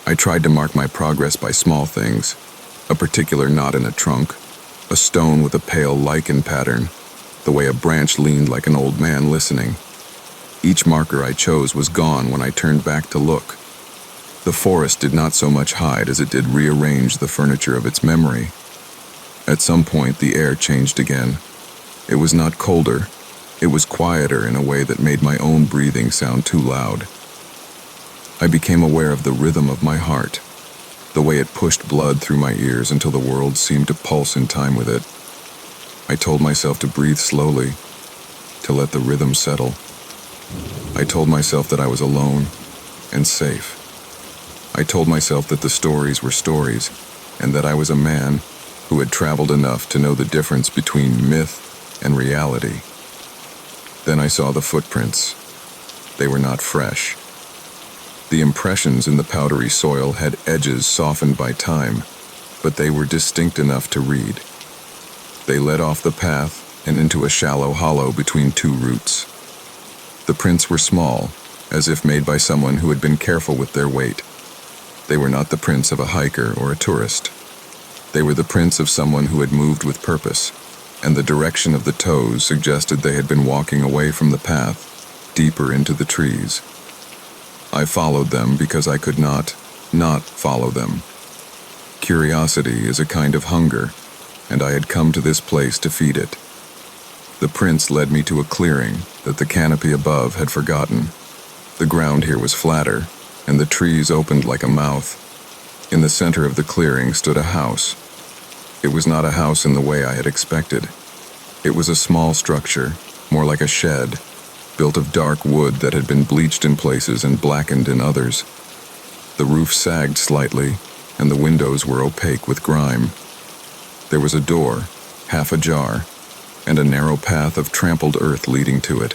I tried to mark my progress by small things, a particular knot in a trunk, a stone with a pale lichen pattern, the way a branch leaned like an old man listening. Each marker I chose was gone when I turned back to look. The forest did not so much hide as it did rearrange the furniture of its memory. At some point, the air changed again. It was not colder. It was quieter in a way that made my own breathing sound too loud. I became aware of the rhythm of my heart, the way it pushed blood through my ears until the world seemed to pulse in time with it. I told myself to breathe slowly, to let the rhythm settle. I told myself that I was alone, and safe. I told myself that the stories were stories, and that I was a man who had traveled enough to know the difference between myth and reality. Then I saw the footprints. They were not fresh. The impressions in the powdery soil had edges softened by time, but they were distinct enough to read. They led off the path and into a shallow hollow between two roots. The prints were small, as if made by someone who had been careful with their weight. They were not the prints of a hiker or a tourist. They were the prints of someone who had moved with purpose, and the direction of the toes suggested they had been walking away from the path, deeper into the trees. I followed them because I could not follow them. Curiosity is a kind of hunger, and I had come to this place to feed it. The prints led me to a clearing that the canopy above had forgotten. The ground here was flatter, and the trees opened like a mouth. In the center of the clearing stood a house. It was not a house in the way I had expected. It was a small structure, more like a shed, built of dark wood that had been bleached in places and blackened in others. The roof sagged slightly, and the windows were opaque with grime. There was a door, half ajar, and a narrow path of trampled earth leading to it.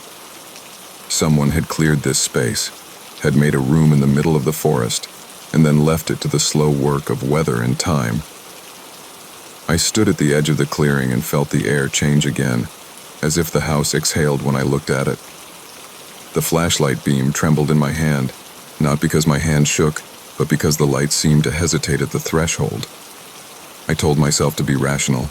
Someone had cleared this space, had made a room in the middle of the forest, and then left it to the slow work of weather and time. I stood at the edge of the clearing and felt the air change again, as if the house exhaled when I looked at it. The flashlight beam trembled in my hand, not because my hand shook, but because the light seemed to hesitate at the threshold. I told myself to be rational.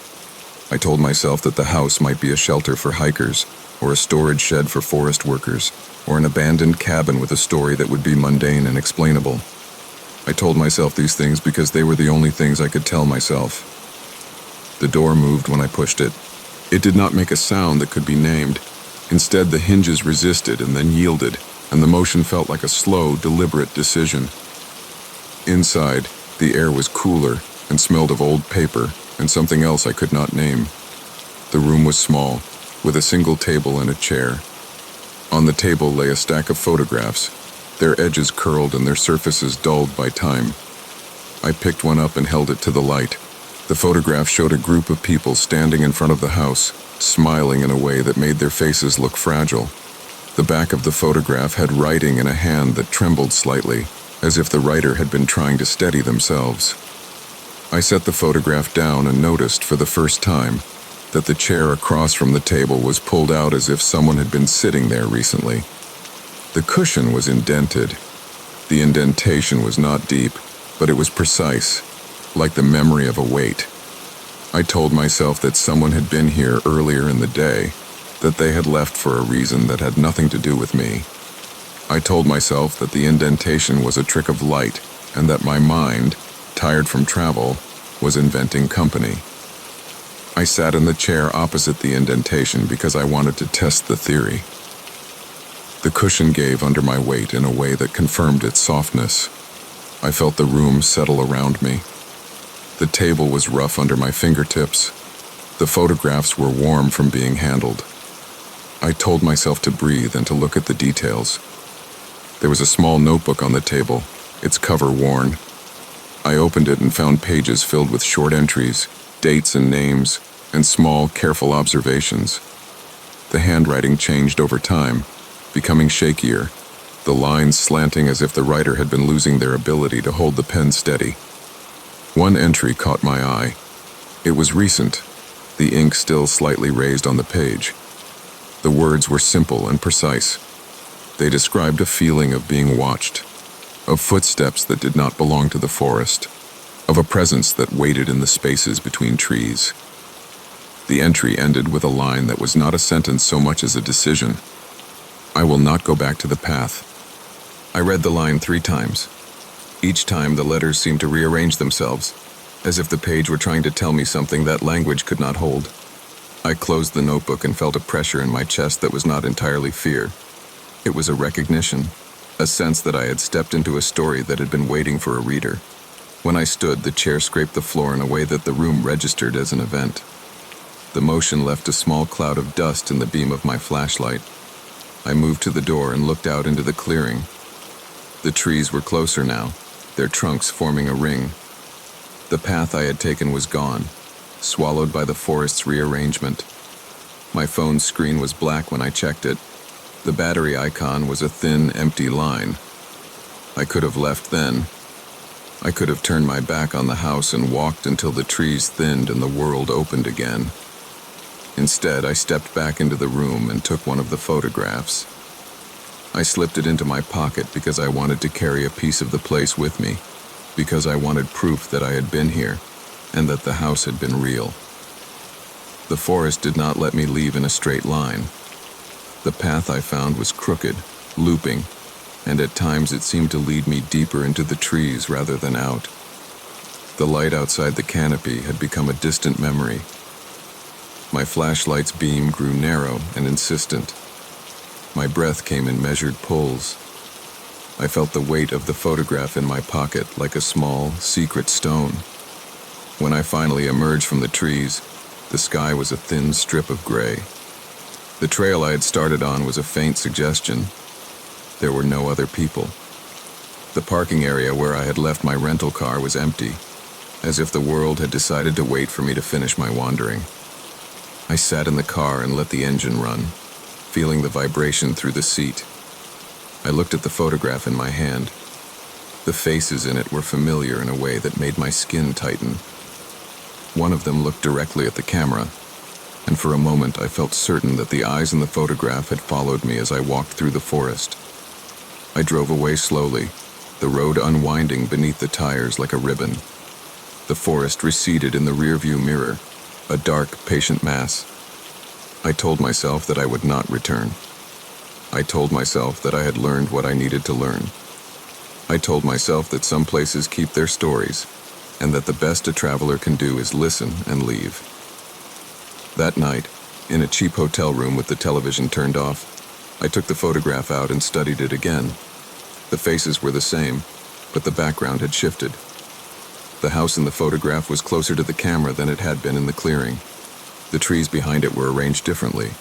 I told myself that the house might be a shelter for hikers, or a storage shed for forest workers, or an abandoned cabin with a story that would be mundane and explainable. I told myself these things because they were the only things I could tell myself. The door moved when I pushed it. It did not make a sound that could be named. Instead, the hinges resisted and then yielded, and the motion felt like a slow, deliberate decision. Inside, the air was cooler and smelled of old paper and something else I could not name. The room was small, with a single table and a chair. On the table lay a stack of photographs, their edges curled and their surfaces dulled by time. I picked one up and held it to the light. The photograph showed a group of people standing in front of the house, smiling in a way that made their faces look fragile. The back of the photograph had writing in a hand that trembled slightly, as if the writer had been trying to steady themselves. I set the photograph down and noticed for the first time that the chair across from the table was pulled out as if someone had been sitting there recently. The cushion was indented. The indentation was not deep, but it was precise, like the memory of a weight. I told myself that someone had been here earlier in the day, that they had left for a reason that had nothing to do with me. I told myself that the indentation was a trick of light, and that my mind, tired from travel, was inventing company. I sat in the chair opposite the indentation because I wanted to test the theory. The cushion gave under my weight in a way that confirmed its softness. I felt the room settle around me. The table was rough under my fingertips. The photographs were warm from being handled. I told myself to breathe and to look at the details. There was a small notebook on the table, its cover worn. I opened it and found pages filled with short entries, dates and names, and small, careful observations. The handwriting changed over time, becoming shakier, the lines slanting as if the writer had been losing their ability to hold the pen steady. One entry caught my eye. It was recent, the ink still slightly raised on the page. The words were simple and precise. They described a feeling of being watched, of footsteps that did not belong to the forest, of a presence that waited in the spaces between trees. The entry ended with a line that was not a sentence so much as a decision. I will not go back to the path. I read the line 3 times. Each time the letters seemed to rearrange themselves, as if the page were trying to tell me something that language could not hold. I closed the notebook and felt a pressure in my chest that was not entirely fear. It was a recognition, a sense that I had stepped into a story that had been waiting for a reader. When I stood, the chair scraped the floor in a way that the room registered as an event. The motion left a small cloud of dust in the beam of my flashlight. I moved to the door and looked out into the clearing. The trees were closer now, their trunks forming a ring. The path I had taken was gone, swallowed by the forest's rearrangement. My phone's screen was black when I checked it. The battery icon was a thin, empty line. I could have left then. I could have turned my back on the house and walked until the trees thinned and the world opened again. Instead, I stepped back into the room and took one of the photographs. I slipped it into my pocket because I wanted to carry a piece of the place with me, because I wanted proof that I had been here and that the house had been real. The forest did not let me leave in a straight line. The path I found was crooked, looping, and at times it seemed to lead me deeper into the trees rather than out. The light outside the canopy had become a distant memory. My flashlight's beam grew narrow and insistent. My breath came in measured pulls. I felt the weight of the photograph in my pocket like a small, secret stone. When I finally emerged from the trees, the sky was a thin strip of gray. The trail I had started on was a faint suggestion. There were no other people. The parking area where I had left my rental car was empty, as if the world had decided to wait for me to finish my wandering. I sat in the car and let the engine run, feeling the vibration through the seat. I looked at the photograph in my hand. The faces in it were familiar in a way that made my skin tighten. One of them looked directly at the camera, and for a moment I felt certain that the eyes in the photograph had followed me as I walked through the forest. I drove away slowly, the road unwinding beneath the tires like a ribbon. The forest receded in the rearview mirror, a dark, patient mass. I told myself that I would not return. I told myself that I had learned what I needed to learn. I told myself that some places keep their stories, and that the best a traveler can do is listen and leave. That night, in a cheap hotel room with the television turned off, I took the photograph out and studied it again. The faces were the same, but the background had shifted. The house in the photograph was closer to the camera than it had been in the clearing. The trees behind it were arranged differently.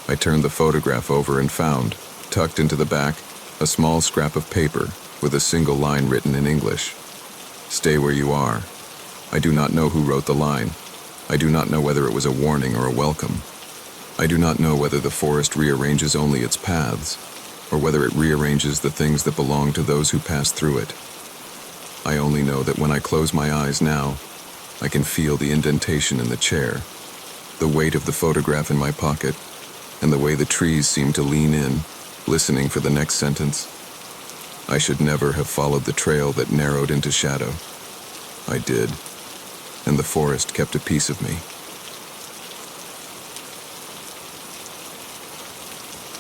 I turned the photograph over and found, tucked into the back, a small scrap of paper with a single line written in English. "Stay where you are." I do not know who wrote the line. I do not know whether it was a warning or a welcome. I do not know whether the forest rearranges only its paths, or whether it rearranges the things that belong to those who pass through it. I only know that when I close my eyes now, I can feel the indentation in the chair, the weight of the photograph in my pocket, and the way the trees seem to lean in, listening for the next sentence. I should never have followed the trail that narrowed into shadow. I did, and the forest kept a piece of me.